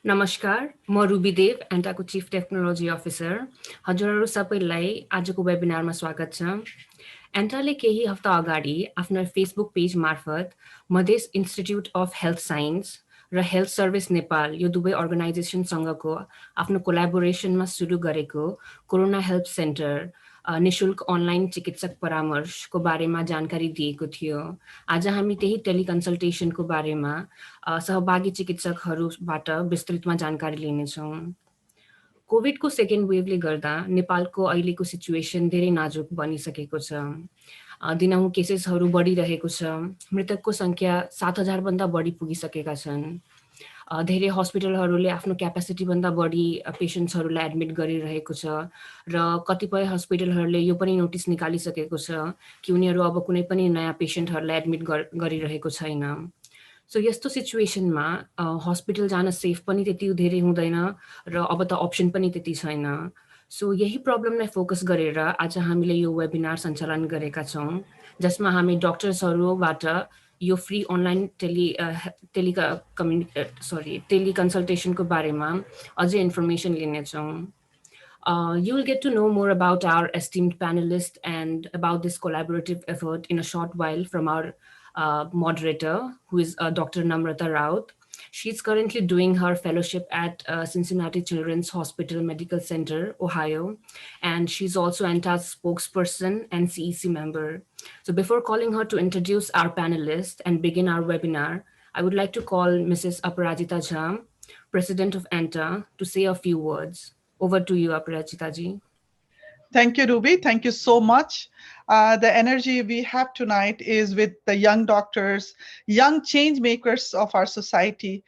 नमस्कार, म रुबी देव, एन्टाको chief technology officer. हजुरहरू सबैलाई आजको वेबिनारमा स्वागत छ। एन्टाले केही हफ्ता अगाडि आफ्नो फेसबुक पेज मार्फत Madhesh institute of health science र हेल्थ सर्भिस नेपाल यो दुवै अर्गनाइजेसनसँगको आफ्नो कोलाबोरेसनमा सुरु गरेको कोरोना हेल्प सेन्टर निशुल्क अनलाइन चिकित्सक परामर्शको बारेमा जानकारी दिएको थियो। आज हामी त्यही टेलिकन्सल्टेसनको बारेमा सहभागी चिकित्सकहरूबाट विस्तृतमा जानकारी लिनेछौँ। कोभिडको सेकेन्ड वेभले गर्दा नेपालको अहिलेको सिचुएसन धेरै नाजुक बनिसकेको छ। दिनहुँ केसेसहरू बढिरहेको छ। मृतकको सङ्ख्या 7,000 भन्दा बढी पुगिसकेका छन्। धेरै हस्पिटलहरूले आफ्नो क्यापेसिटीभन्दा बढी पेसेन्ट्सहरूलाई एडमिट गरिरहेको छ र कतिपय हस्पिटलहरूले यो पनि नोटिस निकालिसकेको छ कि उनीहरू अब कुनै पनि नयाँ पेसेन्टहरूलाई एडमिट गरिरहेको छैन। सो यस्तो सिचुएसनमा हस्पिटल जान सेफ पनि त्यति धेरै हुँदैन र अब त अप्सन पनि त्यति छैन। सो यही प्रब्लमलाई फोकस गरेर आज हामीले यो वेबिनार सञ्चालन गरेका छौँ, जसमा हामी डक्टर्सहरूबाट यो फ्री अनलाइन टेलिकन्सल्टेसनको बारेमा अझै information लिनेछौँ। You will get to know more about our esteemed panelists and about this collaborative effort in a short while from our moderator, who is Dr. Namrata Raut. She's currently doing her fellowship at Cincinnati Children's Hospital Medical Center, Ohio, and she's also ANTA's spokesperson and CEC member. So before calling her to introduce our panelists and begin our webinar, I would like to call Mrs. Aparajita Jha, President of ANTA, to say a few words. Over to you, Aparajita ji. Thank you, Ruby. Thank you so much. The energy we have tonight is with the young doctors, young change makers of our society.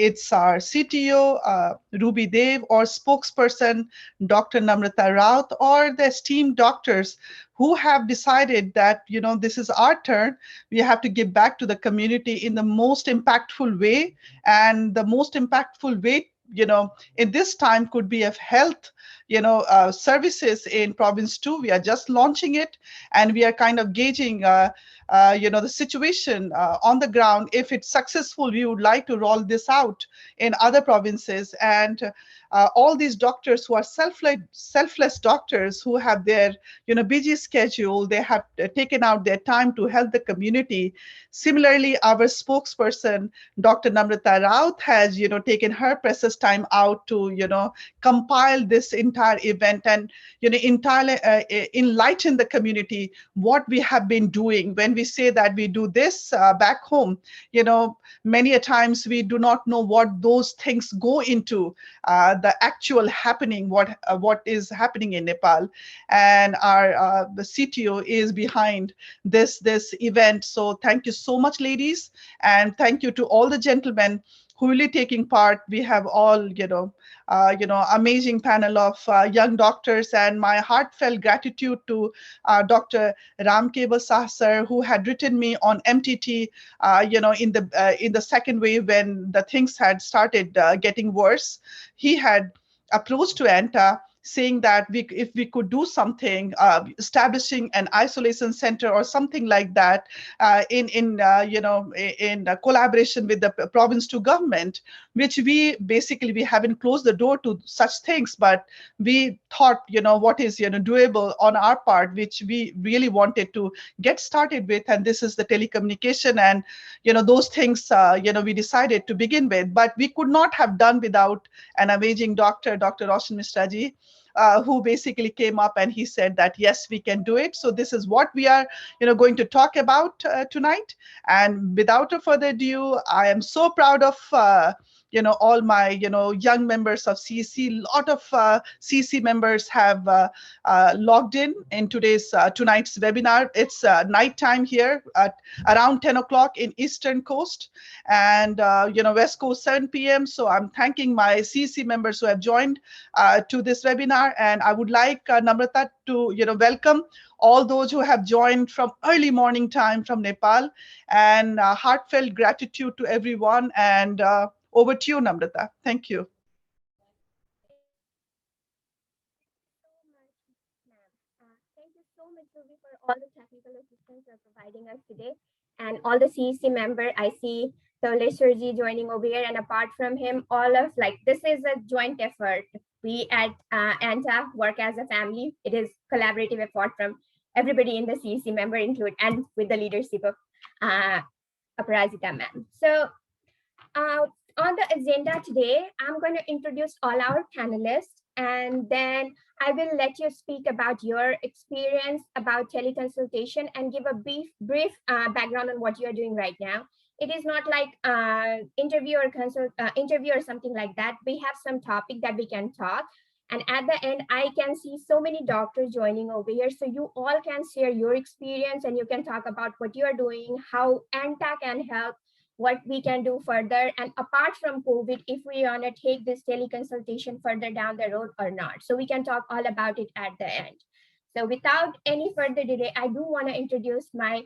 It's our CTO, Ruby Dev, or spokesperson, Dr. Namrata Raut, or the esteemed doctors who have decided that, this is our turn. We have to give back to the community in the most impactful way. And the most impactful way, in this time could be of health services in province 2. We are just launching it, and we are kind of gauging the situation on the ground. If it's successful, we would like to roll this out in other provinces. And all these doctors who are selfless doctors who have their busy schedule, they have taken out their time to help the community. Similarly, our spokesperson, Dr. Namrata Raut, has taken her precious time out to compile this entire event and entirely enlighten the community what we have been doing. When we say that we do this back home, many a times we do not know what those things go into, the actual happening, what is happening in Nepal. And our the CTO is behind this event. So thank you so much, ladies, and thank you to all the gentlemen who will be taking part. We have all amazing panel of young doctors, and my heartfelt gratitude to Dr. Ramkebal Sah sir, who had written me on MTT in the second wave when the things had started getting worse. He had approached to ANTA saying that if we could do something, establishing an isolation center or something like that in collaboration with the province to government, which we haven't closed the door to such things, but we thought what is doable on our part, which we really wanted to get started with, and this is the telecommunication and those things we decided to begin with. But we could not have done without an amazing doctor, Dr. Roshan Mishra ji, who basically came up and he said that yes, we can do it. So this is what we are going to talk about tonight. And without a further ado, I am so proud of all my young members of CEC. Lot of CEC members have logged in today's tonight's webinar. It's nighttime here at around 10 o'clock in Eastern Coast, and West Coast 7 p.m. So I'm thanking my CEC members who have joined to this webinar, and I would like Namrata to welcome all those who have joined from early morning time from Nepal, and heartfelt gratitude to everyone. And over to you, Namrata. Thank you. Thank you so much, Ruby, for all the technical assistance you're providing us today. And all the CEC member, I see Toleshwarji joining over here, and apart from him, all of this is a joint effort. We at ANTA work as a family. It is collaborative effort from everybody in the CEC member include, and with the leadership of Aparajita ma'am. So on the agenda today, I'm going to introduce all our panelists, and then I will let you speak about your experience about teleconsultation and give a brief background on what you're doing right now. It is not like interview or something like that. We have some topic that we can talk. And at the end, I can see so many doctors joining over here. So you all can share your experience and you can talk about what you are doing, how ANTA can help, what we can do further. And apart from COVID, if we want to take this teleconsultation further down the road or not. So we can talk all about it at the end. So without any further delay, I do want to introduce my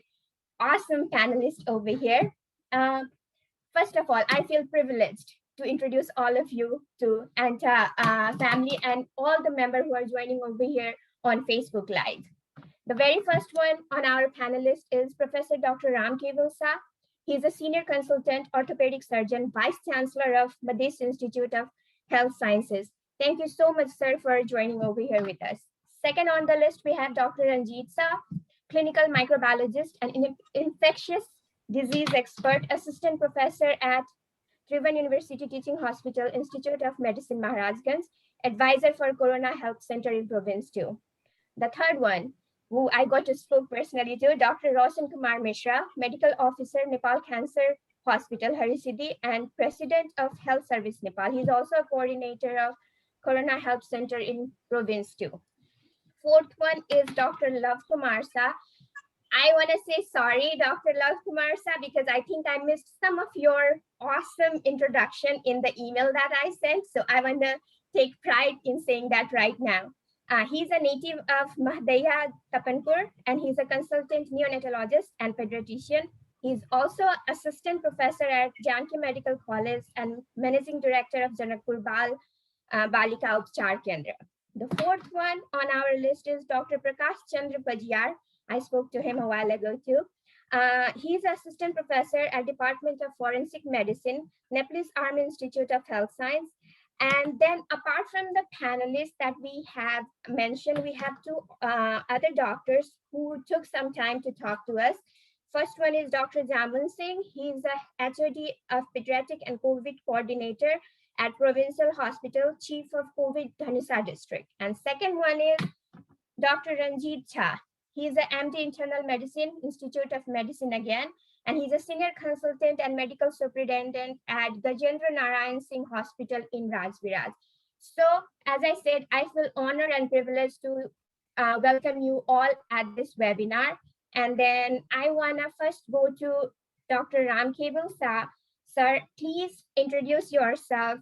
awesome panelists over here. First of all, I feel privileged to introduce all of you to ANTA family and all the members who are joining over here on Facebook Live. The very first one on our panelist is Professor Dr. Ram Keval Shah. He is a senior consultant orthopedic surgeon, vice chancellor of Madis Institute of Health Sciences. Thank you so much, sir, for joining over here with us. Second on the list, we have Dr. Ranjit Shah, clinical microbiologist and infectious disease expert, assistant professor at Tribhuvan University Teaching Hospital, Institute of Medicine, Maharajganj, advisor for Corona Health Center in Province 2. The third one, who I got to speak personally to, Dr. Roshan Kumar Mishra, medical officer, Nepal Cancer Hospital, Harisiddhi, and president of Health Service Nepal. He's also a coordinator of Corona Health Center in Province 2. Fourth one is Dr. Love Kumar Shah. I want to say sorry, Dr. Love Kumar Shah, because I think I missed some of your awesome introduction in the email that I sent. So I want to take pride in saying that right now. He's a native of Mahdaya, Tapanpur, and he's a consultant neonatologist and pediatrician. He's also assistant professor at Janki Medical College and managing director of Janakpur Balika Upchar Kendra. The fourth one on our list is Dr. Prakash Chandra Pajiyar. I spoke to him a while ago too. He's assistant professor at Department of Forensic Medicine, Nepalese Army Institute of Health Science. And then apart from the panelists that we have mentioned, we have two other doctors who took some time to talk to us. First one is Dr. Jaman Singh. He's a HOD of Pediatric and COVID coordinator at Provincial Hospital, Chief of COVID Dhanisa District. And second one is Dr. Ranjit Shah. He's a MD Internal Medicine, Institute of Medicine again, and he's a senior consultant and medical superintendent at Gajendra Narayan Singh Hospital in Rajviraj. So, as I said, I feel honored and privileged to welcome you all at this webinar. And then I want to first go to Dr. Ram Keval Shah. Sir, please introduce yourself,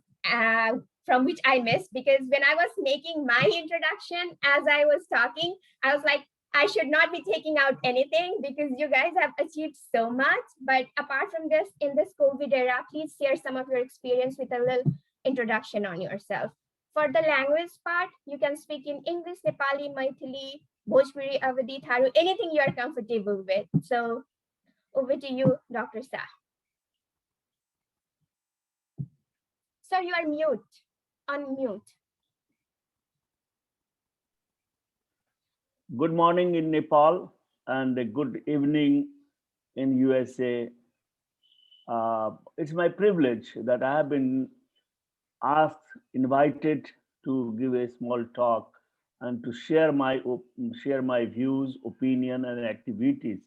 from which I missed, because when I was making my introduction, as I was talking, I was like, I should not be taking out anything because you guys have achieved so much. But apart from this, in this COVID era, please share some of your experience with a little introduction on yourself. For the language part, you can speak in English, Nepali, Maithili, Bhojpuri, Awadhi, Tharu, anything you are comfortable with. So over to you, Dr. Shah. Sir, you are mute, unmute. Good morning in Nepal and a good evening in USA. It's my privilege that I have been invited to give a small talk and to share my views, opinion, and activities,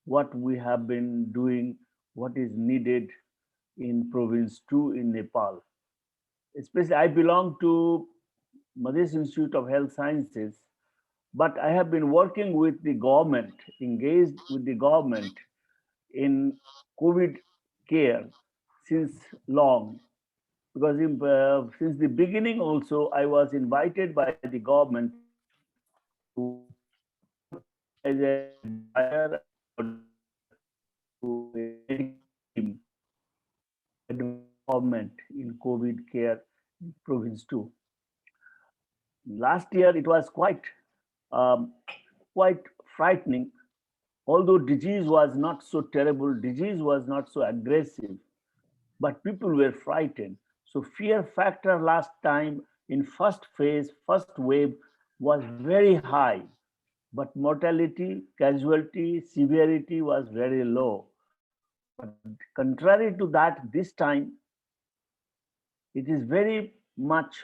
what we have been doing, what is needed in Province 2 in Nepal. Especially, I belong to Madis Institute of Health Sciences, but I have been working with the government, engaged with the government in COVID care since long. Because since the beginning also, I was invited by the government to as a buyer to a team government in COVID care in Province 2. Last year, it was quite frightening. Although disease was not so terrible, disease was not so aggressive, but people were frightened. So fear factor last time in first phase, first wave was very high, but mortality, casualty, severity was very low. But contrary to that, this time it is very much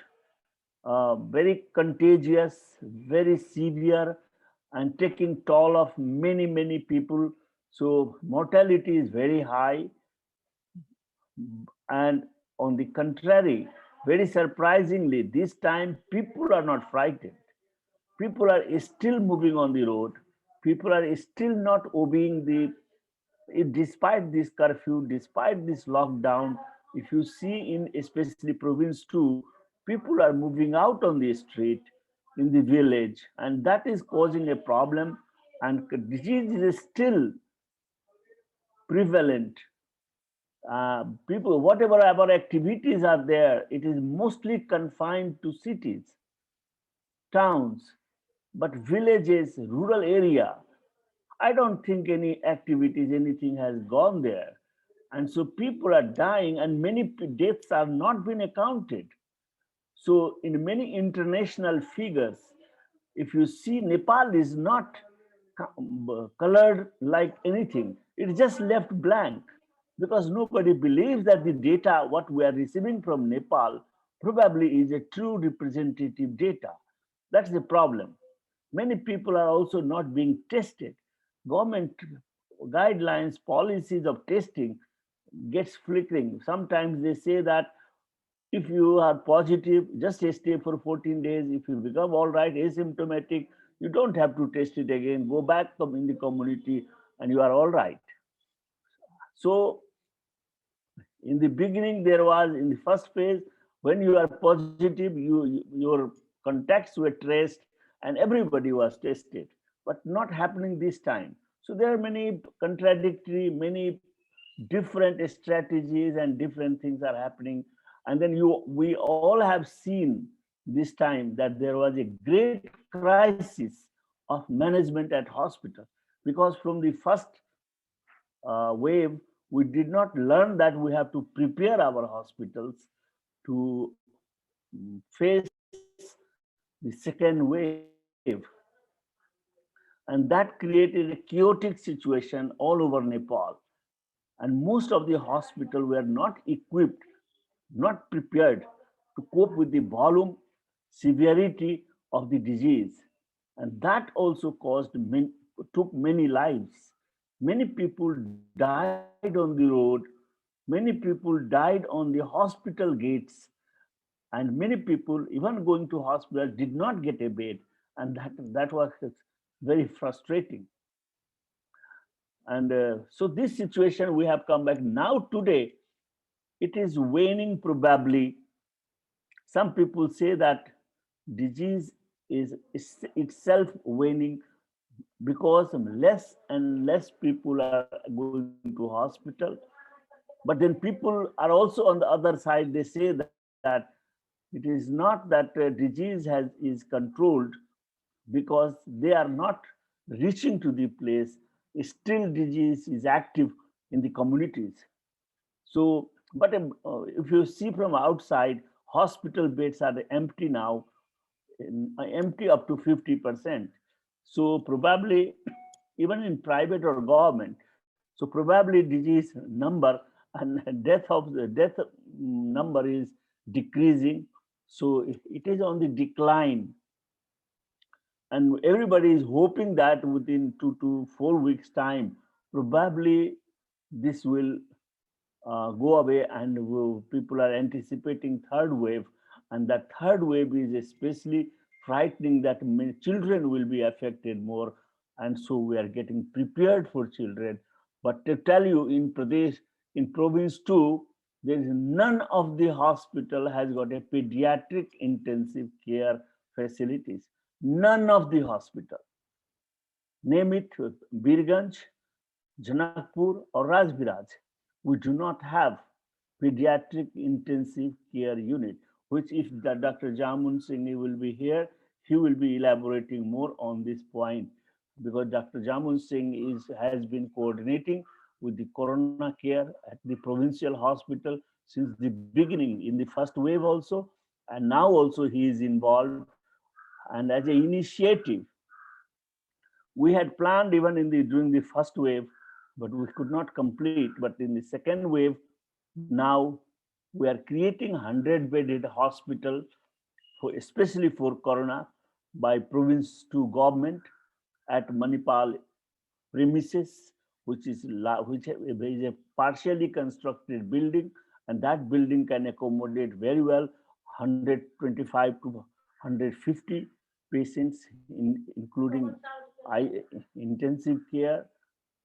very contagious, very severe, and taking toll of many, many people. So mortality is very high. And on the contrary, very surprisingly, this time people are not frightened. People are still moving on the road. People are still not obeying despite this curfew, despite this lockdown. If you see in especially province 2, people are moving out on the street, in the village, and that is causing a problem, and disease is still prevalent. People, whatever our activities are there, it is mostly confined to cities, towns, but villages, rural area, I don't think any activities, anything has gone there. And so people are dying, and many deaths are not been accounted. So in many international figures, if you see, Nepal is not colored like anything. It's just left blank, because nobody believes that the data, what we are receiving from Nepal, probably is a true representative data. That's the problem. Many people are also not being tested. Government guidelines, policies of testing gets flickering. Sometimes they say that if you are positive, just stay for 14 days. If you become all right, asymptomatic, you don't have to test it again. Go back in the community and you are all right. So in the beginning, there was, in the first phase, when you are positive, your contacts were traced and everybody was tested, but not happening this time. So there are many contradictory, many different strategies and different things are happening. And then we all have seen this time that there was a great crisis of management at hospital, because from the first wave, we did not learn that we have to prepare our hospitals to face the second wave. And that created a chaotic situation all over Nepal. And most of the hospitals were not equipped, not prepared to cope with the volume, severity of the disease. And that also took many lives. Many people died on the road. Many people died on the hospital gates. And many people, even going to hospital, did not get a bed. And that was very frustrating. And so this situation, we have come back now today. It is waning probably. Some people say that disease is itself waning because less and less people are going to hospital. But then people are also on the other side, they say that it is not that disease is controlled, because they are not reaching to the place. Still disease is active in the communities. So, but if you see from outside, hospital beds are empty now, empty up to 50%. So probably even in private or government, so probably disease number and death number is decreasing. So it is on the decline. And everybody is hoping that within 2 to 4 weeks time, probably this will go away, and people are anticipating third wave. And that third wave is especially frightening, that many children will be affected more. And so we are getting prepared for children. But to tell you, in Pradesh, in province 2, there is none of the hospital has got a pediatric intensive care facilities. None of the hospital. Name it Birganj, Janakpur, or Rajviraj. We do not have pediatric intensive care unit, which if Dr. Jamun Singh will be here, he will be elaborating more on this point, because Dr. Jamun Singh has been coordinating with the corona care at the provincial hospital since the beginning, in the first wave also, and now also he is involved. And as an initiative, we had planned even during the first wave, but we could not complete. But in the second wave, now we are creating 100-bedded hospital especially for corona by province to government at Manipal premises, which is a partially constructed building, and that building can accommodate very well 125 to 150 patients, including intensive care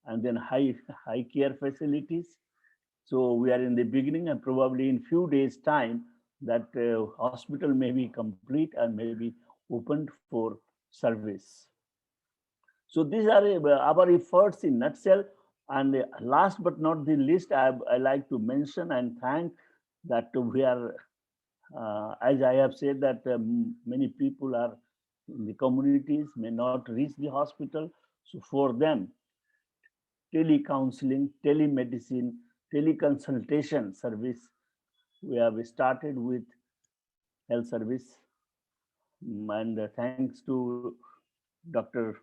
and then high care facilities. So we are in the beginning, and probably in few days' time, that hospital may be complete and may be opened for service. So these are our efforts in nutshell. And last but not the least, I like to mention and thank that we are, as I have said, that many people are in the communities may not reach the hospital. So for them, telecounseling, telemedicine, teleconsultation service, we have started with health service. And thanks to Dr.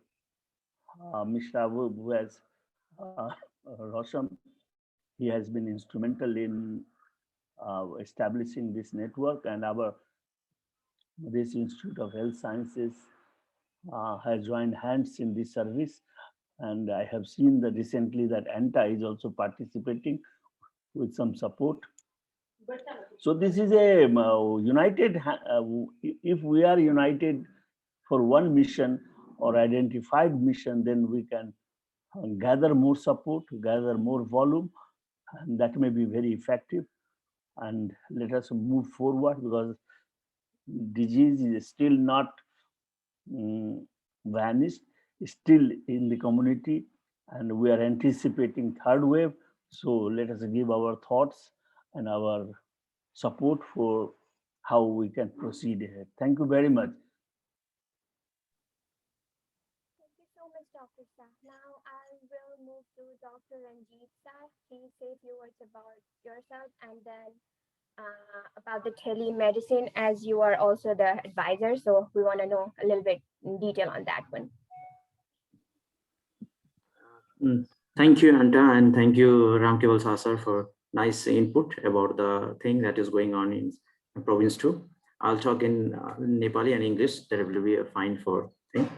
Mishra, who has Rosham, he has been instrumental in establishing this network, and our Madesi Institute of Health Sciences has joined hands in this service. And I have seen that recently that ANTA is also participating with some support. So this is a united, if we are united for one mission or identified mission, then we can gather more support, gather more volume, and that may be very effective. And let us move forward, because disease is still not vanished, still in the community, and we are anticipating third wave. So let us give our thoughts and our support for how we can proceed ahead. Thank you very much. Thank you so much, Dr. Shah. Now I will move to Dr. Ranjit Shah. Please say a few words about yourself, and then about the telemedicine, as you are also the advisor. So we want to know a little bit in detail on that one. Thank you, Anta, and thank you, Ramkewal Shah sir, for nice input about the thing that is going on in province 2. I'll talk in Nepali and English. That will be a fine for thing.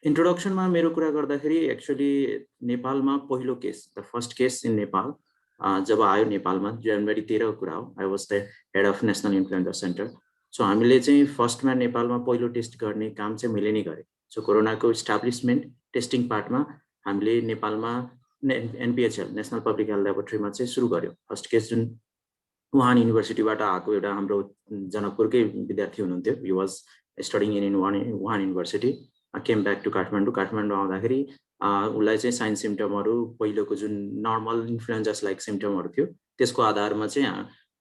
Introduction ma mero kura gardakheri actually Nepal ma पहिलो case, the first case in Nepal, जब आयो नेपालमा जनवरी 13 कुरा हो. I was the head of National Influenza Center. So हामीले चाहिँ first मा नेपालमा पहिलो टेस्ट गर्ने काम चाहिँ मैले नै गरे. So कोरोना को एस्टाब्लिशमेन्ट टेस्टिङ पार्टमा हामीले नेपालमा NPHL नेशनल पब्लिक हेल्थ ल्याबोरेटरीमा चाहिँ सुरु गर्यो. फर्स्ट केस जुन वुहान युनिभर्सिटीबाट आएको एउटा हाम्रो जनकपुरकै विद्यार्थी हुनुहुन्थ्यो. He was studying in Wuhan University. I came back to Kathmandu. Kathmandu आउँदाखेरि उलाई चाहिँ साइन सिम्पटमहरु पहिलोको जुन नर्मल इन्फ्लुएन्जास लाइक सिम्पटमहरु थियो त्यसको आधारमा चाहिँ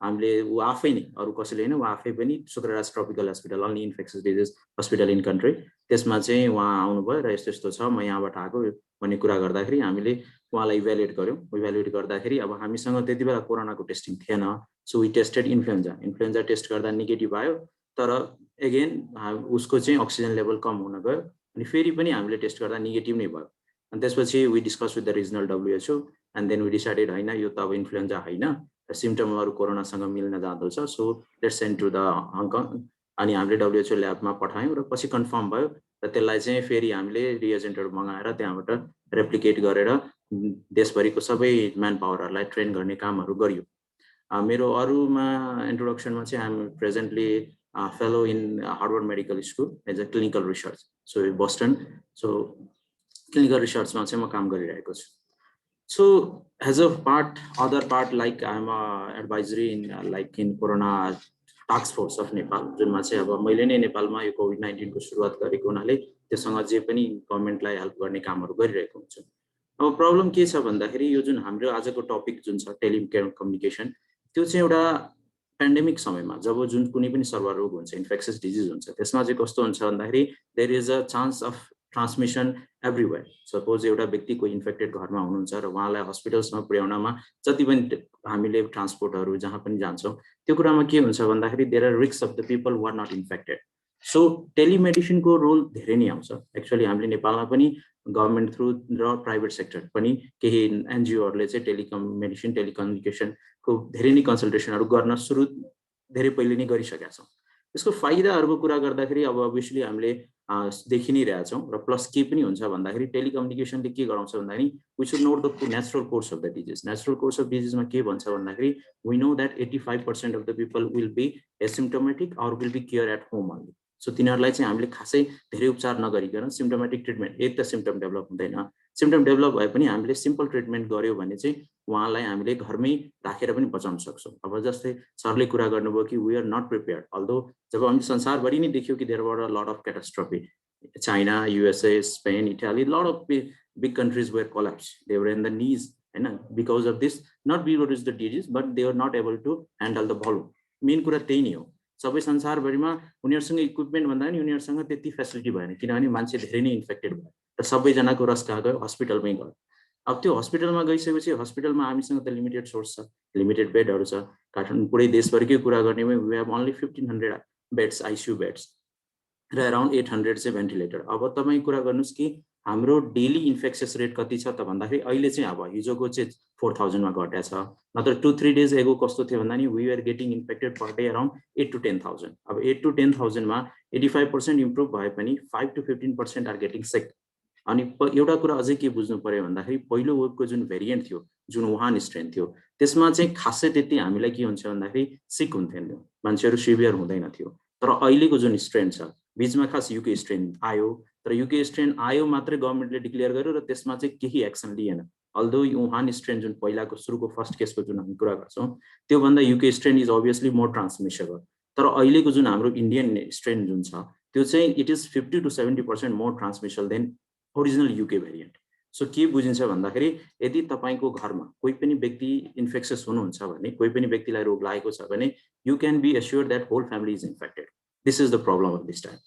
हामीले उ आफै नै अरु कसैले हैन उ आफै पनि Shukraraj tropical hospital only infectious disease hospital in country त्यसमा चाहिँ उहाँ आउनु भयो र यस्तो यस्तो छ म यहाँबाट आएको भन्ने कुरा गर्दाखेरि हामीले उहाँलाई इभ्यालुएट गर्यौं. इभ्यालुएट गर्दाखेरि अब हामीसँग त्यतिबेला कोरोनाको टेस्टिङ थिएन. So we tested influenza test गर्दा नेगेटिभ आयो, तर अगेन उसको चाहिँ अक्सिजन लेभल कम हुन गयो अनि फेरि पनि हामीले टेस्ट गर्दा नेगेटिभ नै भयो. And त्यसपछि we discussed with the regional WHO, and then we decided हैन यो त अब इन्फ्लुएन्जा हैन, सिम्पटमहरु कोरोनासँग मिल्न जाँदछ. So let's send to the Hong Kong. अनि हामीले WHO ल्याबमा पठायौं र पछि कन्फर्म भयो र त्यसलाई चाहिँ फेरि हामीले रिएजेन्टहरु मगाएर त्यहाँबाट रेप्लिकेट गरेर देशभरिको सबै म्यान पावरहरुलाई ट्रेन गर्ने कामहरु गरियो. मेरो अरुमा इन्ट्रोडक्सनमा चाहिँ I am presently fellow in Harvard medical school as a clinical research. So Boston. So clinical रिसर्चमा चाहिँ म काम गरिरहेको छु. So as a part, other part, like I'm a advisory in like in Corona Task Force of Nepal. जुनमा चाहिँ अब मैले नै नेपालमा यो COVID-19 को सुरुवात गरेको हुनाले त्यससँग जे पनि गभर्नमेन्टलाई हेल्प गर्ने कामहरु गरिरहेको हुन्छु. अब प्रब्लम के छ भन्दाखेरि यो जुन हाम्रो आजको टपिक जुन छ टेलिकम्युनिकेसन, त्यो चाहिँ एउटा पेन्डेमिक समयमा जब जुन कुनै पनि सर्भर रोग हुन्छ, इन्फेक्सियस डिजिज हुन्छ, त्यसमा चाहिँ कस्तो हुन्छ भन्दाखेरि there is a chance of transmission everywhere suppose एउटा व्यक्तिको इन्फेक्टेड घरमा हुनुहुन्छ र उहाँलाई हस्पिटलसम्म पुर्याउनमा जति पनि हामीले ट्रान्सपोर्टहरू जहाँ पनि जान्छौँ त्यो कुरामा के हुन्छ भन्दाखेरि there are risk of the people who are not infected so टेलिमेडिसिनको रोल धेरै नै आउँछ एक्चुअली हामीले नेपालमा पनि गभर्मेन्ट थ्रु र प्राइभेट सेक्टर पनि केही एनजिओहरूले चाहिँ टेलिमेडिसिन टेलिकम्युनिकेसनको धेरै नै कन्सल्टेसनहरू गर्न सुरु धेरै पहिले नै गरिसकेका छौँ यसको फाइदाहरूको कुरा गर्दाखेरि अब अभियसली हामीले देखि नै रहेछौँ र प्लस के पनि हुन्छ भन्दाखेरि टेलिकम्युनिकेसनले के गराउँछ भन्दाखेरि we should know the natural course of the disease natural course अफ डिजिजमा के भन्छ भन्दाखेरि we know that 85% of the people will be asymptomatic or will be care at home only so तिनीहरूलाई चाहिँ हामीले खासै धेरै उपचार नगरिकन सिम्टोमेटिक ट्रिटमेन्ट एक त सिम्टम डेभलप हुँदैन सिम्टम डेभलप भए पनि हामीले सिम्पल ट्रिटमेन्ट गर्यो भने चाहिँ उहाँलाई हामीले घरमै राखेर पनि बचाउन सक्छौँ अब जस्तै सरले कुरा गर्नुभयो कि we are not prepared although जब हामी संसारभरि नै देख्यौँ कि there were a lot of catastrophe China USA Spain Italy lot of big countries where collapse they were in the knees हैन because of this not because is the disease but they are not able to handle the volume मेन कुरा त्यही नै हो सबै संसारभरिमा उनीहरूसँग equipment भन्दा पनि उनीहरूसँग त्यति फेसिलिटी भएन किनभने मान्छे धेरै नै इन्फेक्टेड भयो र सबैजनाको रस कहाँ गयो हस्पिटलमै गयो अब त्यो हस्पिटलमा गइसकेपछि हस्पिटलमा हामीसँग त लिमिटेड सोर्स छ लिमिटेड बेडहरू छ काठमाडौँ पुरै देशभरिकै कुरा गर्ने we have only 1500 beds ICU beds र अराउन्ड 800 चाहिँ भेन्टिलेटर अब तपाईँ कुरा गर्नुहोस् कि हाम्रो डेली इन्फेक्सियस रेट कति छ त भन्दाखेरि अहिले चाहिँ अब हिजोको चाहिँ 4000 मा घटेको छ नत्र 2-3 डेज एगो कस्तो थियो भन्दा नि we are getting infected per day around 8 to 10,000 अब 8 to 10,000 मा 85% इम्प्रुभ भए पनि 5 to 15% आर गेटिङ सिक अनि एउटा कुरा अझै के बुझ्नु पर्यो भन्दाखेरि पहिलो वेभको जुन भेरिएन्ट थियो जुन वुहान स्ट्रेन थियो त्यसमा चाहिँ खासै त्यति हामीलाई के हुन्छ भन्दाखेरि सिक हुन्थेन मान्छेहरू सिभियर हुँदैन थियो तर अहिलेको जुन स्ट्रेन छ बीचमा खास युके स्ट्रेन आयो तर युके स्ट्रेन आयो मात्रै गभर्मेन्टले डिक्लेयर गर्यो र त्यसमा चाहिँ केही एक्सन लिएन अल्दो वुहान स्ट्रेन जुन पहिलाको सुरुको फर्स्ट केसको जुन हामी कुरा गर्छौँ त्यो भन्दा युके स्ट्रेन इज अभियसली मोर ट्रान्समिसेबल तर अहिलेको जुन हाम्रो इन्डियन स्ट्रेन जुन छ त्यो चाहिँ it is 50 to 70% more transmissible than original UK variant so के बुझिन्छ भन्दाखेरि यदि तपाईँको घरमा कोही पनि व्यक्ति इन्फेक्सियस हुनुहुन्छ भने कोही पनि व्यक्तिलाई रोग लागेको छ भने you can be assured that whole family is infected this is the problem of this time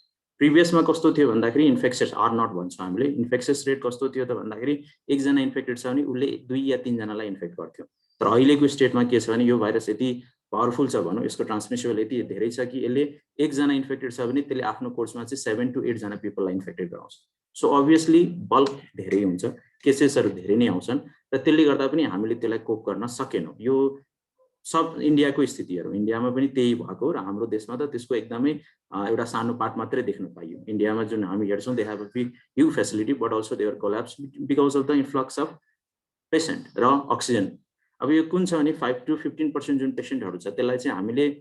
प्रिभियसमा कस्तो थियो भन्दाखेरि इन्फेक्सियस आर नट भन्छौँ हामीले इन्फेक्सियस रेट कस्तो थियो त भन्दाखेरि एकजना इन्फेक्टेड छ भने उसले 2 या 3 जनालाई इन्फेक्ट गर्थ्यो तर अहिलेको स्टेटमा के छ भने यो भाइरस यति पावरफुल छ भनौँ यसको ट्रान्समिसेबल यति धेरै छ कि यसले एकजना इन्फेक्टेड छ भने त्यसले आफ्नो कोर्समा चाहिँ 7 to 8 जना पिपललाई इन्फेक्टेड गराउँछ सो अभियसली बल्क धेरै हुन्छ केसेसहरू धेरै नै आउँछन् र त्यसले गर्दा पनि हामीले त्यसलाई कोप गर्न सकेनौँ यो सब इन्डियाको स्थितिहरू इन्डियामा पनि त्यही भएको र हाम्रो देशमा त त्यसको एकदमै एउटा सानो पार्ट मात्रै देख्न पाइयो इन्डियामा जुन हामी हेर्छौँ they have a big huge facility but also they are collapse because of the influx of patient र अक्सिजन अब यो कुन छ भने 5 to 15% जुन पेसेन्टहरू छ त्यसलाई चाहिँ हामीले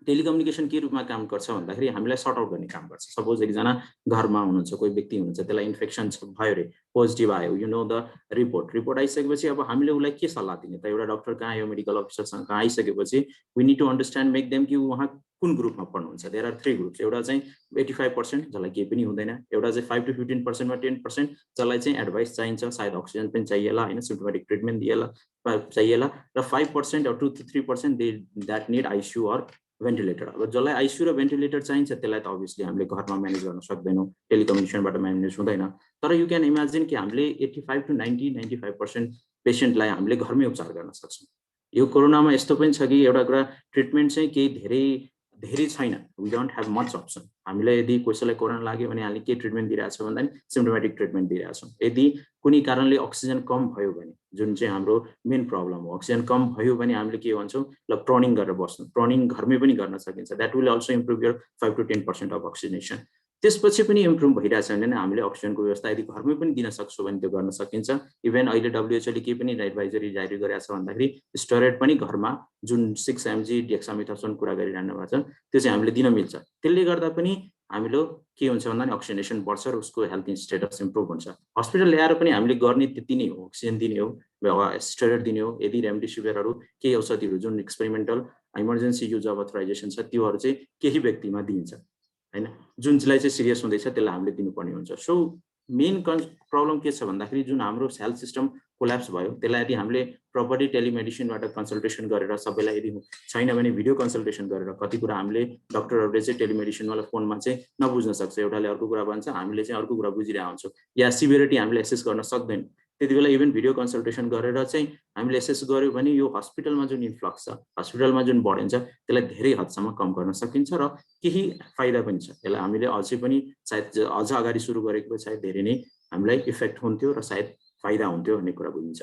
टेलिकम्युनिकेसन के रूपमा काम गर्छ भन्दाखेरि हामीलाई सर्ट आउट गर्ने काम गर्छ सपोज एकजना घरमा हुनुहुन्छ कोही व्यक्ति हुनुहुन्छ त्यसलाई इन्फेक्सन भयो रे पोजिटिभ आयो यु नो द रिपोर्ट आइसकेपछि अब हामीले उसलाई के सल्लाह दिने त एउटा डक्टर कहाँ आयो मेडिकल अफिसरसँग कहाँ आइसकेपछि we need to understand make them कि उहाँ कुन ग्रुपमा पढ्नुहुन्छ देयर आर 3 ग्रुप्स एउटा चाहिँ 85% जसलाई केही पनि हुँदैन एउटा चाहिँ 5 to 15% मा 10% जसलाई चाहिँ एडभाइस चाहिन्छ सायद अक्सिजन पनि चाहिएला हैन सिम्पटोमेटिक ट्रिटमेन्ट दिएला चाहिएला र 5% or 2 to 3% they that need ICU or ventilator अब जसलाई आइसियु र भेन्टिलेटर चाहिन्छ त्यसलाई त अभियसली हामीले घरमा म्यानेज गर्न सक्दैनौँ टेलिकम्युनिकेसनबाट म्यानेज हुँदैन तर यु क्यान इमेजिन कि हामीले 85 to 95% पेसेन्टलाई हामीले घरमै उपचार गर्न सक्छौँ यो कोरोनामा यस्तो पनि छ कि एउटा कुरा ट्रिटमेन्ट चाहिँ केही धेरै छैन we don't have much option हामीलाई यदि कसैलाई कोरोना लाग्यो भने हामीले के ट्रिटमेन्ट दिइरहेछ भन्दा नि सिम्टोमेटिक ट्रिटमेन्ट दिइरहेछौँ यदि कुनै कारणले अक्सिजन कम भयो भने जुन चाहिँ हाम्रो मेन प्रब्लम हो अक्सिजन कम भयो भने हामीले के भन्छौँ ल प्रनिङ गरेर बस्नु प्रनिङ घरमै पनि गर्न सकिन्छ that will also improve your 5 to 10% of oxygenation त्यसपछि पनि इम्प्रुभ भइरहेछ भने हामीले अक्सिजनको व्यवस्था यदि घरमै पनि दिन सक्छौँ भने त्यो गर्न सकिन्छ इभन अहिले WHO ले के पनि एडभाइजरी जारी गरेको छ भन्दाखेरि स्टेरोइड पनि घरमा जुन 6 mg डेक्सामेथासोन कुरा गरिरहनु भएको छ त्यो चाहिँ हामीले दिन मिल्छ त्यसले गर्दा पनि हामीले के हुन्छ भन्दा नि अक्सिजनेसन बढ्छ र उसको हेल्थ स्टेटस इम्प्रुभ हुन्छ हस्पिटल ल्याएर पनि हामीले गर्ने त्यति नै हो अक्सिजन दिने हो स्टेरोइड दिने हो यदि रेमडेसिभिरहरू केही औषधिहरू जुन experimental emergency use of authorization छ त्योहरू चाहिँ केही व्यक्तिमा दिइन्छ हैन जुन चाहिँ सिरियस हुँदैछ त्यसलाई हामीले दिनुपर्ने हुन्छ सो मेन प्रब्लम के छ भन्दाखेरि जुन हाम्रो हेल्थ सिस्टम कोल्याप्स भयो त्यसलाई यदि हामीले प्रपरली टेलिमेडिसिनबाट कन्सल्टेसन गरेर सबैलाई यदि छैन भने भिडियो कन्सल्टेसन गरेर कति कुरा हामीले डाक्टरहरूले चाहिँ टेलिमेडिसिनवाला फोनमा चाहिँ नबुझ्न सक्छ, एउटाले अर्को कुरा भन्छ, हामीले चाहिँ अर्को कुरा बुझिरहेको हुन्छौँ, या सिभिरिटी हामीले एसेस गर्न सक्दैन, त्यति बेला इभन भिडियो कन्सल्टेसन गरेर चाहिँ हामीले एसेस गर्यो भने यो हस्पिटलमा जुन इन्फ्लक्स छ, हस्पिटलमा जुन बढिन्छ त्यसलाई धेरै हदसम्म कम गर्न सकिन्छ र केही फाइदा पनि छ। यसलाई हामीले अझै पनि सायद अझ अगाडि सुरु गरेको सायद धेरै नै हामीलाई इफेक्ट हुन्थ्यो र सायद फाइदा हुन्थ्यो भन्ने कुरा बुझिन्छ।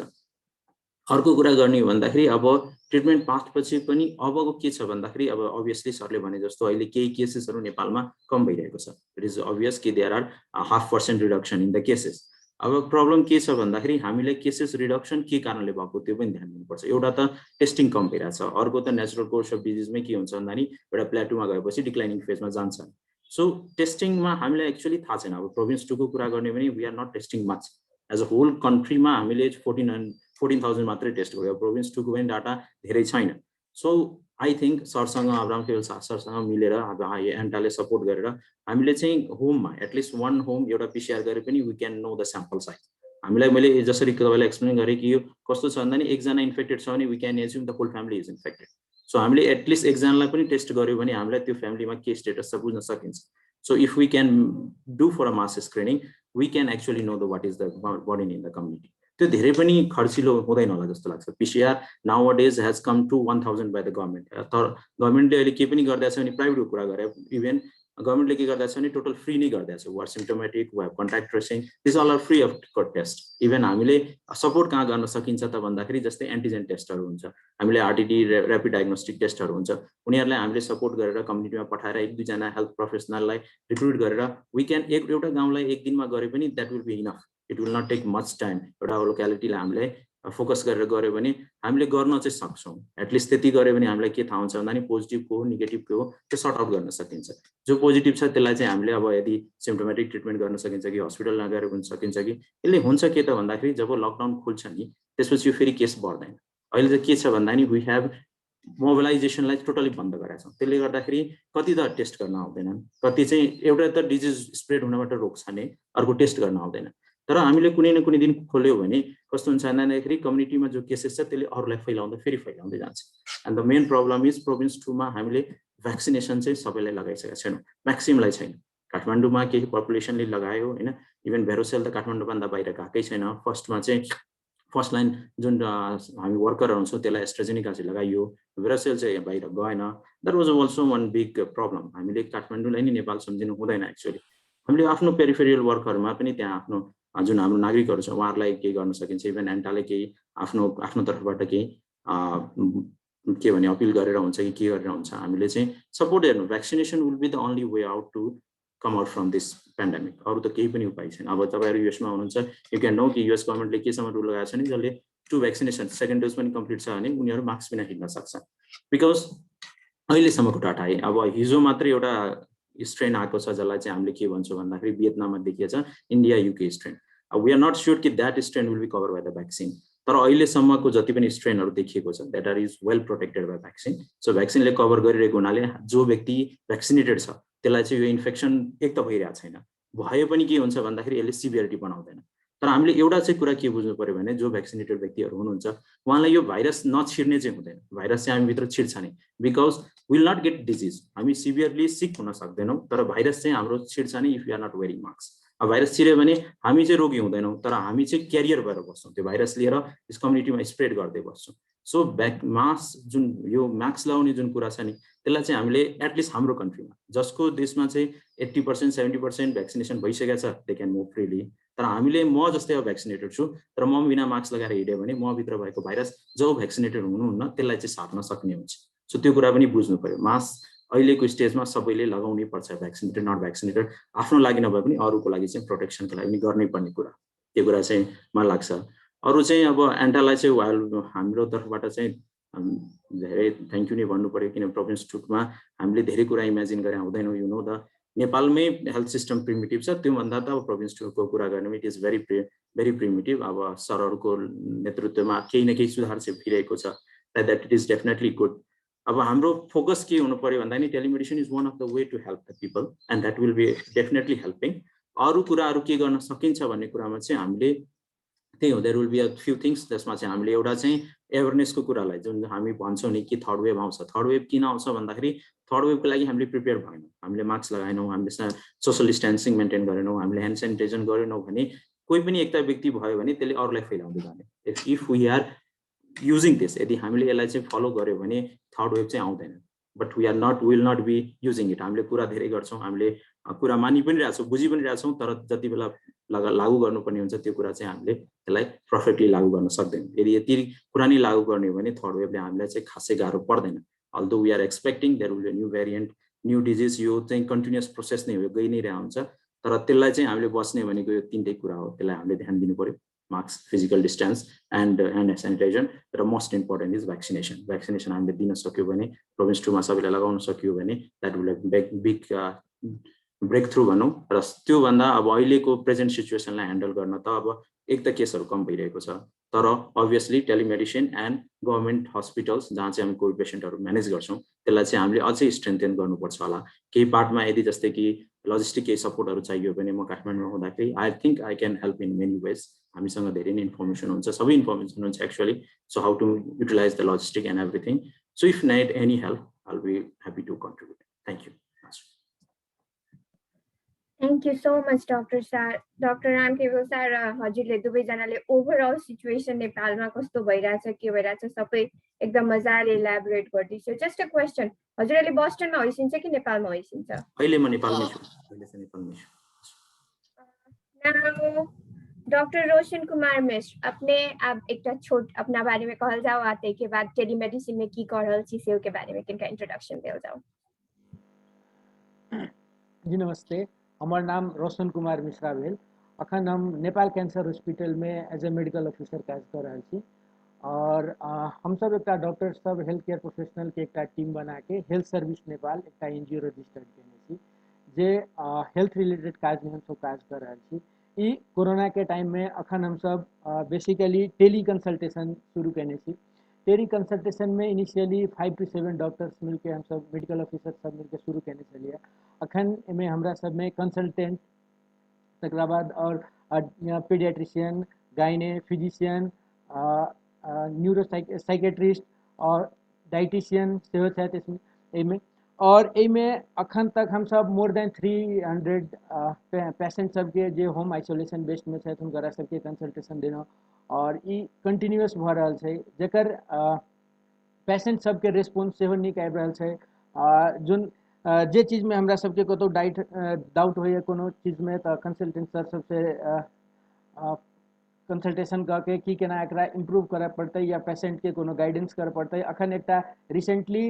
अर्को कुरा गर्ने भन्दाखेरि अब ट्रिटमेन्ट पास्टपछि पनि अबको के छ भन्दाखेरि अब अभियसली सरले भने जस्तो अहिले केही केसेसहरू नेपालमा कम भइरहेको छ। इट इज अभियस कि there are 0.5% reduction in the cases. अब प्रब्लम के छ भन्दाखेरि हामीले केसेस रिडक्सन के कारणले भएको त्यो पनि ध्यान दिनुपर्छ। एउटा त टेस्टिङ कम भइरहेछ, अर्को त नेचुरल कोर्स अफ डिजिजमै के हुन्छ भन्दाखेरि एउटा प्लेटोमा गएपछि डिक्लाइनिङ फेजमा जान्छ। सो टेस्टिङमा हामीलाई एक्चुअली थाहा छैन। अब प्रोभिन्स 2 को कुरा गर्ने भने we are not testing much as a whole कन्ट्रीमा हामीले 14,000 मात्रै टेस्ट गर्यो। प्रोभिन्स 2 को पनि डाटा धेरै छैन। सो आई थिङ्क सरसँग रामकेवल सरसँग मिलेर अब एन्टाले सपोर्ट गरेर हामीले चाहिँ होममा एटलिस्ट 1 होम एउटा पिसिआर गरे पनि we can know the sample size. हामीलाई मैले जसरी तपाईँलाई एक्सप्लेन गरेँ कि यो कस्तो छ भन्दा एकजना इन्फेक्टेड छ भने we can assume the whole family is infected. So हामीले एटलिस्ट एकजनालाई पनि टेस्ट गर्यो भने हामीलाई त्यो फ्यामिलीमा के स्टेटस छ बुझ्न सकिन्छ। So if we can do for a mass screening we can actually know the what is the burden in the community. त्यो धेरै पनि खर्चिलो हुँदैन होला जस्तो लाग्छ। PCR nowadays has come to 1000 by the government. तर गभर्मेन्टले अहिले के पनि गर्दैछ भने प्राइभेटको कुरा गरे, इभन गभर्मेन्टले के गर्दैछ भने टोटल फ्री नै गर्दैछ। We are symptomatic, we have contact tracing, this all are free of test. Even हामीले सपोर्ट कहाँ गर्न सकिन्छ त भन्दाखेरि जस्तै एन्टिजेन टेस्टहरू हुन्छ, हामीले आरटिटी ऱ्यापिड डायग्नोस्टिक टेस्टहरू हुन्छ, उनीहरूलाई हामीले सपोर्ट गरेर कम्युनिटीमा पठाएर 1-2 जना हेल्थ प्रोफेसनललाई रिक्रुट गरेर वी क्यान एउटा गाउँलाई 1 दिनमा गरे पनि that will be enough. It will not take much time. एउटा लोक्यालिटीलाई हामीले फोकस गरेर गऱ्यो भने हामीले गर्न चाहिँ सक्छौँ। एटलिस्ट त्यति गऱ्यो भने हामीलाई के थाहा हुन्छ भन्दा पोजिटिभको हो नेगेटिभको हो त्यो सर्ट आउट गर्न सकिन्छ। जो पोजिटिभ छ त्यसलाई चाहिँ हामीले अब यदि सिम्प्टोमेटिक ट्रिटमेन्ट गर्न सकिन्छ कि हस्पिटल नगएर हुन सकिन्छ कि यसले हुन्छ के त भन्दाखेरि जब लकडाउन खुल्छ नि त्यसपछि फेरि केस बढ्दैन। अहिले चाहिँ के छ भन्दा नि वी हेभ मोबिलाइजेसनलाई टोटली बन्द गरेका छौँ। त्यसले गर्दाखेरि कति त टेस्ट गर्न आउँदैनन्, कति चाहिँ एउटा त डिजिज स्प्रेड हुनबाट रोक्छ नि, अर्को टेस्ट गर्न आउँदैन। तर हामीले कुनै न कुनै दिन खोल्यो भने कस्तो हुन्छ भन्दाखेरि कम्युनिटीमा जो केसेस छ त्यसले अरूलाई फैलाउँदा फेरि फैलाउँदै जान्छ। And the main problem is province 2 मा हामीले भ्याक्सिनेसन चाहिँ सबैलाई लगाइसकेका छैनौँ, म्याक्सिमलाई छैन। काठमाडौँमा केही पपुलेसनले लगायो होइन, इभन भेरोसेल त काठमाडौँभन्दा बाहिर गएकै छैन। फर्स्टमा चाहिँ फर्स्ट लाइन जुन हामी वर्करहरू हुन्छौँ त्यसलाई एस्ट्राजेनिका चाहिँ लगाइयो, भेरोसेल चाहिँ बाहिर गएन। That was also one big problem. हामीले काठमाडौँलाई नै नेपाल सम्झिनु हुँदैन। एक्चुअली हामीले आफ्नो पेरिफेरियल वर्कहरूमा पनि त्यहाँ आफ्नो जुन हाम्रो नागरिकहरू छ उहाँहरूलाई केही गर्न सकिन्छ। इभन एन्टाले केही आफ्नो तर्फबाट केही के भने अपिल गरेर हुन्छ कि के गरेर हुन्छ हामीले चाहिँ सपोर्ट हेर्नु। Vaccination will be the only way out to come out from this pandemic. अरू त केही पनि उपाय छैन। अब तपाईँहरू युएसमा हुनुहुन्छ, यु क्यान नो कि युएस गभर्मेन्टले केसम्म रुल लगाएको छ नि जसले 2 भ्याक्सिनेसन सेकेन्ड डोज पनि कम्प्लिट छ भने उनीहरू मास्क बिना हिँड्न सक्छ। बिकज अहिलेसम्मको डाटा है, अब हिजो मात्रै एउटा स्ट्रेन आएको छ जसलाई चाहिँ हामीले के भन्छौँ भन्दाखेरि भियतनाममा देखिएछ India UK strain. We are not sure कि that strain will be cover by the vaccine. तर अहिलेसम्मको जति पनि स्ट्रेनहरू देखिएको छ that are is well protected by vaccine. So भ्याक्सिनले कभर गरिरहेको हुनाले जो व्यक्ति भ्याक्सिनेटेड छ त्यसलाई चाहिँ यो इन्फेक्सन एक त भइरहेको छैन, भयो पनि के हुन्छ भन्दाखेरि यसले सिभियरिटी बनाउँदैन। तर हामीले एउटा चाहिँ कुरा के बुझ्नु पर्यो भने जो भ्याक्सिनेटेड व्यक्तिहरू हुनुहुन्छ उहाँलाई यो भाइरस नछिर्ने चाहिँ हुँदैन। भाइरस चाहिँ हामीभित्र छिर्छ नि, because will not get disease. हामी सिभियरली सिक हुन सक्दैनौँ तर भाइरस चाहिँ हाम्रो छिर्छ नि if you are not wearing mask. अब भाइरस छिर्यो भने हामी चाहिँ रोगी हुँदैनौँ तर हामी चाहिँ क्यारियर भएर बस्छौँ, त्यो भाइरस लिएर यस कम्युनिटीमा स्प्रेड गर्दै बस्छौँ। सो मास्क जुन यो मास्क लगाउने जुन कुरा छ नि त्यसलाई चाहिँ हामीले एटलिस्ट हाम्रो कन्ट्रीमा जसको देशमा चाहिँ 80% 70% भ्याक्सिनेसन भइसकेको छ दे क्यान मुभ फ्रिली। तर हामीले म जस्तै अब भ्याक्सिनेटेड छु तर म बिना मास्क लगाएर हिँड्यो भने म भित्र भएको भाइरस जो भ्याक्सिनेटेड हुनुहुन्न त्यसलाई चाहिँ सार्न सक्ने हुन्छ। सो त्यो कुरा पनि बुझ्नु पर्यो। मास्क अहिलेको स्टेजमा सबैले लगाउनै पर्छ, भ्याक्सिनेटेड नट भ्याक्सिनेटेड, आफ्नो लागि नभए पनि अरूको लागि चाहिँ प्रोटेक्सनको लागि पनि गर्नै पर्ने कुरा, त्यो कुरा चाहिँ मलाई लाग्छ। अरू चाहिँ अब एन्टालाई चाहिँ हाम्रो तर्फबाट चाहिँ धेरै थ्याङ्क यू नै भन्नु पर्यो किन प्रोभिन्स 2 मा हामीले धेरै कुरा इमेजिन गरे हुँदैनौँ। यु नो द नेपालमै हेल्थ सिस्टम प्रिमिटिभ छ, त्योभन्दा त अब प्रोभिन्स 2 को कुरा गर्ने इट इज भेरी प्रिमिटिभ। अब सरहरूको नेतृत्वमा केही न केही सुधार चाहिँ भइरहेको छ, that it is definitely good. अब हाम्रो फोकस के हुनु पर्यो भन्दा नि telemedicine is one of the way to help the people and that will be definitely helping. अरू कुराहरू के गर्न सकिन्छ भन्ने कुरामा चाहिँ हामीले त्यही हो, there will be a few things जसमा चाहिँ हामीले एउटा चाहिँ एवेरनेसको कुरालाई जुन हामी भन्छौँ नि कि थर्ड वेभ आउँछ, थर्ड वेभ किन आउँछ भन्दाखेरि थर्ड वेभको लागि हामीले प्रिपेयर भएनौँ, हामीले मास्क लगाएनौँ, हामीले सोसल डिस्टेन्सिङ मेन्टेन गरेनौँ, हामीले ह्यान्ड सेनिटाइजर गरेनौँ भने कोही पनि एकता व्यक्ति भयो भने त्यसले अरूलाई फैलाउँदै जाने। If we are using this, यदि हामीले यसलाई चाहिँ फलो गर्यो भने थर्ड वेभ चाहिँ आउँदैन। But we will not be using it. हामीले कुरा धेरै गर्छौँ, हामीले कुरा मानि पनि रहेछौँ, बुझि पनि रहेछौँ, तर जति बेला लागू गर्नुपर्ने हुन्छ त्यो कुरा चाहिँ हामीले त्यसलाई पर्फेक्टली लागू गर्न सक्दैनौँ। यदि यति कुरा नै लागू गर्ने हो भने थर्ड वेभले हामीलाई चाहिँ खासै गाह्रो पर्दैन। Although we are expecting there will be new variant, new disease, यो चाहिँ कन्टिन्युअस प्रोसेस नै हो, गइ नै रहेको हुन्छ। तर त्यसलाई चाहिँ हामीले बच्ने भनेको यो तीनटै कुरा हो, त्यसलाई हामीले ध्यान दिनु पर्यो। Mask, physical distance and hand sanitiser, र most important is vaccination. Vaccination हामीले दिन सक्यो भने, प्रोभिन्स 2 मा सबैलाई लगाउन सक्यो भने that will big breakthrough भनौँ। र त्योभन्दा अब अहिलेको प्रेजेन्ट सिचुएसनलाई ह्यान्डल गर्न त अब एक त केसहरू कम भइरहेको छ, तर obviously telemedicine end government hospitals जहाँ चाहिँ हामी कोभिड पेसेन्टहरू म्यानेज गर्छौँ त्यसलाई चाहिँ हामीले अझै स्ट्रेन्थेन गर्नुपर्छ होला। केही पार्टमा यदि जस्तै कि लजिस्टिक केही सपोर्टहरू चाहियो भने म काठमाडौँमा हुँदाखेरि I think I can help in many ways. हामीसँग धेरै नै इन्फर्मेसन हुन्छ, सबै इन्फर्मेसन हुन्छ actually, so how to utilise the logistic and everything. So if need any help I will be happy to contribute. Thank you. Thank you so much, Dr. Sir. Dr. Ramkeval sir, हजुरले दुवैजनाले overall situation नेपालमा कस्तो भइरहेछ, के भइरहेछ सबै एकदम मजाले elaborate गरिदियो। जस्ट अ क्वेसन, हजुरले बोस्टनमा होइसिन्छ कि नेपालमा होइसिन्छ? अहिले म नेपालमै छु, अहिले चाहिँ नेपालमै छु। Now, डॉक्टर रोशन कुमार मिश्र, अपने आप एक छोट अपना बारे में कहल जाओ, आते के बाद टेलीमेडिसिन में की कर रहल छी सेव के बारे में किनका इंट्रोडक्शन देल जाओ। जी नमस्ते, हमार नाम रोशन कुमार मिश्रा भेल। अखन हम नेपाल कैंसर हॉस्पिटल में एज ए मेडिकल ऑफिसर काज कर रहा छी। और हम सब एक डॉक्टर सब हेल्थ केयर प्रोफेशनल के एक टीम बना के हेल्थ सर्विस नेपाल एक एनजीओ रजिस्टर्ड केने छी, जे हेल्थ रिलेटेड काज में हम सब काज कर रहा छी। ई कोरोना के टाइम में अखन हम सब बेसिकली टेली कंसल्टेशन शुरू केने छी। टेली कंसल्टेशन में इनिशियली 5 to 7 डॉक्टर्स मिलके हम सब मेडिकल ऑफिसर सब मिलके शुरू केने चलिए। अखन में हमरा सब में कंसल्टेंट, तकरा बाद और पीडियाट्रिशियन, गायने, फिजिशियन, न्यूरोसाइकेट्रिस्ट और डाइटिशियन सेहो छथि इसमें। और इनमें अखन तक हम सब मोर देन 300 पेशेंट सबके जे होम आइसोलेशन बेस्ड में छथि हुनकरा सबके कंसल्टेशन देना और ई कंटिन्यूअस भ रहल छै, जेकर पेशेंट सबके रेस्पॉन्स सेहो नीक आबि रहल छै। जोन जे चीज में हमरा सबके कतौ डाउट होइए कोनो चीज में तो कंसल्टेंट सर सबसे कंसल्टेशन करके कि केना एकरा इम्प्रूव करे पड़ते या पेशेंट के कोनो गाइडेंस करे पड़ते। अखन एक रिसेंटली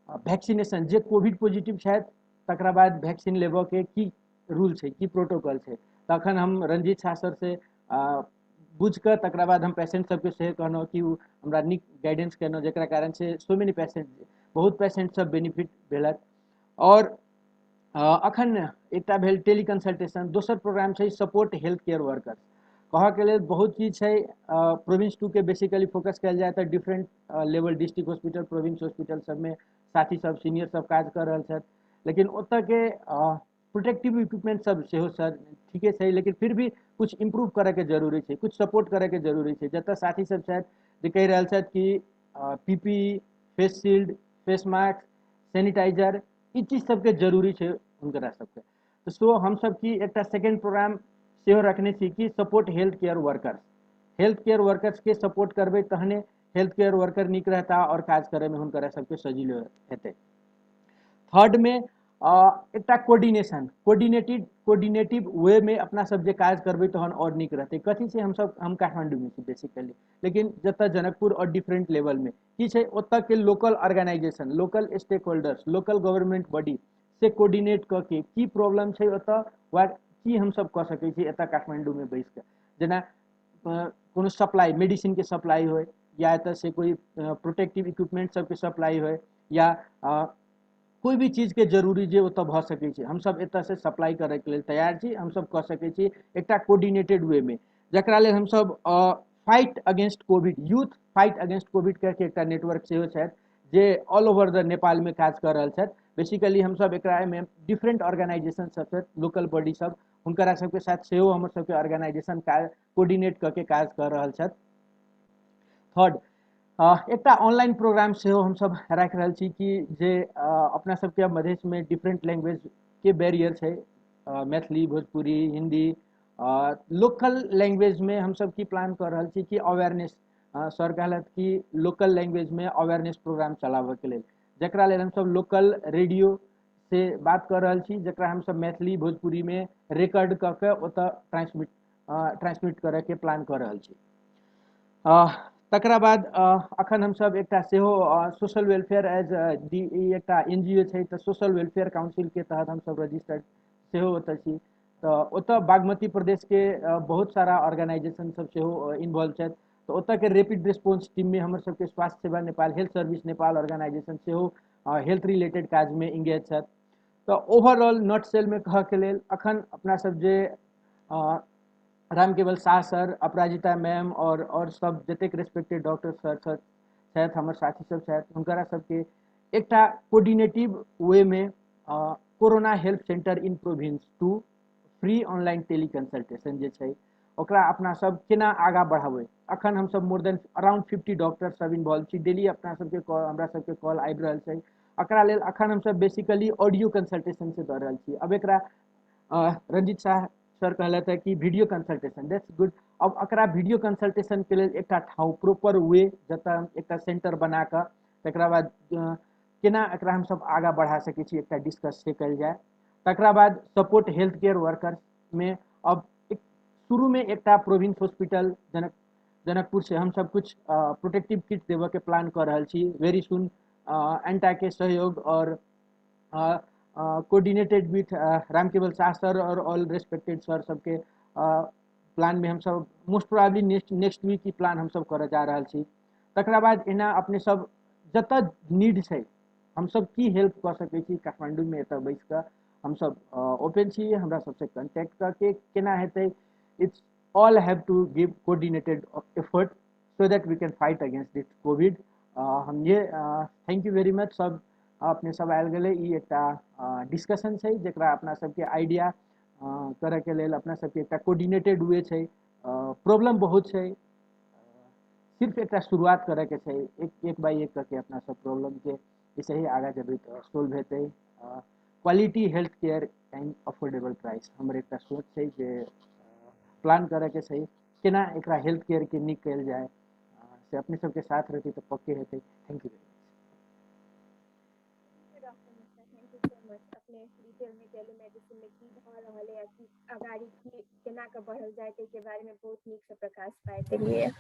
वैक्सीनेशन जे कोविड पॉजिटिव है तकरा बाद वैक्सीन लेबो के की रूल है, की प्रोटोकॉल है, तखन हम रंजीत शाह सर से बुझ कर तकरा बाद हम पेशेंट सबके से कहना कि हमरा नीक गाइडेंस करना, जेकरा कारण से सो मेनी पेशेंट, बहुत पेशेंट सब बेनिफिट भेलत। और अखन एक भेल टेली कंसल्टेशन। दोसर प्रोग्राम है सपोर्ट हेल्थ केयर वर्कर्स। कह के लिए बहुत चीज है। प्रोविंस 2 के बेसिकली फोकस कल जाए तो different level district hospital, province hospital सब में साथी सब सीनियर सब काज कर रहा है, लेकिन ओत के प्रोटेक्टिव इक्विपमेंट सब से सर ठीके है, लेकिन फिर भी कुछ इम्प्रूव करे के जरूरी है, कुछ सपोर्ट करे के जरूरी है। जत साथी सब शायद जे कह रहा है कि PP, face shield, face mask, sanitiser, ई चीज सबके जरूरी है उनकरा सबके। तो सो हम सब की एक सेकेंड प्रोग्राम से रखने छी कि support health care workers. Health care workers के सपोर्ट करबे तहने हेल्थ केयर वर्कर निक रहता और काज करे में हुनकरा सबके सजिलो हेतै। थर्ड में एक कोऑर्डिनेशन, कोऑर्डिनेटिव वे में अपना सब जे काज करबे तहन और निक रहते। कथी से हम काठमांडू में छी बेसिकली, लेकिन जत जनकपुर और डिफरेंट लेवल में की छै ओत के local organisation, local stakeholders, local government body से कोऑर्डिनेट करके की प्रॉब्लम छै ओत वा की हम सब कह सकै छी एत काठमांडू में बैस के। जेना कोनो सप्लाई, मेडिसिन के सप्लाई हो, या एत से कोई प्रोटेक्टिव इक्विपमेंट सबके सप्लाई हो, या कोई भी चीज के जरूरी जे ओत भ सकै छै, हम सब एत से सप्लाई करे के लिए तैयार छी। हम सब कह सकै छी एक कोऑर्डिनेटेड वे में, जकरा लेल हम सब fight against Covid, youth fight against Covid करके एक नेटवर्क से है जे ऑल ओवर द नेपाल में काज कर रहा है। बेसिकली हम सब एक में डिफरेंट ऑर्गेनाइजेशन सब, लोकल बॉडी सब हुनकरा सबके साथ सेहो हमर सबके ऑर्गेनाइजेशन कोऑर्डिनेट करके काज कर रहल छथि। थर्ड, एकटा ऑनलाइन प्रोग्राम सेहो हम सब राखि रहल छी कि जे अपना सबके मधेश में डिफरेंट लैंग्वेज के बैरियर है, मैथिली, भोजपुरी, हिंदी, लोकल लैंग्वेज में हम सब की प्लान कर रहल छी कि अवेयरनेस, सर कहलत कि लोकल लैंग्वेज में अवेयरनेस प्रोग्राम चलावे के लिए, जकरा लेल हम सब लोकल रेडियो से बात कर रहल छी, जकरा हम सब मैथिली भोजपुरी में रिकॉर्ड करके ओतऽ ट्रांसमिट करे के प्लान कर रहल छी। तकरा बाद अखन हम सब एकटा सेहो सोशल वेलफेयर एज एकटा NGO छै, तऽ सोशल वेलफेयर काउंसिल के तहत हम सब रजिस्टर्ड सेहो ओतऽ छी। तऽ ओतऽ बागमती प्रदेश के बहुत सारा ऑर्गेनाइजेशन सब सेहो इन्वॉल्व छथि। तऽ ओतऽ के रैपिड रिस्पॉन्स टीम में हमर सबके Swasthya Sewa Nepal, health service Nepal organisation सेहो हेल्थ रिलेटेड काज में इंगेज छथि। तऽ ओवरऑल नटसेल में कह के लेल अखन अपना सब जे रामकेवल शाह सर, अपराजिता मैम और सब जतेक रेस्पेक्टेड डॉक्टर सर छथि, हमर साथी सब छथि, हुनकरा सबके एकटा कोऑर्डिनेटिव वे में corona help centre in province 2 free online teleconsultation जे छै ओकरा अपना सब केना आगा बढ़ाबै। अखन हम सब मोर देन अराउंड 50 डॉक्टर सब इन्वॉल्व छी, डेली अपना सबके कॉल, हमरा सबके कॉल आबि रहल छै। एकरा लेल अखन हम सब बेसिकली ऑडियो कंसल्टेशन से दऽ रहल छी। अब एकरा रंजीत शाह सर कहलत है कि वीडियो कंसल्टेशन, दैट्स गुड। अब एकरा वीडियो कंसल्टेशन के लिए एक ठाव प्रॉपर वे जतऽ एक सेंटर बना कऽ तकरा बाद केना एकरा हम सब आगा बढ़ा सकै छी, एकटा डिस्कस से कल जाए। तकरा बाद सपोर्ट हेल्थ केयर वर्कर्स में अब शुरू में एकटा प्रोविंस हॉस्पिटल जनकपुर से हम सब कुछ प्रोटेक्टिव किट देवे के प्लान कर रहल छी। वेरी सुन एंटा के सहयोग और coordinated with Ramkewal Shah sir और ऑल रेस्पेक्टेड सर सबके प्लान में हम सब मोस्ट प्रोबेबली नेक्स्ट वीक की प्लान हम सब करे जा रहल छी। तकरा बाद एना अपने सब जतऽ नीड छै हम सब की हेल्प कर सकै छी काठमांडू में एतऽ बैस कऽ हम सब ओपन छी, हमरा सबसे कांटेक्ट करके केना हेतै। It's all have to give coordinated effort so that we can fight against this COVID. हम ये थैंक यू वेरी मच सब अपने सब आयल गेलै। ई एकटा डिस्कशन छै जकरा अपना सबके आइडिया करे के लेल अपना सबके एकटा कोऑर्डिनेटेड वे छै। प्रॉब्लम बहुत छै, सिर्फ एकटा शुरुआत करे के छै, एक बाय एक करके अपना सब प्रॉब्लम के ऐसे ही आगा जब सोल्व हेतै। Quality health care and affordable price हमर एकटा सोच छै जे प्लान करे के छै केना एकरा हेल्थ केयर के नीक कयल जाए, से अपने सबके साथ रहते तो पक्के हेतै। Thank you very much. अपने डिटेल में टेलीमेडिसिन में की भ रहल है, की आगाड़ी की केना के बढ़ल जाए के बारे में बहुत नीक से प्रकाश पाए देलिए।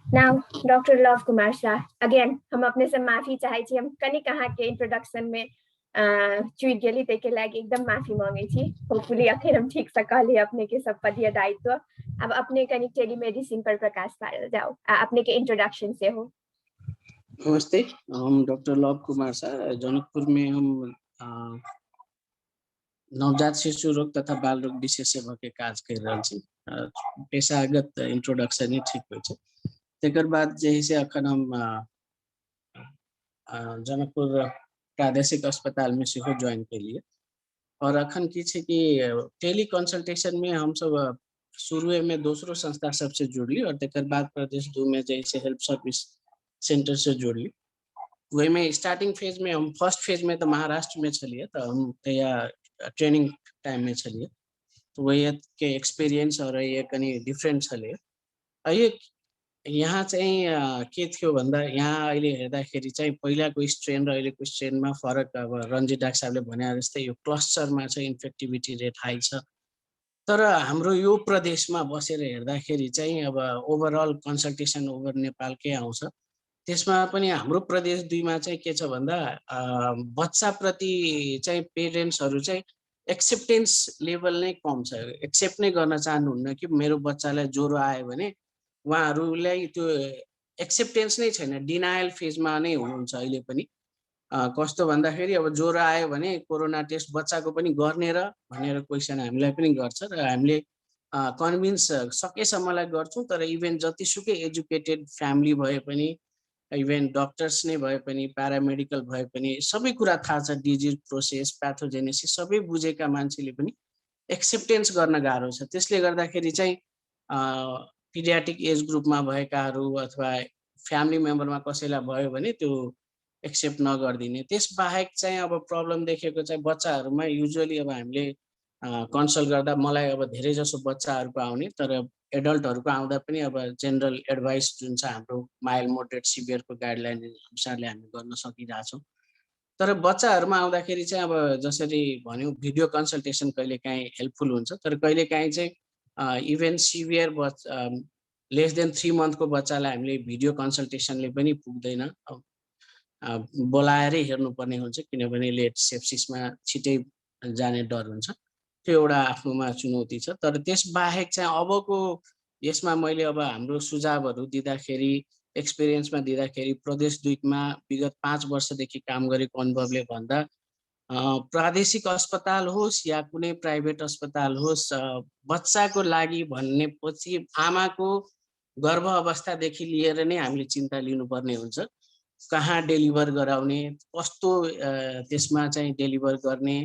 Now doctor love Kumar Shah, again हम अपने से माफी चाहे छी, हम कनी कहाँ के इंट्रोडक्शन में चुई गेली ते के लागी एकदम माफी मांगे छी। होपफुली अखन हम ठीक से कहली अपने के सब पदीय दायित्व। अब अपने कनी टेलीमेडिसिन पर प्रकाश पाड़ल जाओ, अपने के इंट्रोडक्शन से हो। नमस्ते, हम डॉक्टर लव कुमार शाह, जनकपुर में हम नवजात शिशु रोग तथा बाल रोग विशेषज्ञ के काज कर रहल छी। पेशागत इंट्रोडक्शन ही ठीक हो। तकर बाद जे से अखन हम जनकपुर प्रादेशिक अस्पताल में सेहो ज्वाइन के लिए, और अखन की छै कि टेली कंसल्टेशन में हम सब शुरू में दूसरो संस्था सबसे जुड़ली और तकर बाद प्रदेश 2 में जैसे हेल्प सर्विस सेंटर से जुड़ली। वही में स्टार्टिंग फेज में हम फर्स्ट फेज में तो महाराष्ट्र में चलिए, तो हम तैया ट्रेनिंग टाइम में चलिए, तो वही के एक्सपीरियंस और ये कहीं डिफरेंट चलिए। ये यहाँ चाहिँ के थियो भन्दा यहाँ अहिले हेर्दाखेरि चाहिँ पहिलाको स्ट्रेन र अहिलेको स्ट्रेनमा फरक, अब रन्जित डाक्टर साहबले भने जस्तै यो क्लस्टरमा चाहिँ इन्फेक्टिभिटी रेट हाई छ। तर हाम्रो यो प्रदेशमा बसेर हेर्दाखेरि चाहिँ अब ओभरअल कन्सल्टेसन ओभर नेपालकै आउँछ। त्यसमा पनि हाम्रो प्रदेश 2 मा चाहिँ के छ भन्दा बच्चाप्रति चाहिँ पेरेन्ट्सहरू चाहिँ एक्सेप्टेन्स लेभल नै कम छ। एक्सेप्ट नै गर्न चाहनुहुन्न कि मेरो बच्चालाई ज्वरो आयो भने उहाँहरूलाई त्यो एक्सेप्टेन्स नै छैन, डिनायल फेजमा नै हुनुहुन्छ अहिले पनि। कस्तो भन्दाखेरि अब ज्वरो आयो भने कोरोना टेस्ट बच्चाको पनि गर्ने र भनेर क्वेसन हामीलाई पनि गर्छ र हामीले कन्भिन्स सकेसम्मलाई गर्छौँ। तर इभेन जतिसुकै एजुकेटेड फ्यामिली भए पनि, इभेन डक्टर्स नै भए पनि, प्यारामेडिकल भए पनि, सबै कुरा थाहा छ, डिजिज प्रोसेस, प्याथोजेनेसिस सबै बुझेका मान्छेले पनि एक्सेप्टेन्स गर्न गाह्रो छ। त्यसले गर्दाखेरि चाहिँ पिडियाट्रिक एज ग्रुपमा भएकाहरू अथवा फ्यामिली मेम्बरमा कसैलाई भयो भने त्यो एक्सेप्ट नगरिदिने। त्यसबाहेक चाहिँ अब प्रब्लम देखेको चाहिँ बच्चाहरूमा युजुअली अब हामीले कन्सल्ट गर्दा मलाई अब धेरै जसो बच्चाहरूको आउने, तर एडल्टहरूको आउँदा पनि अब जेनरल एडभाइस जुन छ हाम्रो माइल्ड मोडरेट सिभियरको गाइडलाइन अनुसारले हामी गर्न सकिरहेछौँ। तर बच्चाहरूमा आउँदाखेरि चाहिँ अब जसरी भन्यौँ भिडियो कन्सल्टेसन कहिलेकाहीँ हेल्पफुल हुन्छ, तर कहिलेकाहीँ चाहिँ इभन सिभियर लेस देन 3 मन्थको बच्चालाई हामीले भिडियो कन्सल्टेसनले पनि पुग्दैन, बोलाएरै हेर्नुपर्ने हुन्छ, किनभने लेट सेप्सिसमा छिटै जाने डर हुन्छ। त्यो एउटा आफ्नोमा चुनौती छ। तर त्यसबाहेक चाहिँ अबको यसमा मैले अब हाम्रो सुझावहरू दिँदाखेरि, एक्सपिरियन्समा दिँदाखेरि प्रदेश 2मा विगत 5 वर्षदेखि काम गरेको अनुभवले भन्दा प्रादेशिक अस्पताल होस् या कुनै प्राइभेट अस्पताल होस्, बच्चाको लागि भन्ने पछि आमाको गर्भ अवस्थादेखि लिएर नै हामीले चिन्ता लिनुपर्ने हुन्छ। कहाँ डेलिभर गराउने, कस्तो त्यसमा चाहिँ डेलिभर गर्ने,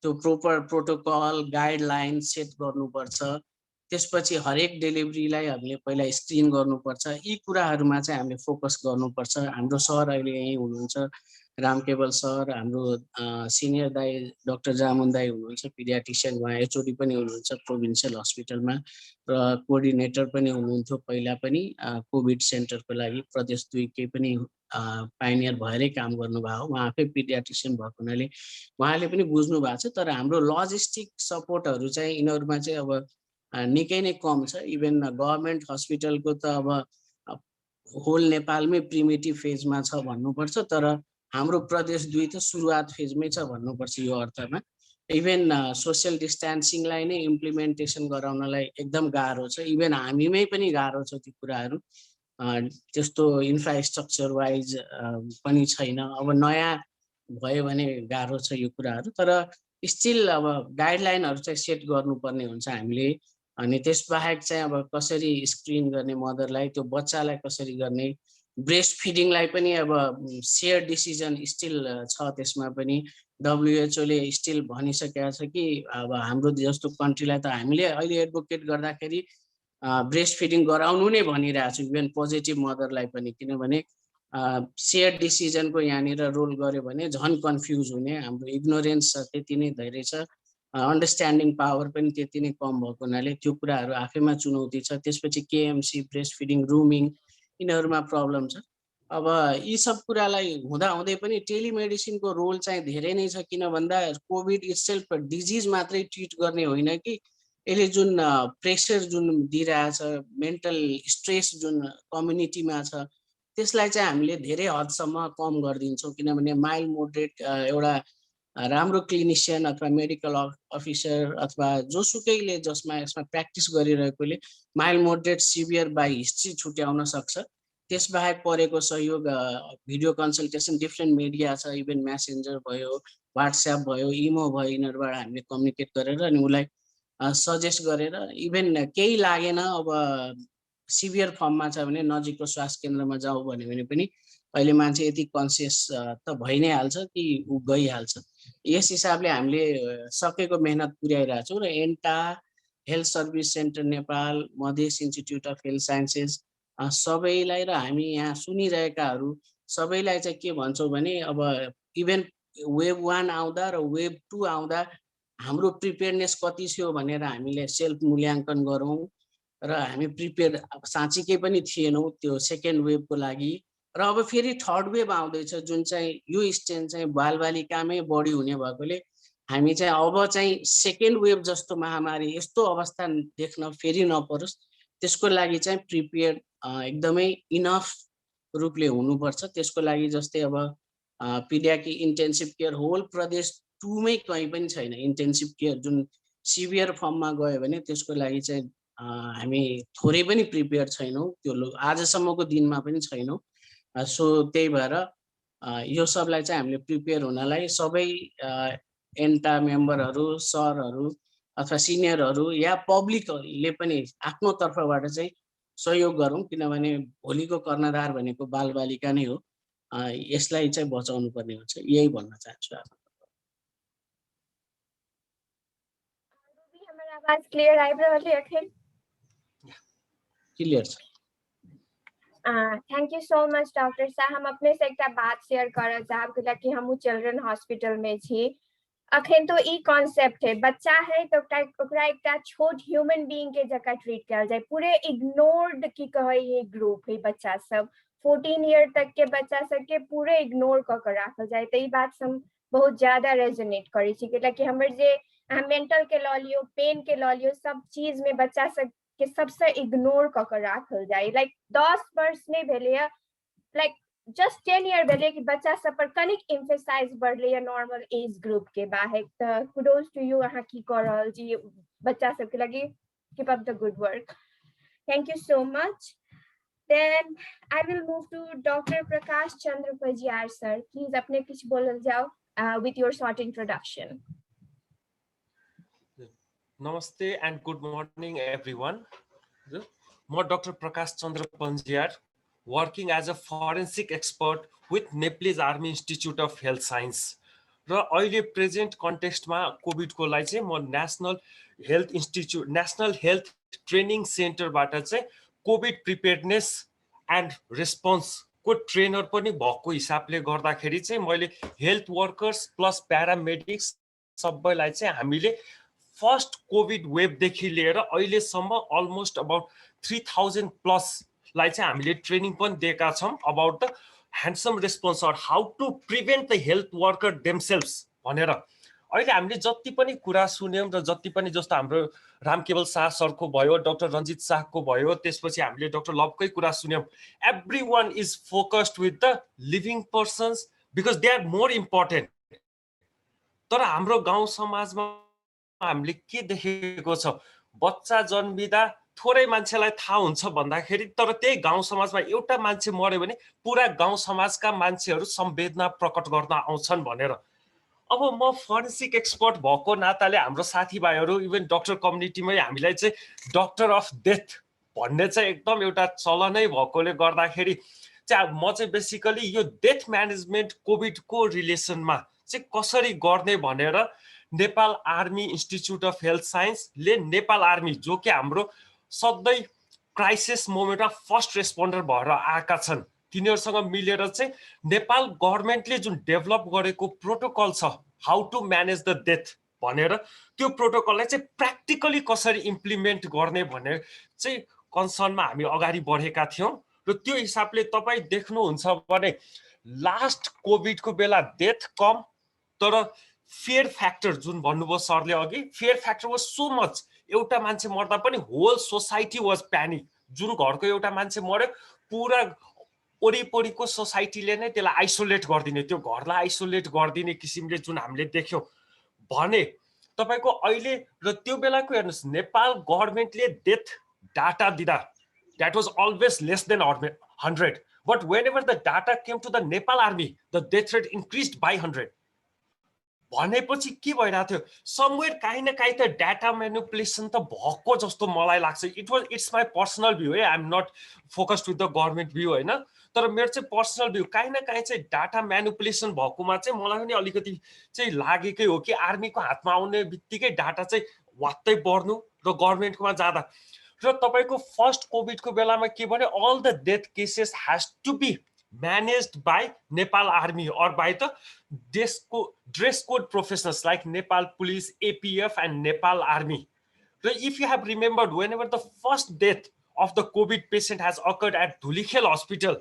त्यो प्रोपर प्रोटोकल गाइडलाइन सेट गर्नुपर्छ। त्यसपछि हरेक डेलिभरीलाई हामीले पहिला स्क्रिन गर्नुपर्छ। यी कुराहरूमा चाहिँ हामीले फोकस गर्नुपर्छ। हाम्रो सर अहिले यहीँ हुनुहुन्छ, रामकेवल सर, हाम्रो सिनियर दाई डाक्टर जामुन दाई हुनुहुन्छ, पिडियाट्रिसियन, उहाँ एचओडी पनि हुनुहुन्छ प्रोभिन्सियल हस्पिटलमा र कोअर्डिनेटर पनि हुनुहुन्थ्यो पहिला पनि कोभिड सेन्टरको लागि। प्रदेश 2 पनि पाइनियर भएरै काम गर्नुभयो, उहाँ आफै पिडियाट्रिसियन भएको हुनाले उहाँले पनि बुझ्नु भएको छ। तर हाम्रो लजिस्टिक सपोर्टहरू चाहिँ यिनीहरूमा चाहिँ अब निकै नै कम छ। इभन गभर्मेन्ट हस्पिटलको त अब होल नेपालमै प्रिमिटिभ फेजमा छ भन्नुपर्छ, तर हाम्रो प्रदेश 2 त सुरुवात फेजमै छ भन्नुपर्छ यो अर्थमा। इभन सोसियल डिस्टेन्सिङलाई नै इम्प्लिमेन्टेसन गराउनलाई एकदम गाह्रो छ। इभन हामीमै पनि गाह्रो छ त्यो कुराहरू, त्यस्तो इन्फ्रास्ट्रक्चर वाइज पनि छैन। अब नयाँ भयो भने गाह्रो छ यो कुराहरू, तर स्टिल अब गाइडलाइनहरू चाहिँ सेट गर्नुपर्ने हुन्छ हामीले। अनि त्यसबाहेक चाहिँ अब कसरी स्क्रिन गर्ने मदरलाई, त्यो बच्चालाई कसरी गर्ने, ब्रेस्ट फिडिङलाई पनि अब सेयर डिसिजन स्टिल छ। त्यसमा पनि WHO ले स्टिल भनिसकेको छ कि अब हाम्रो जस्तो कन्ट्रीलाई त हामीले अहिले एडभोकेट गर्दाखेरि ब्रेस्ट फिडिङ गराउनु नै भनिरहेको छु, इभन पोजिटिभ मदरलाई पनि, किनभने सेयर डिसिजनको यहाँनिर रोल गर्यो भने झन् कन्फ्युज हुने। हाम्रो इग्नोरेन्स त्यति नै धेरै छ, अन्डरस्ट्यान्डिङ पावर पनि त्यति नै कम भएको हुनाले त्यो कुराहरू आफैमा चुनौती छ। त्यसपछि केएमसी, ब्रेस्ट फिडिङ, रुमिङ, यिनीहरूमा प्रब्लम छ। अब यी सब कुरालाई हुँदाहुँदै पनि टेलिमेडिसिनको रोल चाहिँ धेरै नै छ। किन भन्दा कोभिड इटसेल्फ डिजिज मात्रै ट्रिट गर्ने होइन कि यसले जुन प्रेसर जुन दिइरहेछ, मेन्टल स्ट्रेस जुन कम्युनिटीमा छ, त्यसलाई चाहिँ हामीले धेरै हदसम्म कम गरिदिन्छौँ। किनभने माइल्ड मोडरेट एउटा राम्रो क्लिनिसियन अथवा मेडिकल अफिसर अथवा जोसुकैले जसमा यसमा प्र्याक्टिस गरिरहेकोले mild moderate severe by history छुट्याउन सक्छ। त्यसबाहेक परेको सहयोग भिडियो कन्सल्टेसन डिफ्रेन्ट मिडिया छ, इभन म्यासेन्जर भयो, वाट्सएप भयो, इमो भयो, यिनीहरूबाट हामीले कम्युनिकेट गरेर अनि उसलाई सजेस्ट गरेर, इभन केही लागेन अब सिभियर फर्ममा छ भने नजिकको स्वास्थ्य केन्द्रमा जाऊ भन्यो भने पनि अहिले मान्छे यति कन्सियस त भइ नै हाल्छ कि ऊ गइहाल्छ। यस हिसाबले हामीले सकेको मेहनत पुर्याइरहेको छौँ र एन्टा, health service centre Nepal, Madhesh institute of health sciences सबैलाई र हामी यहाँ सुनिरहेकाहरू सबैलाई चाहिँ के भन्छौँ भने अब इभन वेभ 1 आउँदा र वेभ 2 आउँदा हाम्रो प्रिपेयरनेस कति थियो भनेर हामीले सेल्फ मूल्याङ्कन गरौँ र हामी प्रिपेयर साँच्चीकै पनि थिएनौँ त्यो सेकेन्ड वेभको लागि। र अब फेरि थर्ड वेभ आउँदैछ जुन चाहिँ यो स्ट्रेन चाहिँ बालबालिकामै बढी हुने भएकोले हामी चाहिँ अब चाहिँ सेकेन्ड वेभ जस्तो महामारी यस्तो अवस्था देख्न फेरि नपरोस्, त्यसको लागि चाहिँ प्रिपेयर एकदमै इनफ रूपले हुनुपर्छ। त्यसको लागि जस्तै अब पिडियाट्रिक इन्टेन्सिभ केयर होल प्रदेश 2 मै कहीँ पनि छैन इन्टेन्सिभ केयर जुन सिभियर फर्ममा गयो भने त्यसको लागि चाहिँ हामी थोरै पनि प्रिपेयर छैनौँ, त्यो आजसम्मको दिनमा पनि छैनौँ। सो त्यही भएर यो सबलाई चाहिँ हामीले प्रिपेयर हुनलाई सबै एन्टा मेम्बरहरू, सरहरू अथवा सिनियरहरू या पब्लिकले पनि आफ्नो तर्फबाट चाहिँ सहयोग गरौँ, किनभने भोलिको कर्णधार भनेको बालबालिका नै हो। यसलाई चाहिँ बचाउनु पर्ने हुन्छ, यही भन्न चाहन्छु। आवाज क्लियर आइरहले अखिल? क्लियर छ। Thank you so much doctor साहब। हम अपने से एक बात शेयर कर चाहब कि हम चिल्ड्रन हॉस्पिटल में छी। अखन तो ई कॉन्सेप्ट है बच्चा है तो ओकरा एक छोट ह्यूमन बीइंग के जगह ट्रीट कल जाए, पूरे इग्नोर्ड की कहे ये ग्रुप है बच्चा सब 14 ईयर तक के बच्चा सब के पूरे इग्नोर क के राखल जाए। तो ई बात से हम बहुत ज्यादा रेजोनेट करी छी कि हमर जे मेंटल के लऽ लियो, पेन के लऽ लियो, सब चीज में बच्चा सब के सबसे इग्नोर क के राखल जाए। लाइक 10 वर्ष नहीं भेले, लाइक जस्ट 10 ईयर भेले कि बच्चा सब पर कनिक एम्फेसाइज बढ़ले नॉर्मल एज ग्रुप के बाहर। तो कुडोज टू यू, अहाँ की कर रहल छी बच्चा सब के लगी। Keep up the good work. Thank you so much. Then I will move to Dr. Prakash Chandra Pajiyar sir. Please अपने कुछ बोलल जाओ with your short introduction. Namaste and good morning everyone. I'm Dr. Prakash Chandra Pajiyar, working as a forensic expert with Nepalese Army Institute of Health Science. र अहिले present कन्टेक्स्टमा कोभिडको लागि चाहिँ म national health training सेन्टरबाट चाहिँ कोभिड प्रिपेयर्डनेस एन्ड रेस्पोन्सको ट्रेनर पनि भएको हिसाबले गर्दाखेरि चाहिँ मैले हेल्थ वर्कर्स प्लस प्यारामेडिक्स सबैलाई चाहिँ हामीले फर्स्ट कोभिड वेभदेखि लिएर अहिलेसम्म अलमोस्ट अबाउट 3000 प्लसलाई चाहिँ हामीले ट्रेनिङ पनि दिएका छौँ about the handsome response or how to prevent the health worker themselves भनेर। अहिले हामीले जति पनि कुरा सुन्यौँ र जति पनि जस्तो हाम्रो रामकेवल शाह सरको भयो, डाक्टर रञ्जित शाहको भयो, त्यसपछि हामीले डाक्टर लवकै कुरा सुन्यौँ। Every one is focused with the living persons because they are more important. तर हाम्रो गाउँ समाजमा हामीले के देखेको छ, बच्चा जन्मिँदा थोरै मान्छेलाई थाहा हुन्छ भन्दाखेरि तर त्यही गाउँ समाजमा एउटा मान्छे मर्यो भने पुरा गाउँ समाजका मान्छेहरू संवेदना प्रकट गर्न आउँछन् भनेर। अब म फरेन्सिक एक्सपर्ट भएको नाताले हाम्रो साथीभाइहरू इभन डक्टर कम्युनिटीमै हामीलाई चाहिँ डक्टर अफ डेथ भन्ने चाहिँ एकदम एउटा चलनै भएकोले गर्दाखेरि चाहिँ म चाहिँ बेसिकली यो डेथ म्यानेजमेन्ट कोभिडको रिलेसनमा चाहिँ कसरी गर्ने भनेर Nepal army institute of health साइन्सले नेपाल आर्मी जो कि हाम्रो सधैँ क्राइसिस मोमेन्टमा फर्स्ट रेस्पोन्डर भएर आएका छन् तिनीहरूसँग मिलेर चाहिँ नेपाल गभर्मेन्टले जुन डेभलप गरेको प्रोटोकल छ how to manage the death भनेर त्यो प्रोटोकललाई चाहिँ प्र्याक्टिकली कसरी इम्प्लिमेन्ट गर्ने भनेर चाहिँ कन्सर्नमा हामी अगाडि बढेका थियौँ। र त्यो हिसाबले तपाईँ देख्नुहुन्छ भने लास्ट कोभिडको बेला डेथ कम तर फेयर फ्याक्टर जुन भन्नुभयो सरले अघि, fair factor was so much. एउटा मान्छे मर्दा पनि होल सोसाइटी वाज प्यानिक। जुन घरको एउटा मान्छे मर्यो पुरा वरिपरिको सोसाइटीले नै त्यसलाई आइसोलेट गरिदिने, त्यो घरलाई आइसोलेट गरिदिने किसिमले जुन हामीले देख्यौँ भने तपाईँको अहिले र त्यो बेलाको हेर्नुहोस् नेपाल गभर्मेन्टले डेथ डाटा दिँदा that was always less than 100 but whenever the data came to the Nepal army the death rate increase by 100 भनेपछि के भइरहेको थियो समवेयर काहीँ न काहीँ त डाटा म्यानिपुलेसन त भएको जस्तो मलाई लाग्छ। इट्स माई पर्सनल भ्यू है, आइ am not focused with the government view होइन, तर मेरो चाहिँ पर्सनल भ्यू काहीँ न काहीँ चाहिँ डाटा म्यानिपुलेसन भएकोमा चाहिँ मलाई पनि अलिकति चाहिँ लागेकै हो कि आर्मीको हातमा आउने बित्तिकै डाटा चाहिँ वात्तै बढ्नु र गभर्मेन्टकोमा जाँदा। र तपाईँको फर्स्ट कोभिडको बेलामा के भन्यो all the death cases has to be managed by Nepal Army or by the dress code professionals like Nepal Police, APF and Nepal Army. So if you have remembered, whenever the first death of the COVID patient has occurred at Dhulikhel Hospital,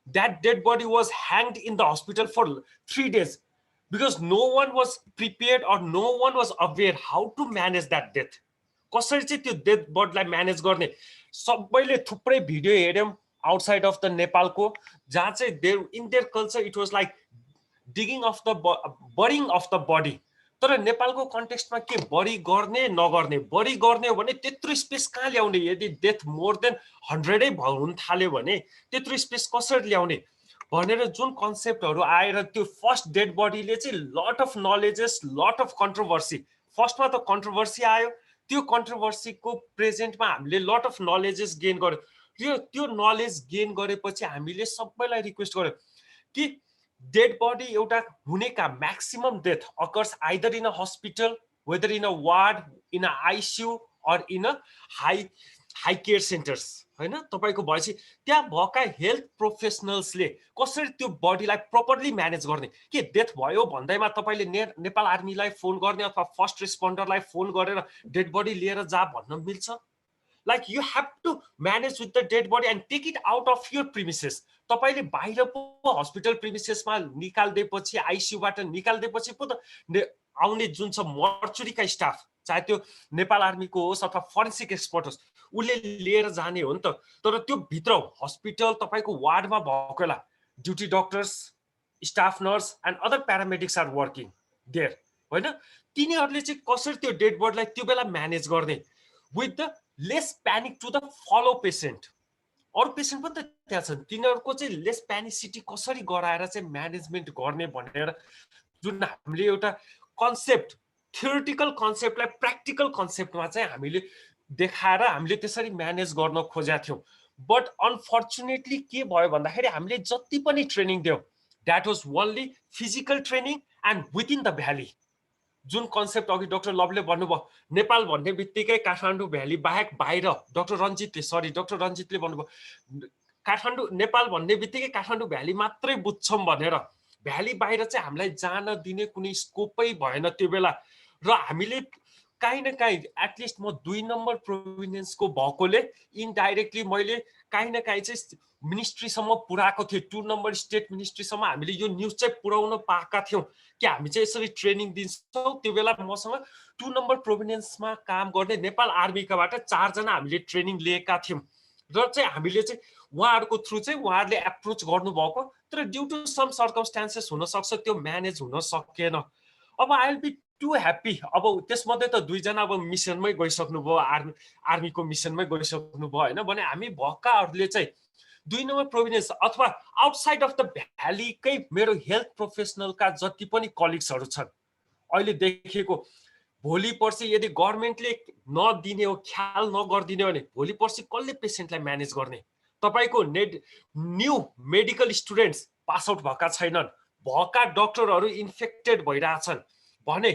that dead body was hanged in the hospital for 3 days because no one was prepared or no one was aware how to manage that death. कसरी चाहिँ त्यो death बडीलाई manage गर्ने सबैले थुप्रै video हेर्यौं outside of the Nepal ko jahan चाहिँ in their culture it was like digging of the burying of the body तर नेपालको कन्टेक्स्टमा के बडी गर्ने नगर्ने बडी गर्ने हो भने त्यत्रो स्पेस कहाँ ल्याउने यदि डेथ मोर देन 100 नै हुन थाल्यो भने त्यत्रो स्पेस कसरी ल्याउने भनेर जुन कन्सेप्टहरु आएर त्यो फर्स्ट डेड बडीले चाहिँ lot of नलेजेस lot of controversy फर्स्टमा त कन्ट्रोभर्सी आयो त्यो कन्ट्रोभर्सीको प्रेजेन्टमा हामीले लट अफ नलेजेस गेन गर्यो त्यो नलेज गेन गरेपछि हामीले सबैलाई रिक्वेस्ट गर्यो कि डेड बडी एउटा हुनेका maximum death occurs either in a hospital whether in a ward, in a ICU or in a high care centers हैन तपाईको भएपछि त्यहाँ भएका हेल्थ प्रोफेसनल्सले कसरी त्यो बडीलाई प्रपरली म्यानेज गर्ने के डेथ भयो भन्दैमा तपाईले नेपाल आर्मीलाई फोन गर्ने अथवा फर्स्ट रेस्पोन्डरलाई फोन गरेर डेड बडी लिएर जा भन्न मिल्छ like you have to manage with the dead body and take it out of your premises तपाईले बाहिर पो हस्पिटल प्रिमिसेसमा निकाल्दैपछि आईसीयू बाट निकाल्दैपछि पो त आउने जुन छ मर्चुरीका स्टाफ चाहे त्यो नेपाल आर्मीको होस् अथवा फोरेन्सिक एक्सपर्ट होस् उले लिएर जाने हो नि त तर त्यो भित्र हस्पिटल तपाईको वार्डमा भएको बेला duty doctors staff nurse and other paramedics are working there हैन तिनीहरुले चाहिँ कसरी त्यो डेड बडीलाई त्यो बेला म्यानेज गर्ने with the less panic to the follow patient अरु पेशेन्ट पनि त त्यहाँ छन् तिनीहरुको चाहिँ लेस प्यानिसिटी कसरी गराएर चाहिँ म्यानेजमेन्ट गर्ने भनेर जुन हामीले एउटा कन्सेप्ट थ्योरिटिकल कन्सेप्टलाई प्र्याक्टिकल कन्सेप्टमा चाहिँ हामीले देखाएर हामीले त्यसरी म्यानेज गर्न खोजेका थियौं बट अनफर्चुनेटली के भयो भन्दाखेरि हामीले जति पनि ट्रेनिङ दियौं that was only physical training and within the valley जुन कन्सेप्ट अघि डाक्टर लवले भन्नुभयो नेपाल भन्ने बित्तिकै काठमाडौँ भ्याली बाहेक बाहिर डाक्टर रञ्जितले भन्नुभयो काठमाडौँ नेपाल भन्ने बित्तिकै काठमाडौँ भ्याली मात्रै बुझ्छौं भनेर भ्याली बाहिर चाहिँ हामीलाई जान दिने कुनै स्कोपै भएन त्यो बेला र हामीले काहीँ न काहीँ एटलिस्ट म 2 नम्बर प्रोभिन्सको भएकोले इनडाइरेक्टली मैले काहीँ न काहीँ चाहिँ मिनिस्ट्रीसम्म पुर्याएको थिएँ 2 नम्बर स्टेट मिनिस्ट्रीसम्म हामीले यो न्युज चाहिँ पुर्याउन पाएका थियौं कि हामी चाहिँ यसरी ट्रेनिङ दिन्छौं त्यो बेला मसँग 2 नम्बर प्रोभिन्समा काम गर्ने नेपाल आर्मीकाबाट 4 जना हामीले ट्रेनिङ लिएका थियौं र चाहिँ हामीले चाहिँ उहाँहरुको थ्रु चाहिँ उहाँहरुले एप्रोच गर्नुभएको तर ड्यू टु सम सर्कमस्टेन्सेस हुन सक्छ त्यो म्यानेज हुन सकेन अब I will be to happy अब त्यसमध्ये त 2 जना अब मिसनमै गइसक्नु भयो आर्मीको मिसनमै गइसक्नु भयो हैन भने हामी भक्काहरुले चाहिँ 2 नम्बर प्रोभिन्स अथवा आउटसाइड अफ द भ्यालीकै मेरो हेल्थ प्रोफेसनलका जति पनि कलिग्सहरु छन् अहिले देखेको भोलि पर्सि यदि गभर्नमेन्टले नदिने हो ख्याल नगर्दिने हो भने भोलि पर्सि कसले पेशेन्टलाई म्यानेज गर्ने तपाईको new medical students pass out भएका छैनन् भएका डाक्टरहरु इन्फेक्टेड भइराछन् भने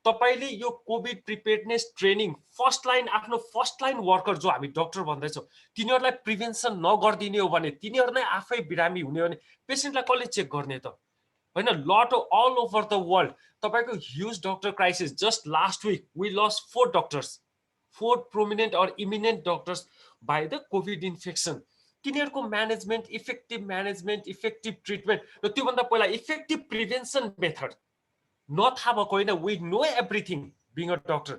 तपाईले यो COVID preparedness training first line worker जो हामी डाक्टर भन्दैछौं तिनीहरुलाई प्रिभेन्सन नगर्दिने हो भने तिनीहरु नै आफै बिरामी हुने हो भने पेशेन्टलाई कसले चेक गर्ने त हैन lot all over the world तपाईको huge doctor crisis just last week we lost 4 doctors 4 prominent और eminent doctors by the COVID infection तिनीहरुको म्यानेजमेन्ट इफेक्टिभ ट्रिटमेन्ट र त्यो भन्दा पहिला इफेक्टिभ प्रिभेन्सन मेथड नथाहा भएको होइन we know everything being a doctor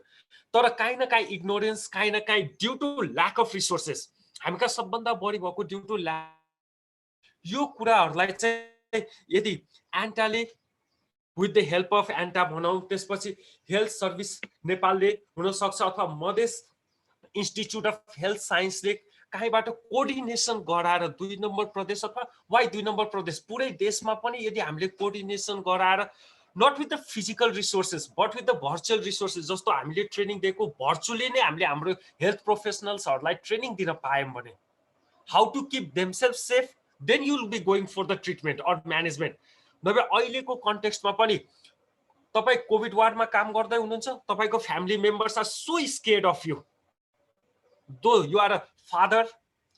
तर काहीँ न काहीँ इग्नोरेन्स काहीँ न काहीँ due to lack of resources हामीका सबभन्दा बढी भएको ड्यू टु ल्याक यो कुराहरुलाई चाहिँ यदि एन्टाले विथ द हेल्प अफ एन्टा भनौं त्यसपछि हेल्थ सर्भिस नेपालले हुन सक्छ अथवा मधेस इन्स्टिट्युट अफ हेल्थ साइन्सले कहीँबाट कोअर्डिनेसन गराएर 2 नम्बर प्रदेश अथवा वाइ 2 नम्बर प्रदेश पुरै देशमा पनि यदि हामीले कोअर्डिनेसन गराएर not with the physical resources but with the virtual resources जस्तो हामीले ट्रेनिङ दिएको भर्चुअली नै हामीले हाम्रो हेल्थ प्रोफेसनल्सहरुलाई ट्रेनिङ दिन पायौं भने how to keep themself safe then you will be going for the treatment or management नभए अहिलेको कन्टेक्स्टमा पनि तपाई कोभिड वार्डमा काम गर्दै हुनुहुन्छ तपाईको family members are so scared of you though you are a father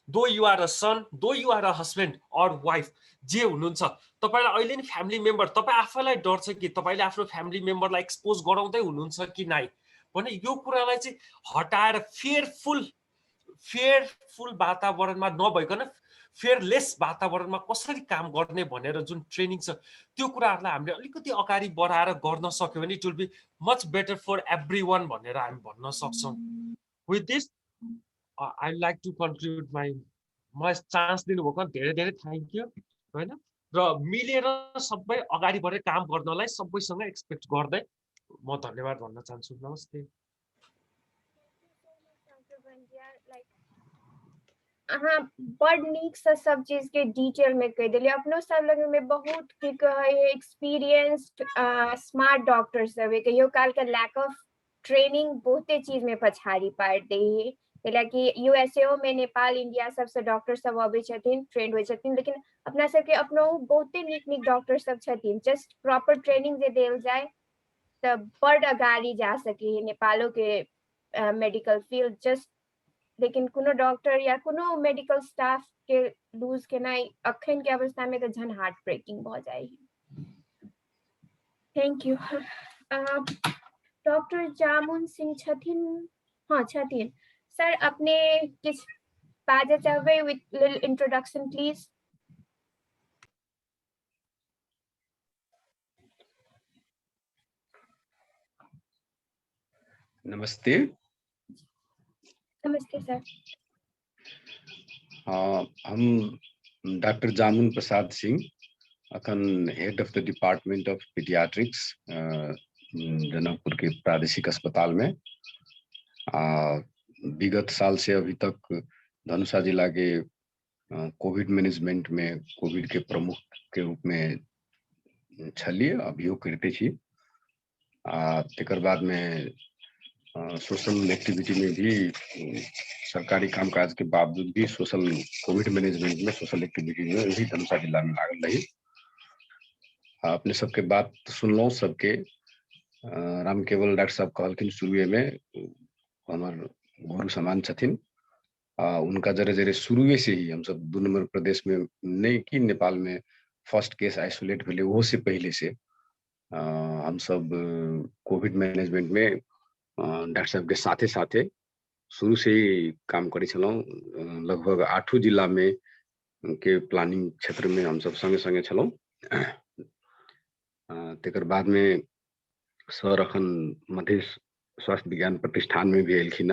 दो you are a son though you are a husband or wife जे हुनुहुन्छ तपाईलाई अहिले नि फ्यामिली मेम्बर तपाई आफैलाई डर छ कि तपाईले आफ्नो फ्यामिली मेम्बरलाई एक्सपोज गराउँदै हुनुहुन्छ कि नाइ भने यो कुरालाई चाहिँ हटाएर फेयरफुल वातावरणमा नभइकन फेयरलेस वातावरणमा कसरी काम गर्ने भनेर जुन ट्रेनिङ छ त्यो कुराहरुलाई हामीले अलिकति अगाडि बढाएर गर्न सक्यो भने it will be much better for everyone भनेर हामी भन्न सक्छौं with this I would like to conclude म चान्स दिनुभएको धेरै धेरै थ्यांक यू हैन र मिलेर सबै अगाडि बढेर काम गर्नलाई सबैसँग एक्सपेक्ट गर्दै म धन्यवाद भन्न चाहन्छु नमस्ते हाँ बड़ नीक से सब चीज के डिटेल में कह दिली अपनो सब लोग में बहुत की कहे एक्सपीरियंस्ड स्मार्ट डॉक्टर सब है कहियो काल के लैक ऑफ ट्रेनिंग बहुते चीज में पछाड़ी पार दे है कि यूएसए में नेपाल इंडिया सबसे डॉक्टर सब अबै छथिन ट्रेंड होय छथिन लेकिन अपना सब के अपनो बहुते नीक नीक डॉक्टर सब छथिन जस्ट प्रॉपर ट्रेनिंग जे देल जाए त बड़ अगाडि जा सके नेपालो के मेडिकल फील्ड जस्ट, लेकिन कोनो डॉक्टर या कोनो मेडिकल स्टाफ के लूज के नहीं अखन के अवस्था में तो झन हार्ट ब्रेकिंग भ जाए। Thank you. डॉक्टर जामुन सिंह छथिन, हाँ छथिन सर, अपने किस बाजे चाहबे विथ लिटिल इंट्रोडक्शन प्लीज। नमस्ते। नमस्ते सर। हम डॉक्टर जामुन प्रसाद सिंह, अखन head of the department of paediatrics Janakpur के प्रादेशिक अस्पताल में। विगत साल से अभी तक धनुषा जिला के कोविड मैनेजमेंट में कोविड के प्रमुख के रूप में छलिए, अभियो करते छी। तेकर बाद में सोशल एक्टिविटी में भी सरकारी कामकाज के बावजूद भी सोशल कोविड मैनेजमेंट में सोशल एक्टिविटी में भी धनुषा जिला में लागल रही। अपने सबके बात सुनलो, सबके राम केवल डॉक्टर साहब कहलखिन शुरुए में हमार गुरु समान छथिन। उनका जरे जरे शुरुए से ही हम सब 2 नंबर प्रदेश में नहीं कि नेपाल में फर्स्ट केस आइसोलेट भेले, वो से पहले से हम सब कोविड मैनेजमेंट में डॉक्टर साहब के साथे साथे शुरू से ही काम करे छलौं। लगभग 8 जिला में के प्लानिंग क्षेत्र में हम सब संगे संगे छलौं। तेकर बाद में सर अखन मध्य स्वास्थ्य विज्ञान प्रतिष्ठान में भी एलखिन,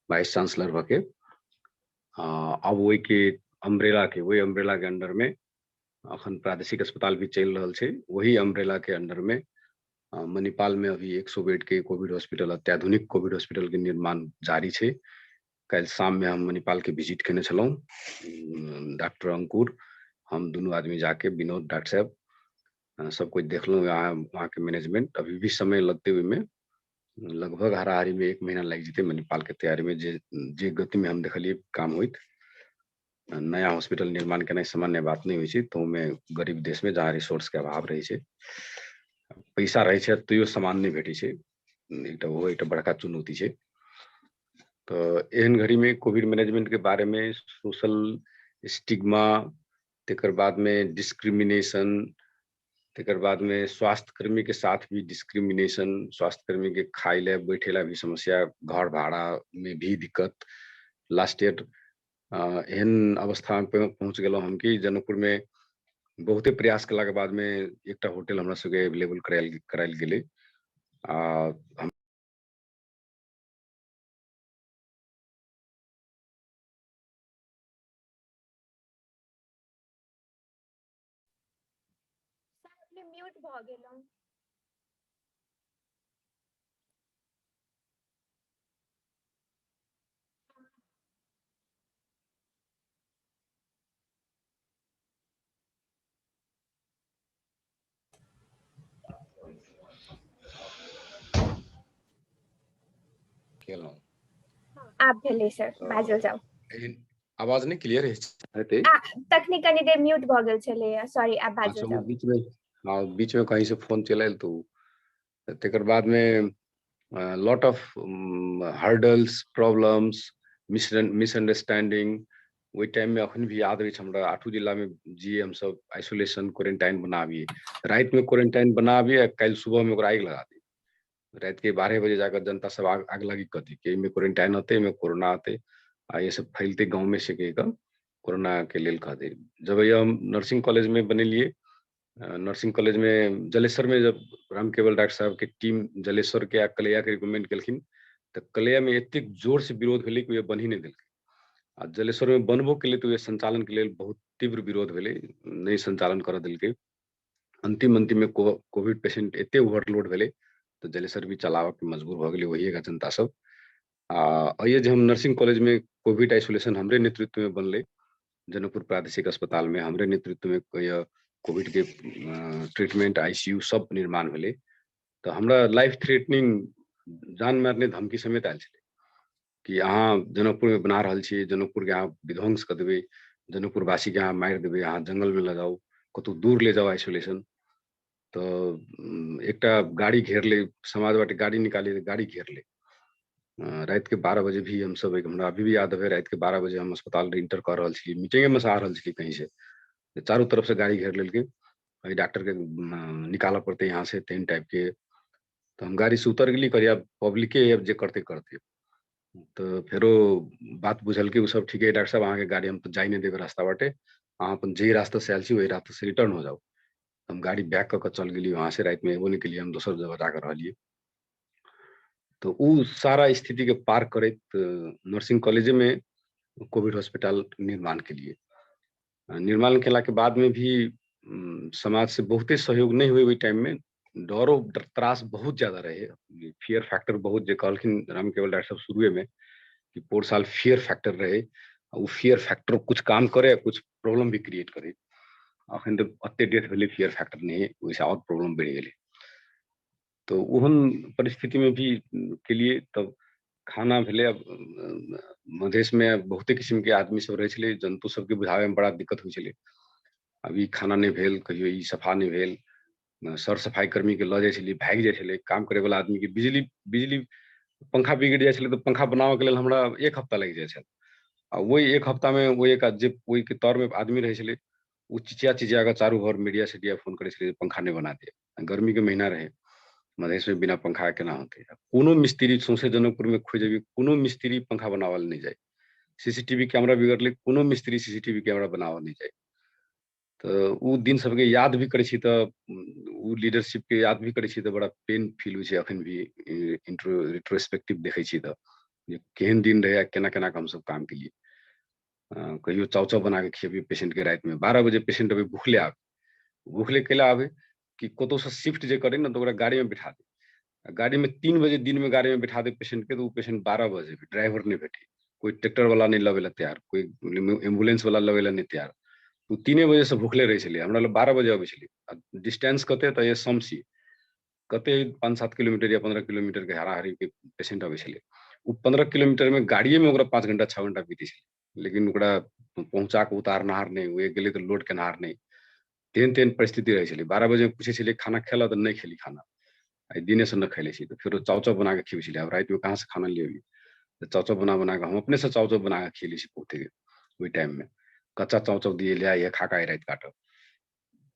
वाइस चांसलर भके। अब वही के अम्ब्रेला के अंडर में अखन प्रादेशिक अस्पताल भी चल रहा है। वही अम्ब्रेला के अंडर में मणिपाल में अभी 100 बेड के कोविड हॉस्पिटल, अत्याधुनिक कोविड हॉस्पिटल के निर्माण जारी है। कल शाम में हम मणिपाल के विजिट करने छलौं, डॉक्टर अंकुर, हम दोनों आदमी जाके, विनोद डॉक्टर साहब सब कुछ देख लो वहाँ के मैनेजमेंट। अभी भी समय लगते हुए में लगभग हाराहारी में 1 महीना लग जेते मणिपाल के तैयारी में। जे गति में हम देखलिए काम होइत, नया हॉस्पिटल निर्माण करना सामान्य बात नहीं हुई, तो में गरीब देश में जहाँ रिसोर्स के अभाव रही है, पैसा रही है तो सामान नहीं भेटी है, एक बड़का चुनौती है। तो एहन घड़ी में कोविड मैनेजमेंट के बारे में सोशल स्टिग्मा, तेकर बाद में डिस्क्रिमिनेशन, तेकर बाद में स्वास्थ्य कर्मी के साथ भी डिस्क्रिमिनेशन, स्वास्थ्य कर्मी के खाइले बैठेला भी समस्या, घर भाड़ा में भी दिक्कत। लास्ट ईयर एहन अवस्था में पहुंच गए हम कि जनकपुर में बहुते प्रयास कला के बाद में एक होटल हमरा सबके अवेलेबल करायल गेले। हम म्यूट भ गेलौं। आप भेले सर, बाजल जाओ। आवाज नहीं क्लियर है? तखनी कनी देर म्यूट भ गेल छले, सॉरी, आप बाजल जाओ। बीच में कहीं से फोन चलायल तो तेकर बाद में lot of hurdles, problems, misunderstanding. वही टाइम में अखन भी याद रही हमरा 8 जिला में जी हम सब आइसोलेशन क्वारंटाइन बनाबिए, रात में क्वारंटाइन बनाबिए, कल सुबह में ओकरा आग लगा दी। रात के 12 बजे जाकर जनता सब आग लगी कथी के में क्वारंटाइन होते, में कोरोना आते, ये सब फैलते गाँव में से के कोरोना के लेल कह दे। जब ये हम नर्सिंग कॉलेज में बने लिए, नर्सिंग कॉलेज में जलेश्वर में जब राम केवल डॉक्टर साहब के टीम जलेश्वर के कलैया के रिकमेंड कलखिन, तो कलैया में इतने जोर से विरोध भेले कि बन ही नहीं दिल। जलेश्वर में बनबो के लिए तो ये संचालन के लिए बहुत तीव्र विरोध भेले, नहीं संचालन कर दिल के। अंतिम में कोविड पेशेंट एते ओवरलोड भेले तो जलेश्वर भी चलावा के मजबूर हो गए वही का जनता सब। ये जो हम नर्सिंग कॉलेज में कोविड आइसोलेशन हमरे नेतृत्व में बनले, जनकपुर प्रादेशिक अस्पताल में हमरे नेतृत्व में कोविड के ट्रीटमेंट आईसीयू सब निर्माण भेले। तो हमरा लाइफ थ्रेटनिंग जान मारने धमकी समेत आयल छे कि अहाँ जनकपुर में बना रहल छी, जनकपुर के अहाँ विध्वंस कर देबे, जनकपुर वासी के अहाँ मार देबे, अहाँ जंगल में ले जाओ, कतौ दूर ले जाओ आइसोलेशन। तो एकटा गाड़ी घेर ले, समाजवादी गाड़ी निकाली, गाड़ी घेर ले। रात के 12 बजे भी हम सब, हमरा अभी भी याद है, रात के 12 बजे हम अस्पताल इंटर कर रहा छी, मीटिंग में से आ रहा छी कहीं से, चारों तरफ से गाड़ी घेर लेल के डॉक्टर के निकाला पड़ते यहाँ से, तेन टाइप के। तो हम गाड़ी से उतर गेली, करिया पब्लिके जे करते करते, तो फेरो बात बुझल के सब ठीक है डॉक्टर साहब, अहाँ के गाड़ी हम तो जाई नहीं देवे रास्ता बाटे, अहाँ अपन जे रास्ता से आयल छी वही रास्ता से रिटर्न हो जाओ। हम गाड़ी बैक करके चल गेली वहां से, रात में एबो नहीं के लिए हम दोसर जगह जाकर रहलिए। तो उ सारा स्थिति के पार करैत नर्सिंग कॉलेज में कोविड हॉस्पिटल निर्माण के लिए निर्माण केला के बाद में भी समाज से बहुते सहयोग नहीं हुए। वही टाइम में डरो त्रास बहुत ज्यादा रहे, फियर फैक्टर बहुत, जे कहलखिन राम केवल डॉक्टर साहब शुरुए में कि पोर साल फियर फैक्टर रहे, वो फियर फैक्टर कुछ काम करे, कुछ प्रॉब्लम भी क्रिएट करे। अखन तो अत्ते डेथ भेले फियर फैक्टर नहीं, वैसे और प्रॉब्लम बढ़ गए। तो ओहन परिस्थिति में भी के लिए तब खाना भेले। अब मधेश में बहुते किस्म के आदमी सब रहे छले, जंतु सबके बुझावे में बड़ा दिक्कत होइ छले। अभी खाना नहीं भेल, कहियो ई सफा नहीं भेल, सर सफाई कर्मी के ल जाय छलिए, भाग जाय छले। काम करे वाला आदमी के बिजली पंखा बिगड़ जाय छले तो पंखा बनावे के लेल हमरा 1 हफ्ता लग जाय छल। आ वही 1 हफ्ता में वो एक जे वही के तौर में आदमी रहे छले, वो चिचिया के चारू भर मीडिया से फोन करे छले, पंखा नहीं बना दे। गर्मी के महीना रहे, मधेश में बिना पंखा केना होते। कोनो मिस्त्री सौंसे जनकपुर में खोजेबी, कोनो मिस्त्री पंखा बनावल नहीं जाए। सीसीटीवी कैमरा बिगड़ले, कोनो मिस्त्री सीसीटीवी कैमरा बनावल नहीं जाए। तो उ दिन सबके याद भी करे छी, तो उ लीडरशिप के याद भी करे छी, तो बड़ा पेन फील होइ छै। अखन भी रिट्रोस्पेक्टिव देखे छी तो जे केहन दिन रहे, केना केना हम सब काम केलिए। कहियो चाव चाव बना के खियेबी पेशेंट के, रात में 12 बजे पेशेंट अभी भूखले आवे, भूखले केला आवे कि कतो से शिफ्ट जे करे ना, तो ओकरा गाड़ी में बिठा दे। गाड़ी में 3 बजे दिन में गाड़ी में बिठा दे पेशेंट के, तो वो पेशेंट 12 बजे भी ड्राइवर नहीं भेटे, कोई ट्रैक्टर वाला नहीं लगे तैयार, कोई एम्बुलेंस वाला लगे नहीं तैयार। तो 3 बजे से भूखले रहे छलिए, हमरा लग 12 बजे आबै छलिए। डिस्टेंस कते तो ये समसी कते 5-7 किलोमीटर या 15 किलोमीटर के हाराहारी के पेशेंट आबै छलिए। वो 15 किलोमीटर में गाड़िए में ओकरा 5 घंटा 6 घंटा बीते छले, लेकिन ओकरा पहुंचा के उतारनहार नहीं, वे गेले तो लोड केनहार नहीं। तेन परिस्थिति रहे छले। 12 बजे पूछे छले खाना खेला तो नहीं खेली खाना, आई दिने से न खैले छी। तो फिर चाव चाव बना के खियबै छलिए। अब रात में कहाँ से खाना ले अभी, तो चाव चाव बना के हम अपने से चाव चाव बना के खियले छी बहुते। वही टाइम में कच्चा चाव चाव दिए ले आइए, खा के रात काटब।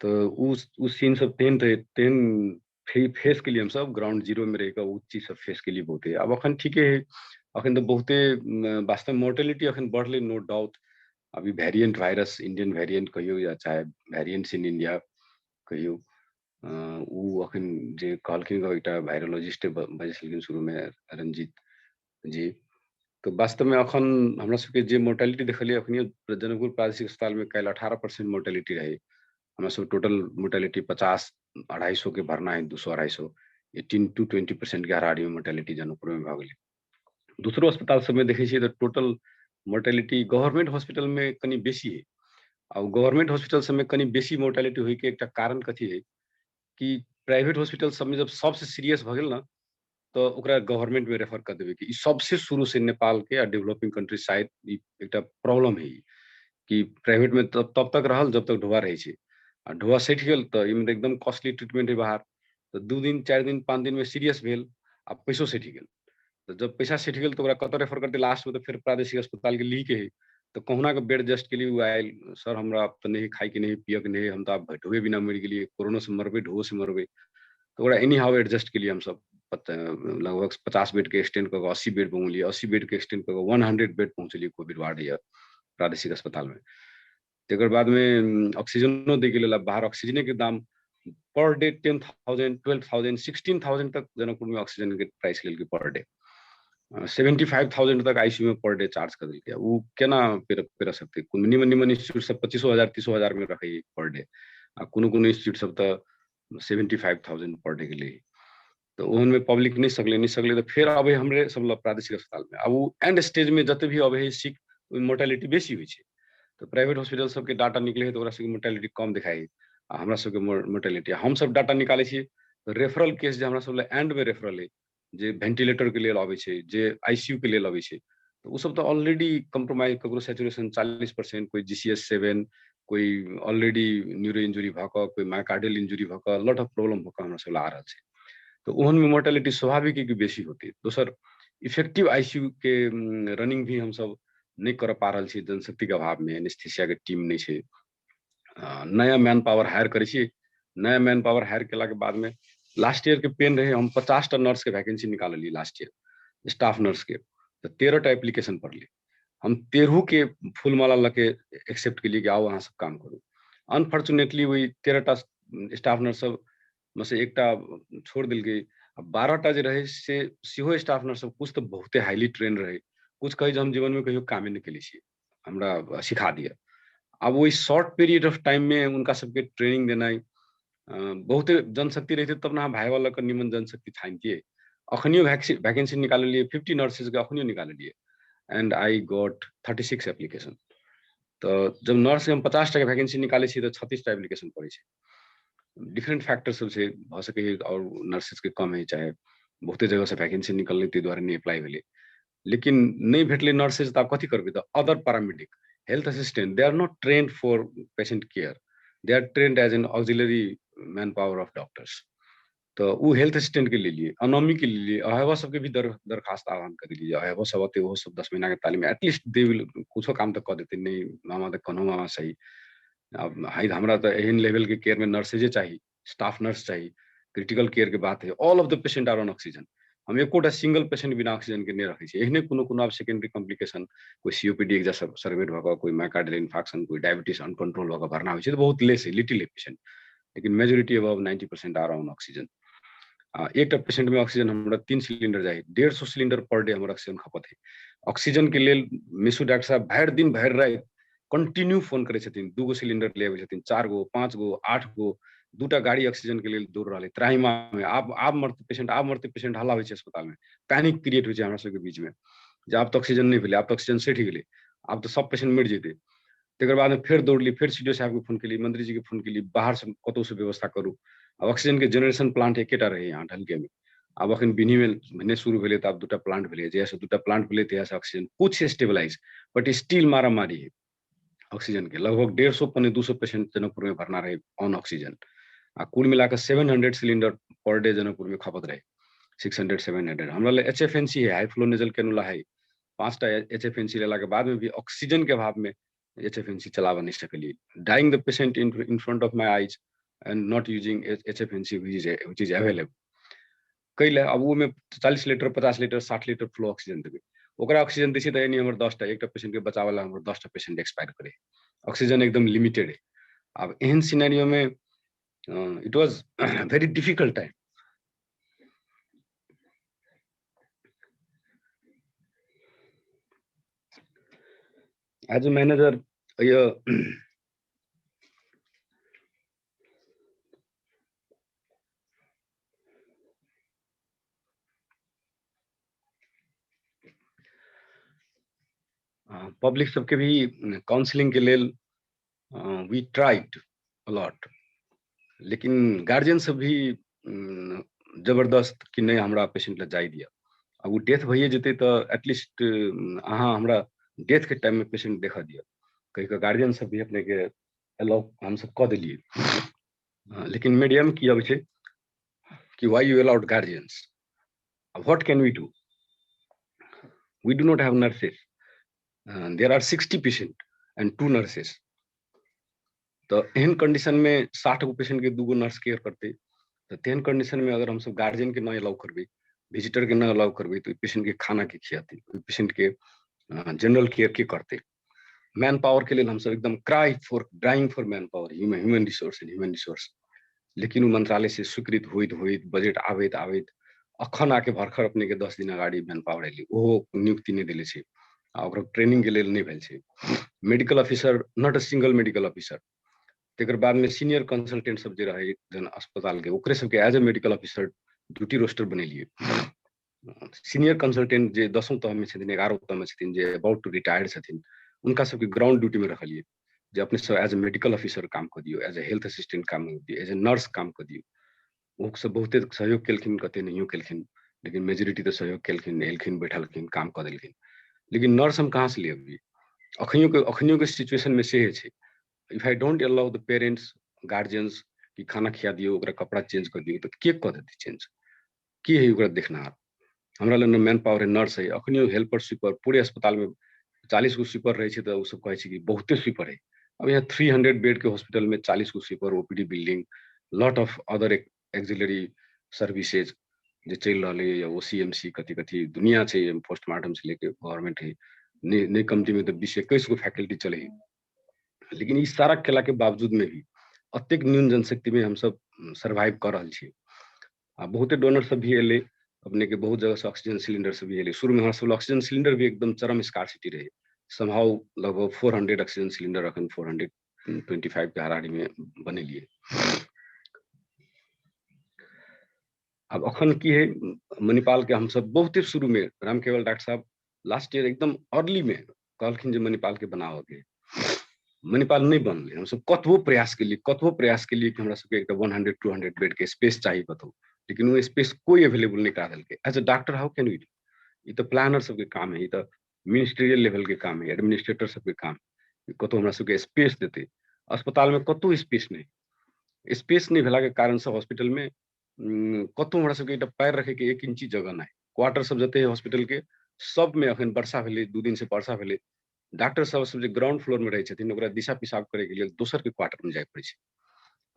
तो उस सीन सब तेन फेस के लिए हम सब ग्राउंड जीरो में रहकर वो चीज सब फेस के लिए बहुते। अब अखन ठीक है, अखन तो बहुते वास्तव मोर्टेलिटी अखन बढ़ले, नो डाउट। अभी वेरिएंट वायरस, इंडियन वेरिएंट कहियो या चाहे वेरिएंट्स इन इंडिया कहियो, उ अखन जे कहलखिन एकटा वायरोलॉजिस्ट बजे छलखिन शुरू में रंजीत जी। तो वास्तव में अखन हमरा सबके जे मोर्टेलिटी देखलिए अखनी जनकपुर प्रादेशिक अस्पताल में कल 18% मोर्टेलिटी रहे। हमरा सब टोटल मोर्टेलिटी 50-250 के भरना है, 200-250 18 to 20% के हाराहारी में मोर्टेलिटी जनकपुर में भ गेलै। दूसरो अस्पताल सब में देखे तो टोटल मोर्टेलिटी गवर्नमेंट हॉस्पिटल में कनी बेसी है। और गवर्नमेंट हॉस्पिटल सब में कनी बेसी मोर्टेलिटी होय के एकटा कारण कथी है कि प्राइवेट हॉस्पिटल सब में जब सबसे सीरियस भ गेल ना, तो ओकरा गवर्नमेंट में रेफर कर देवे कि ई सबसे शुरू से नेपाल के या डेवलपिंग कंट्री साइड एक प्रॉब्लम है कि प्राइवेट में तब तक रहल जब तक ढोआ रहे छे, आ ढोआ सटि गेल तो इमे एकदम कॉस्टली ट्रीटमेंट है बाहर। तो 2 दिन 4 दिन 5 दिन में सीरियस भेल, आ पैसो सटि गेल। तो जब पैसा सटि गेल तो ओकरा कतऽ रेफर करते, लास्ट में तो फिर प्रादेशिक अस्पताल के ली के है। तो कहुना के बेड जस्ट के लिए आयल, सर हमरा तो नहीं खाई के नहीं पिए के नहीं, हम तो आप ढोए बिना मर गेलिए, कोरोना से मरबे ढोए से मरबे। तो ओकरा एनी हाउ एडजस्ट के लिए हम सब लगभग 50 बेड के एक्सटेंड कर 80 बेड पहुंचलिए, 80 बेड के एक्सटेंड कर 100 बेड पहुंचलिए कोविड वार्ड या प्रादेशिक अस्पताल में। तेकर बाद में ऑक्सीजनो दे गेल, बाहर ऑक्सीजन के दाम पर डे 10,000, 12,000, 16,000 तक जनकपुर में ऑक्सीजन के प्राइस लेल के पर डे। 75,000 तक आईसीयू में पर डे चार्ज कर दिया। वो केना पेरा सकते, निमन इंस्टीट्यूट सब 25,000 30,000 में रखे पर डे, आ कोनो इंस्टीट्यूट सब तो 75,000 पर डे के लिए। तो ओहन में पब्लिक नहीं सकले तो फिर अबे हमरे सब प्रादेशिक अस्पताल में। अब वो एंड स्टेज में जते भी अबे सिक मोर्टेलिटी बेसी हुई है। तो प्राइवेट हॉस्पिटल सबके डाटा निकले है तो ओकरा सबके मोर्टेलिटी कम दिखाई, आ हमरा सबके मोर्टेलिटी हम सब डाटा निकाले छी। तो रेफरल केस जे हमरा सब एंड में रेफरल है, जे वेंटिलेटर के लिए आवे छै, जे आईसीयू के लिए आवे छै, तो वो सब तो ऑलरेडी कंप्रोमाइज, ककरो सैचुरेशन 40%, कोई GCS 7, कोई अलरेडी न्यूरो इंजुरी भएको, कोही मायोकार्डियल इंजुरी भएको, लट अफ प्रॉब्लम भएको हमरा सबलाई आ रहल छै। तो ओहन में मोर्टेलिटी स्वाभाविक है कि बेसी होती। दोसर इफेक्टिव आईसीयू के रनिंग भी हम सब नहीं कर पा रहल छी, जनशक्ति के अभाव में, एनेस्थीसिया के टीम नहीं छै। नया मैन पावर हायर करे छी, नया मैन पावर हायर केला के बाद में लास्ट ईयर के पेन रहे, हम 50 टा नर्स के वैकेंसी निकालली लास्ट ईयर स्टाफ नर्स के, तो 13 टा एप्लीकेशन पड़ली। हम 13 के फुल माला लके एक्सेप्ट के लिए कि आओ वहाँ सब काम करूँ। अनफॉर्चुनेटली वही 13 टा स्टाफ नर्स सब में से एक टा छोड़ दिल गई। अब 12 टा जे रहे से सेहो स्टाफ नर्स सब कुछ तो बहुते हाईली ट्रेन रहे, कुछ कही हम जीवन में कहियो कामे नहीं केली छी, हमरा सिखा दिया। अब वही शॉर्ट पीरियड ऑफ टाइम में उनका सबके ट्रेनिंग देना बहुत जनशक्ति रहती तब ना भाई वाला का निमन जनशक्ति थाइए। अखनियो वैकेंसी निकाल लिए 50 नर्सेज के अखनियो निकाल लिए एंड आई गॉट 36 एप्लीकेशन। तो जब नर्स के हम 50 टा वैकेंसी निकाले तो 36 टा एप्लीकेशन पड़े। डिफरेंट फैक्टर सब से भ सके और नर्सेज के कम है, चाहे बहुते जगह से वैकेंसी निकलने ते द्वारा नहीं अप्लाई भेले, लेकिन नहीं भेटले नर्सेज तो कथी करबे। तो other paramedic, health assistant, they are not trained for patient care, they are trained as an auxiliary manpower of doctors. तो वो हेल्थ असिस्टेंट के लिए, अनोमी के लिए, अहवा सबके भी दरखास्त आह्वान कर दीजिए। अहवा सब आते वो सब 10 महीना के तालीम एटलीस्ट दे विल कुछ काम तो कर देते, नहीं मामा तो कनो मामा सही। अब हाई हमरा तो एहन लेवल के केयर में नर्सेजे चाहिए, स्टाफ नर्स चाहिए, क्रिटिकल केयर के बात है। All of the patient are on oxygen, हम एकोटा सिंगल पेशेंट बिना ऑक्सीजन के नहीं रखे छी। एहने कोनो सेकेंडरी कॉम्प्लिकेशन, कोई सीओपीडी एक जैसा सर्वेट भगा, कोई मायोकार्डियल इन्फार्क्शन, कोई डायबिटीज अनकंट्रोल भगा भरना हो तो बहुत लेस है, लिटिल है पेशेंट, लेकिन majority above 90% are on oxygen. एक पेशेंट में ऑक्सीजन हमारा 3 सिलिंडर जाए, 150 सिलिंडर पर डे हमारा ऑक्सीजन खपत है। ऑक्सीजन के लिए मिसु डॉक्टर साहब भर दिन भर रात कंटिन्यू फोन करे छथिन, 2 गो सिलिंडर ले आवे छथिन, 4 गो 5 गो 8 गो, 2टा गाड़ी ऑक्सीजन के लिए दूर रहा। त्राहिमा में आप मरते पेशेंट हल्ला हो अस्पताल में, पैनिक क्रिएट हो हमरा सबके बीच में, जे आप तो ऑक्सीजन नहीं भेले, आप तो ऑक्सीजन सेठ गेले, आप तो सब पेशेंट मर जेते। तकर बाद में फिर दौड़ली, फिर सीडीओ साहब के फोन के लिए, मंत्री जी के फोन के लिए, बाहर से कतौ से व्यवस्था करूँ। अब ऑक्सीजन के जनरेशन प्लांट एकेटा रहे यहाँ ढलके में, अब अखन बिनी में महीने शुरू भेले तो अब 2टा प्लांट भेले, जैसे 2टा प्लांट भेले तैसे ऑक्सीजन कुछ स्टेबलाइज, बट स्टिल मारा मारी है ऑक्सीजन के। लगभग 150-200 पेशेंट जनकपुर में भरना रहे ऑन ऑक्सीजन। कुल मिलाकर 700 सिलिंडर पर डे जनकपुर में खपत रहे, 600-700। हमारा HFNC है, हाई फ्लो नेजल कैनुला है, 5टा HFNC लेला के बाद में भी ऑक्सीजन के अभाव में HFNC चलावा नहीं सकलिए। Dying the patient in front of my eyes and not using HFNC which is available। कैले अब वो में 40 litre 50 litre 60 litre flow oxygen देवे, ओकरा ऑक्सीजन दिसी तो यानी हमर 10टा, एकटा पेशेंट के बचावला हमर 10टा पेशेंट एक्सपायर करे, ऑक्सीजन एकदम लिमिटेड है। अब एहन सिनेरियो में it was very difficult time. As a manager public सबके भी काउंसलिंग के लिए वी ट्राइड अ लॉट, लेकिन गार्जियन सब भी जबरदस्त कि नहीं हमरा पेशेंट ला जाय दिया। अब वो डेथ भइए जेते तो एटलीस्ट अहाँ हमरा डेथ के टाइम में पेशेंट देखा दिया, कहीं का गार्जियन सब भी अपने के अलाउ हम सब कह दिलिए। लेकिन मीडियम की अब छे कि why you allowed guardians, what can we do, we do not have nurses, there are 60 patient and 2 nurses. तो एहन कंडीशन में 60 गो पेशेंट के 2 गो नर्स केयर करते, तो तेहन कंडीशन में अगर हम सब गार्जियन के ना अलाउ करबे, विजिटर के ना अलाउ करबे, तो पेशेंट के खाना के खियाते, पेशेंट के जनरल केयर के करते। मैन पावर के लिए हम सब एकदम drawing for man power, human resource, लेकिन वो मंत्रालय से स्वीकृत होइत बजट आबैत अखन आके भरखर अपने के 10 दिन अगाड़ी मैन पावर एली, ओहो नियुक्ति नहीं दिले छे, ओकरा ट्रेनिंग के लिए नहीं भेल छे। Medical officer, not a single medical officer. तेकर बाद में सीनियर कंसल्टेंट सब जे रहे जन अस्पताल के, ओकरे सबके as a medical officer duty roster बनेलिए। सीनियर कंसल्टेंट जे 10वीं तह में छथिन, 11वीं तह में छथिन, जे अबाउट टू रिटायर छथिन, उनका सबके ग्राउंड ड्यूटी में रखलिए, जे अपने सब एज ए मेडिकल ऑफिसर काम कर दियो, एज ए हेल्थ असिस्टेंट काम कर दियो, एज ए नर्स काम कर दियो। वो सब बहुते सहयोग केलखिन, कते नहीं केलखिन, लेकिन मेजोरिटी तो सहयोग केलखिन, एलखिन बैठलखिन, काम कर देलखिन। लेकिन नर्स हम कहाँ से ले अभी, अखनियों के सिचुएशन में से है। If I don't allow the parents guardians कि खाना खिया दियो, ओकरा कपड़ा चेंज कर दियो, तो के कर देते चेंज? के है ओकरा देखना? हमरा लग मैन पावर है, नर्स है, अखनियो हेल्पर स्वीपर पूरे अस्पताल में 40 गो स्वीपर रहे छे, तो उ सब कहे छे कि बहुते स्वीपर है। अब यहाँ 300 बेड के हॉस्पिटल में 40 गो sweeper, OPD building, lot of other auxiliary services जे चल रहा है, या ओसीएमसी कथी कथी दुनिया छे, पोस्टमार्टम से लेके गवर्नमेंट है, नहीं कमती में तो 20-21 गो फैकल्टी चले है। लेकिन इस सारा केला के बावजूद में भी अत्यधिक न्यून जनशक्ति में हम सब सर्वाइव कर रहा छे। बहुते डोनर सब भी एले, अपने के बहुत जगह से ऑक्सीजन सिलेंडर सब भी एले। शुरू में हमारा सब ऑक्सीजन सिलेंडर भी एकदम चरम स्कार्सिटी रहे, समहाउ लगभग 400 ऑक्सीजन सिलेंडर अखन 425 के हाराहारी में बने लिए। अब अखन की है, मणिपाल के हम सब बहुते शुरू में रामकेवल डॉक्टर साहब लास्ट ईयर एकदम अर्ली में कहलखिन जे मणिपाल के बनाओ के, मणिपाल नहीं बनले। हम सब कतबो प्रयास के लिए कि हमरा सबके एक 100-200 बेड के स्पेस चाहिए कतौ, लेकिन वो स्पेस कोई अवेलेबल नहीं करा देलके। As a doctor how can we do? ये तो प्लानर सबके काम है, ये तो मिनिस्ट्रियल लेवल के काम है, एडमिनिस्ट्रेटर सबके काम है। कतौ हमरा सबके स्पेस देते, अस्पताल में कतौ स्पेस नहीं भेला के कारण से हॉस्पिटल में कतौ हमरा सबके एकटा पैर रखे के 1 इंची जगह नहीं। क्वार्टर सब जते है हॉस्पिटल के सब में अखन वर्षा भेले, 2 दिन से वर्षा भेले, डॉक्टर सब जे ग्राउंड फ्लोर में रहे छथिन, ओकरा दिशा पिसाब करे के लिए दोसर के क्वार्टर में जाय पड़े छै।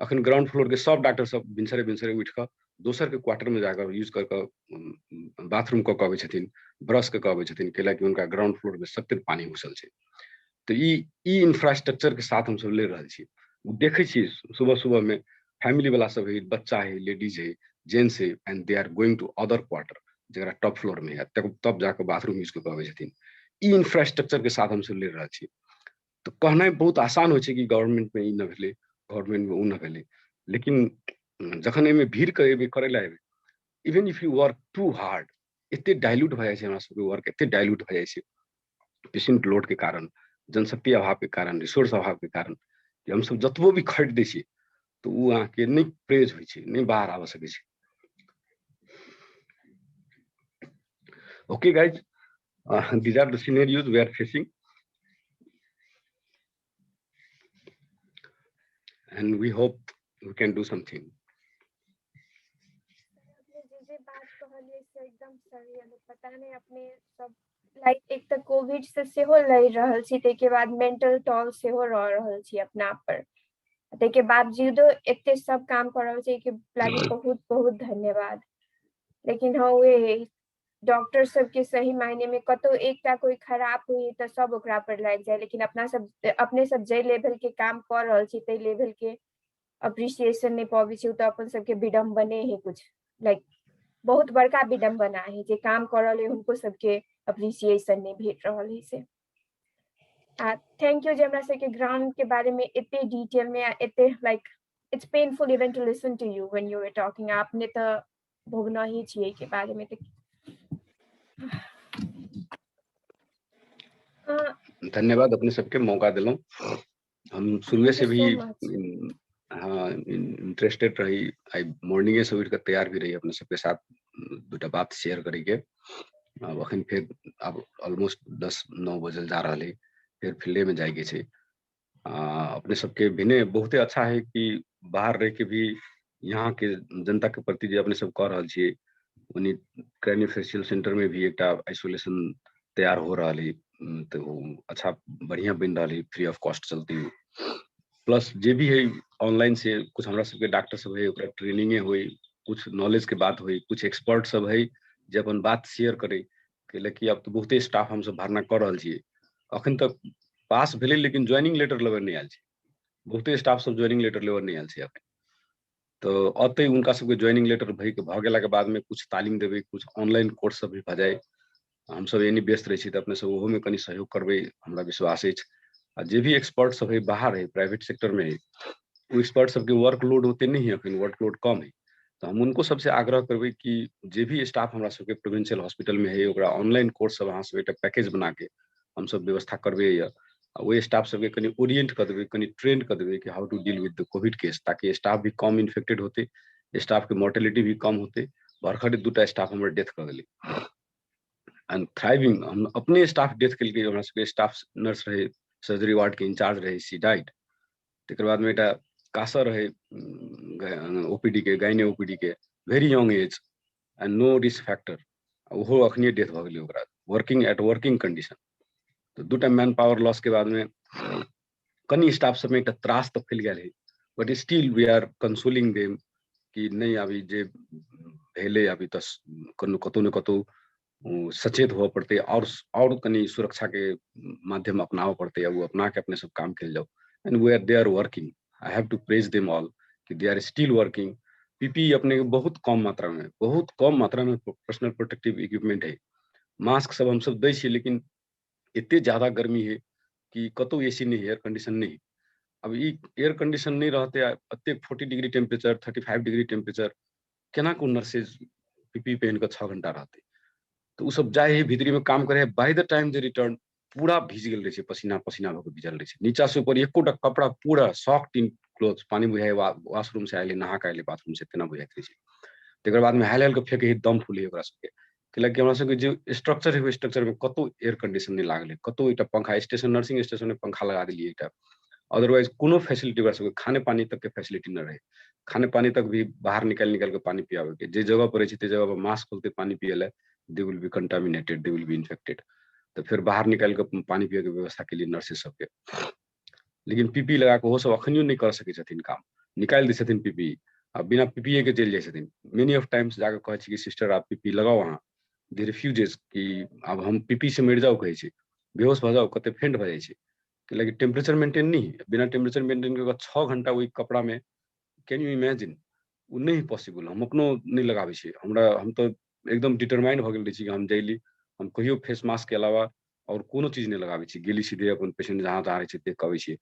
अखन ग्राउंड फ्लोर के सब डॉक्टर सब भिनसरे उठ कर दोसर के क्वार्टर में जाकर यूज कर बाथरूम क के आबै छथिन, ब्रश क के आबै छथिन, कैलाकि उनका ग्राउंड फ्लोर में सत्तर पानी घुसल छै। तो ई इंफ्रास्ट्रक्चर के साथ हम सब ले रहल छी। देखे छी सुबह में फैमिली वाला सब है, बच्चा है, लेडीज है, जेंट्स है, and they are going to other quarter जरा टॉप फ्लोर में है, तब जाकर बाथरूम यूज कर आबै छथिन। ई इंफ्रास्ट्रक्चर के साथ हम सब ले रहल छी। तो कहना बहुत आसान हो छै कि गवर्नमेंट में ई न भेले, गवर्नमेंट में उ न भेले, लेकिन जखन एमे भीड़ करे ला एबे, even if you work too hard, एते डाइल्यूट भ जाय छै हमरा सबके वर्क, एते डाइल्यूट भ जाय छै पेशेंट लोड के कारण, जनशक्ति अभाव के कारण, रिसोर्स अभाव के कारण, कि हम सब जतबो भी खट दै छी तो उ अहाँ के नहीं प्रेज होय छै, नहीं बाहर आबे सकै छै। Okay guys, these are the scenarios we are facing, and we hope we can do something. जे बात कहलिए से एकदम सही है। पता नहीं अपने सब लाइक एक तो कोविड से सेहो लड़ रहल छी, ते के बाद मेंटल टॉल सेहो रह रहल छी अपना पर, ते के बावजूदो एते सब काम कर रहल छी के लागी बहुत बहुत धन्यवाद। लेकिन हाँ वे डॉक्टर सब के सही मायने में कतो एकटा कोई खराब हुई तो सब ओकरा पर लाग जाए, लेकिन अपने सब जे लेवल के काम कर रहल छी ते लेवल के अप्रिसिएशन नहीं पाबी छी, तो अपन सबके विडम्बने है कुछ लाइक बहुत बड़का विडम्बना है जे काम कर रहल है उनको सबके अप्रिसिएशन नहीं भेट रहल है से। थैंक यू जे हमरा सबके ग्राउंड के बारे में इतने डिटेल में इतने like it's painful even to listen to you when you were talking. आपने तो भोगना ही चाहिए के बारे में। धन्यवाद अपने सबके मौका दिलों। हम शुरू से भी हाँ इंटरेस्टेड रही, आई मॉर्निंग से उठ कर तैयार भी रही अपने सबके साथ दूटा बात शेयर करेंगे। अब अखन फिर अब ऑलमोस्ट 10-9 बजे जा रहा है, फिर फील्डे में जाएगी छे। अपने सबके भिने बहुते अच्छा है कि बाहर रह के भी यहाँ के जनता के प्रति जो अपने सब कर रहा छे, उन्हीं क्रायोफेशियल सेंटर में भी एक आइसोलेशन तैयार हो रहा है, तो अच्छा बढ़िया बन रहा है, फ्री ऑफ कॉस्ट चलती है। प्लस जे भी है ऑनलाइन से कुछ हमरा सबके डॉक्टर सब है ओकरा ट्रेनिंगे हुई, कुछ नॉलेज के बात हुई, कुछ एक्सपर्ट सब है जे अपन बात शेयर करे कि अब तो बहुते स्टाफ हम सब भरना कर रहा छे। अखन तक पास भेले लेकिन ज्वाइनिंग लेटर लेवर नहीं आयल छे, बहुते स्टाफ सब ज्वाइनिंग लेटर लेवर नहीं आयल छे अखन। तो अतै उनका सबके ज्वाइनिंग लेटर भ गेला के बाद में कुछ तालीम देवे, कुछ ऑनलाइन कोर्स सब भी भ जाए। हम सब एनी व्यस्त रहे छी तो अपने सब ओहो में कनी सहयोग करबे, हमरा विश्वास है। जे भी एक्सपर्ट सब है बाहर है, प्राइवेट सेक्टर में है, वो एक्सपर्ट सबके वर्कलोड होते नहीं है, अखन वर्कलोड कम है। तो हम उनको सबसे आग्रह करबे कि जे भी स्टाफ हमरा सबके प्रोविंशियल हॉस्पिटल में है ओकरा ऑनलाइन कोर्स सब अहाँ सब एक पैकेज बना के हम सब व्यवस्था करबे या वो स्टाफ सबके कनी ओरिएंट कर देबे, कनी ट्रेन कर देबे कि how to deal with the COVID case, ताकि स्टाफ भी कम इन्फेक्टेड होते, स्टाफ के मोर्टेलिटी भी कम होते। बरखड़े 2टा स्टाफ हमर डेथ कर देले एंड थ्राइविंग। हम अपने स्टाफ डेथ के लिए हमरा सबके स्टाफ नर्स रहे, सर्जरी वार्ड के इंचार्ज रहे, सी डाइड। तकर बाद में एटा कासा रहे ओपीडी के गाइने ओपीडी के very young age and no risk factor वो अखनी डेथ भ गेलै ओकरा वर्किंग एट वर्किंग कंडीशन। तो 2 टाइम मैन पावर लॉस के बाद में कनी स्टाफ सब में एक त्रास तो फैल गया है, but still we are consoling them कि नहीं अभी जे भेले अभी तो कतौ न कतौ सचेत हुआ पड़ते और कनी सुरक्षा के माध्यम अपनाव पड़ते वो अपना के अपने सब काम खेल जाओ। And we are they are working, I have to praise them all कि they are still working. PP अपने बहुत कम मात्रा में पर्सनल प्रोटेक्टिव इक्विपमेंट है, मास्क सब हम सब दै छी, लेकिन इतने ज्यादा गर्मी है कि कतौ एसी नहीं, एयर कंडीशन नहीं। अब एयर कंडीशन नहीं रहते अत्ते 40 डिग्री टेम्परेचर 35 डिग्री टेम्परेचर केना को नर्सेज पीपी पहन कर 6 घंटा रहते। तो सब जाए भीतरी में काम करे, by the time they return पूरा भीज गेल रहे, पसीना पसीना होकर भिजल रहे, नीचा से ऊपर एकोटा कपड़ा पूरा सॉफ्ट इन क्लोथ पानी बुझाए वॉशरूम से आए नहा के आए बाथरूम से तेना बुझाइत रहे। तकर बाद में हाल के फेंके दम फूले ओकरा सबके, कैलाकि हमरा सबके जो स्ट्रक्चर है स्ट्रक्चर में कतौ एयर कंडीशन नहीं लागले, कतौ एटा पंखा स्टेशन नर्सिंग स्टेशन में पंखा लगा दिलिए एटा, अदरवाइज कोनो फैसिलिटी ओकरा सबके खाने पानी तक के फैसिलिटी न रहे। खाने पानी तक भी बाहर निकाल के पानी पियावे के, जे जगह पर ते जगह पर मास्क खोलते पानी पियले they will be contaminated, they will be infected. तो फिर बाहर निकाल के पानी पिए के व्यवस्था के लिए नर्सेज सबके, लेकिन पीपी लगा के वो सब अखनियो नहीं कर सके छथिन काम, निकाल दै छथिन पीपी अब बिना पीपीए के चल जाए छथिन। मेनी ऑफ टाइम्स जाके कहे छी कि सिस्टर आप पीपी लगाओ, वहाँ दे रिफ्यूजेस कि अब हम पीपी से मर जाओ, कहे छी बेहोश भ जाओ, कते फेंट भ जाए छी, कि टेम्परेचर मेंटेन नहीं, बिना टेम्परेचर मेंटेन के 6 घंटा वही कपड़ा में, कैन यू इमेजिन, वो नहीं पॉसिबल। हम अपनो नहीं लगाबे छी, हम तो एकदम डिटरमाइंड भ गेल रही छी कि हम जैली हम कहियो फेस मास्क के अलावा और कोनो चीज नहीं लगाबे छी, गेली सीधे अपन पेशेंट जहाँ जहाँ रहे देख के अबै छी,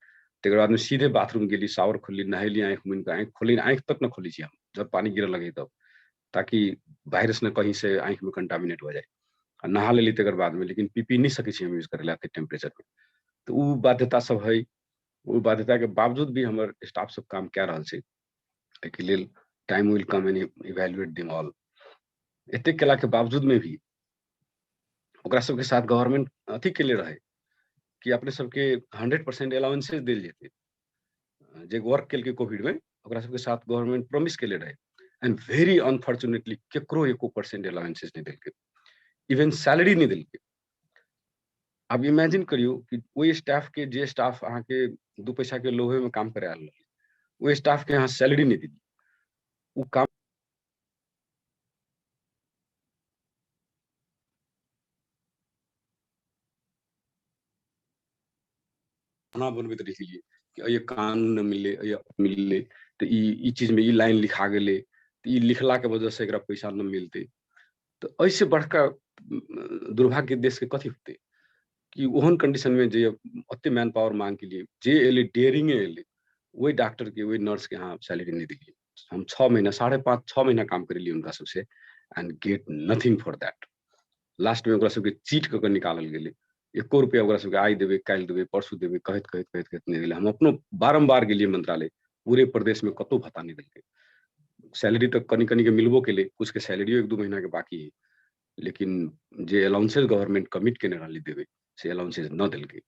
तकर बाद में सीधे बाथरूम गेली, शावर खोलली, नहेली, आँख मुनि के आँख खोली, आँख तक न खोली छी हम जब पानी गिरे लगे तब, ताकि वायरस न कहीं से आँख में कंटामिनेट हो जाए। नहा लेली तकर बाद में, लेकिन पीपी नहीं सके छी हम यूज करे टेम्परेचर में। तो वो बाध्यता सब है, वो बाध्यता के बावजूद भी हमार स्टाफ सब काम कह रहा है, एके लेल time will come and evaluate them all. एते केला के बावजूद में भी ओकरा सबके साथ गवर्नमेंट अथी के लिए रहे कि अपने सबके 100% अलाउंसेस दिल जेते, जे वर्क केल के कोविड में ओकरा सबके साथ गवर्नमेंट प्रॉमिस के लिए रहे, एंड वेरी अनफॉर्चुनेटली केकरो 1% अलाउंसेस नहीं दिल के, इवन सैलरी नहीं दिल के। अब इमेजिन करियो कि वही स्टाफ के जे स्टाफ अहाँ के 2 पैसा के लोभे में काम करे आल, वो स्टाफ के यहाँ सैलरी नहीं दी, वो काम खाना बनबैत रहिए कि ये कानून न मिले, ये मिले, तो ई चीज में ई लाइन लिखा गेले, तो ई लिखला के वजह से एकरा पैसा न मिलते। तो ऐसे बड़का दुर्भाग्य देश के कथी होते कि ओहन कंडीशन में जे अत्ते मैन पावर मांग के लिए जे एले डेयरिंग एले, वही डॉक्टर के वही नर्स के यहाँ सैलरी नहीं दिली। हम 6 महीना 5.5-6 महीना काम करेली उनका सबसे, and gate nothing for that. Last में ओकरा सबके चीट क निकालल गेले, 1 रुपया ओकरा सबके आई देवे, काल देवे, परसू देवे, कहत नहीं दिले। हम अपनो बारंबार गेलिए मंत्रालय, पूरे प्रदेश में कतौ भत्ता नहीं दिलके, सैलरी तक कनी कनी के मिलबो के लिए, कुछ के सैलरी 1-2 महीना के बाकी है, लेकिन जे अलाउंसेस गवर्नमेंट कमिट केने रहली देवे से अलाउंसेस न दिलके।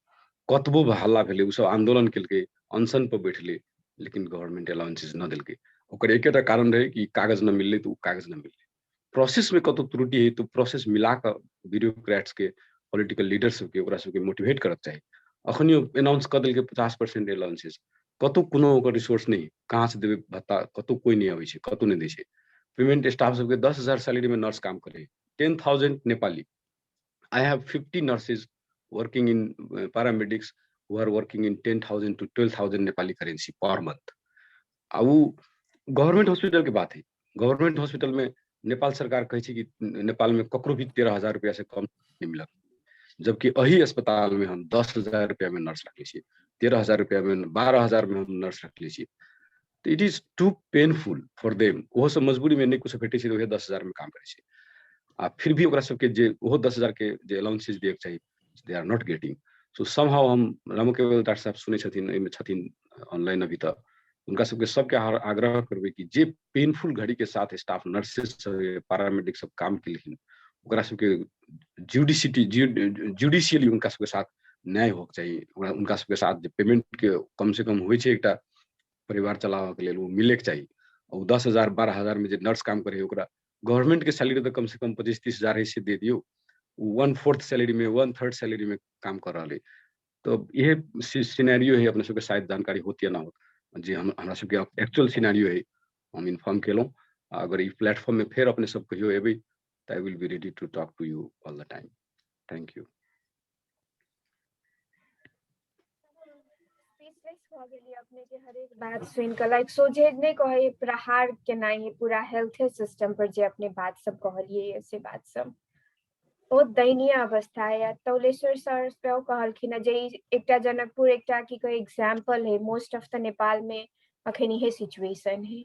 कतबो हल्ला भेले, उ सब आंदोलन केलके, अनशन पर बैठले, लेकिन गवर्नमेंट अलाउंसेस न दिलके। ओकर एकेटा कारण रहे कि कागज न मिलले, तो कागज न मिलले। प्रोसेस में कतौ त्रुटि है तो प्रोसेस मिला कर ब्यूरोक्रेट्स के, पॉलिटिकल लीडर्स के ओकरा सबके मोटिवेट करक चाहिए। अखनियो अनाउंस कर दिलके 50% अलाउंसेस, कतौ कोनो ओकर रिसोर्स नहीं, कहाँ से देवे भत्ता, कतौ कोई नहीं आवे छे, कतौ नहीं दै छे। पेमेंट स्टाफ सबके 10,000 सैलरी में नर्स काम करे, 10,000 Nepali. I have 50 nurses working in paramedics who are working in 10,000 to 12,000 Nepali currency per month. अब गवर्नमेंट हॉस्पिटल के बात है, गवर्नमेंट हॉस्पिटल में नेपाल सरकार कहे छी कि नेपाल में ककरो भी 13,000 रुपया से कम नहीं मिला, जबकि अही अस्पताल में हम 10,000 रुपया में नर्स रख ली, 13,000 रुपया में, 12,000 में हम नर्स रख ली। तो it is too painful for them. वो सब मजबूरी में नहीं कुछ भेटे तो 10,000 में काम करे, आ फिर भी ओकरा सबके जे वो 10,000 के जे अलाउंसेस दिए चाहिए, they are not getting. So somehow हम रामकेवल डॉक्टर साहब सुने छथिन, एमे छथिन ऑनलाइन अभी तक, उनका सबके आग्रह करबे कि जे पेनफुल घड़ी के साथ स्टाफ नर्सेस पैरामेडिक सब काम के लिए ओकरा सबके जुडिशियली उनका सबके साथ न्याय होक चाहिए, उनका सबके साथ जे पेमेंट के कम से कम होइ छै एकटा परिवार चलाबऽ के लेल, वो मिले के चाहिए। और 10,000 12,000 में जे नर्स काम करे ओकरा गवर्नमेंट के सैलरी तो कम से कम 25-30 हजार है से दे दियो, 1/4 सैलरी में 1/3 सैलरी में काम कर रहा है। तो ये सिनेरियो है, अपने सबके शायद जानकारी होती है ना हो जी, हमरा सबके एक्चुअल सिनेरियो है, हम इन्फॉर्म केलहुँ। अगर ई प्लेटफॉर्म में फिर अपने सब कहियो एबै तो I will be ready to talk to you all the time. Thank you. अपने के हर एक बात सुन के लाइक सोझे नहीं कहे प्रहार केना ये पूरा हेल्थ सिस्टम पर जे अपने बात सब कहलिए, ऐसे बात सब बहुत दयनीय अवस्था है। तौलेश्वर सर कहलखिन जे एकटा जनकपुर एकटा की कोई एग्जांपल है, मोस्ट ऑफ द नेपाल में अखन इहे सिचुएशन है।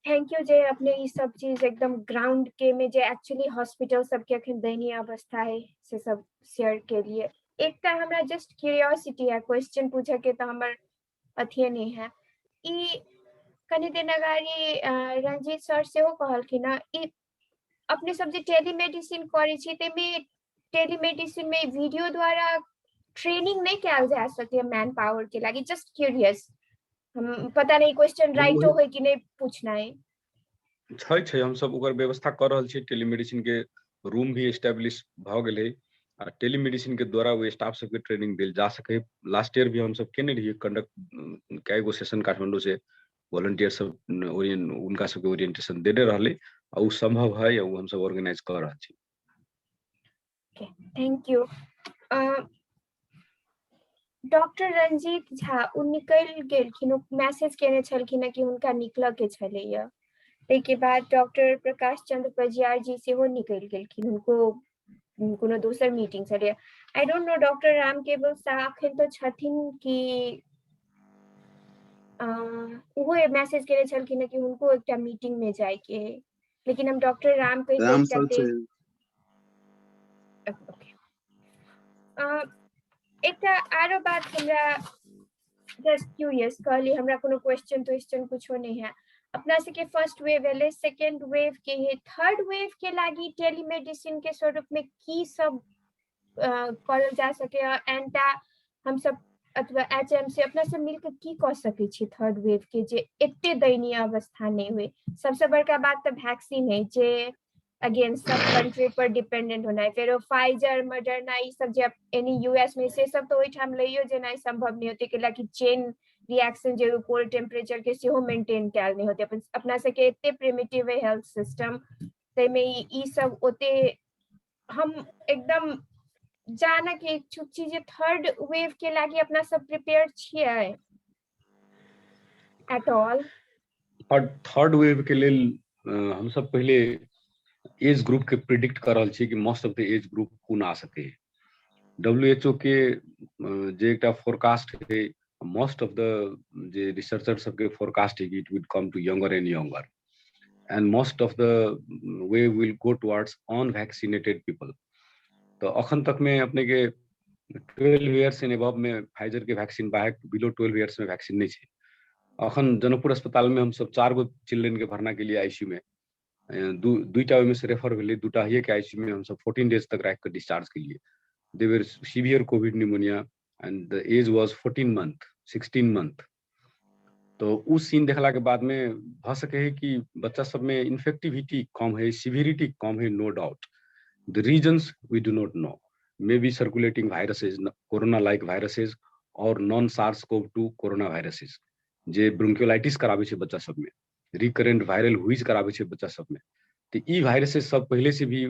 थैंक यू जे अपने ये सब चीज एकदम ग्राउंड के में जे एक्चुअली हॉस्पिटल सबके अखन दयनीय अवस्था है से सब शेयर के लिए। एक हमरा जस्ट क्यूरियोसिटी है, क्वेश्चन पूछे के तो हमर अथिये नहीं है। ई कनी दिन अगाड़ी रंजीत सर से कहलखिन ई अपने सब जे टेलीमेडिसिन करे छी ते में टेलीमेडिसिन में वीडियो द्वारा ट्रेनिंग नहीं कैल जा सके मैन पावर के लागी। जस्ट क्यूरियस, हम पता नहीं क्वेश्चन राइट हो कि नहीं पूछना है। छै हम सब ओकर व्यवस्था कर रहल छी, टेलीमेडिसिन के रूम भी एस्टैब्लिश भ गेलै आ टेलीमेडिसिन के द्वारा वो स्टाफ सबके ट्रेनिंग देल जा सके। लास्ट ईयर भी हम सब केने रहिए कंडक्ट कई गो सेशन काठमांडू से वॉलंटियर सब उनका सबके ओरिएंटेशन देने रहले और वो संभव है और हम सब ऑर्गेनाइज कर रहल छी। Thank you. Doctor Ranjit Jha निकल गेलखिन, मैसेज केने छलखिन कि हुनका निकल के छलैया। के बाद डॉक्टर प्रकाश चंद्र पजियार जी से वो निकल गेलखिन, उनको कोनो दूसर मीटिंग छलै। I don't know doctor Ram केवल शाह अखन तो छथिन कि वो मैसेज केने छलखिन कि उनको एकटा मीटिंग में जाय के, लेकिन हम डॉक्टर राम पे एकटा आरो बात हमरा जस्ट क्यूरियस कहली, हमरा कोनो क्वेश्चन कुछो नहीं है। अपना से के फर्स्ट वेव है, सेकेंड वेव के है, थर्ड वेव के लागी टेलीमेडिसिन के स्वरूप में की सब करल जा सके, एंटा हम सब अथवा एचएम से अपना से मिलकर की कर सके छी थर्ड वेव के जे एते दयनीय अवस्था नहीं हुए। सबसे बड़का बात तो वैक्सीन है जे अगेन सब कंट्री पर डिपेंडेंट होना है। फिर फाइजर मॉडर्ना ये सब जे एनी यूएस में से सब तो वही ठाम लइयो जे नहीं संभव नहीं होते के कि चेन रिएक्शन जे कोल्ड टेम्परेचर के सेहो मेंटेन कैल नहीं होते। अपना से के एते प्रिमिटिव है हेल्थ सिस्टम, ते में ई सब ओते हम एकदम जाना के इच्छुक छी जे थर्ड वेव के लागी अपना सब प्रिपेयर छियै एट ऑल। थर्ड वेव के लेल हम सब पहले एज ग्रुप के प्रिडिक्ट कर रहल छी कि most of the age group कोन आ सके। WHO के जे एकटा फोरकास्ट है, मोस्ट ऑफ द जे रिसर्चर सबके फोरकास्ट है कि it will come to younger and younger and most of the way will go towards unvaccinated people. तो अखन तक में अपने के 12 ईयर्स एंड अबव में फाइजर के वैक्सीन बाहर बिलो 12 ईयर्स में वैक्सीन नहीं है। अखन जनकपुर अस्पताल में हम सब 4 गो चिल्ड्रन के भरना के लिए आईसीयू में दुईटा में से रेफर भेले, दूटा हिए के आईसीयू में हम सब 14 डेज तक रख के डिस्चार्ज के लिए। They were severe COVID pneumonia and the age was 14 month 16 month. तो उस सीन देखला के बाद में भ सके है कि बच्चा सब में इन्फेक्टिविटी कम है, सिवियरिटी कम है, no doubt. The reasons we do not know, may be circulating viruses, corona like viruses और नॉन SARS-CoV-2 कोरोना वायरसेस जे ब्रोंकियोलाइटिस कराबे छे बच्चा सब में, रिकरेंट वायरल हुईज कराबे छे बच्चा सब में। तो ई वायरसेस सब पहले से भी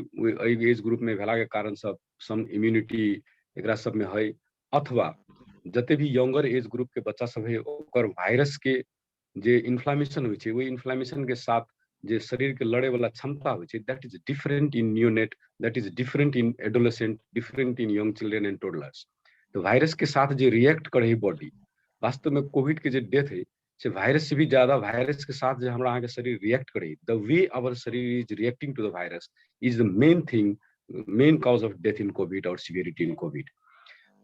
एज ग्रुप में भेला के कारण सब सम इम्यूनिटी एकरा सब में है, अथवा जते भी यंगर एज ग्रुप के बच्चा सब है ओकर वायरस के जे इन्फ्लामेशन होय छे, वो इन्फ्लामेशन के साथ जे शरीर के लड़े वाला क्षमता होय छे, that is different in neonate, that is different in adolescent, different in young children and toddlers. तो वायरस के साथ जे रिएक्ट करे है बॉडी, वास्तव में कोविड के जे डेथ है से वायरस से भी ज्यादा वायरस के साथ जो हमरा के शरीर रिएक्ट करे, द वे आवर शरीर is reacting to the virus is the main thing, main cause of death in COVID और सिवियरिटी इन कोविड।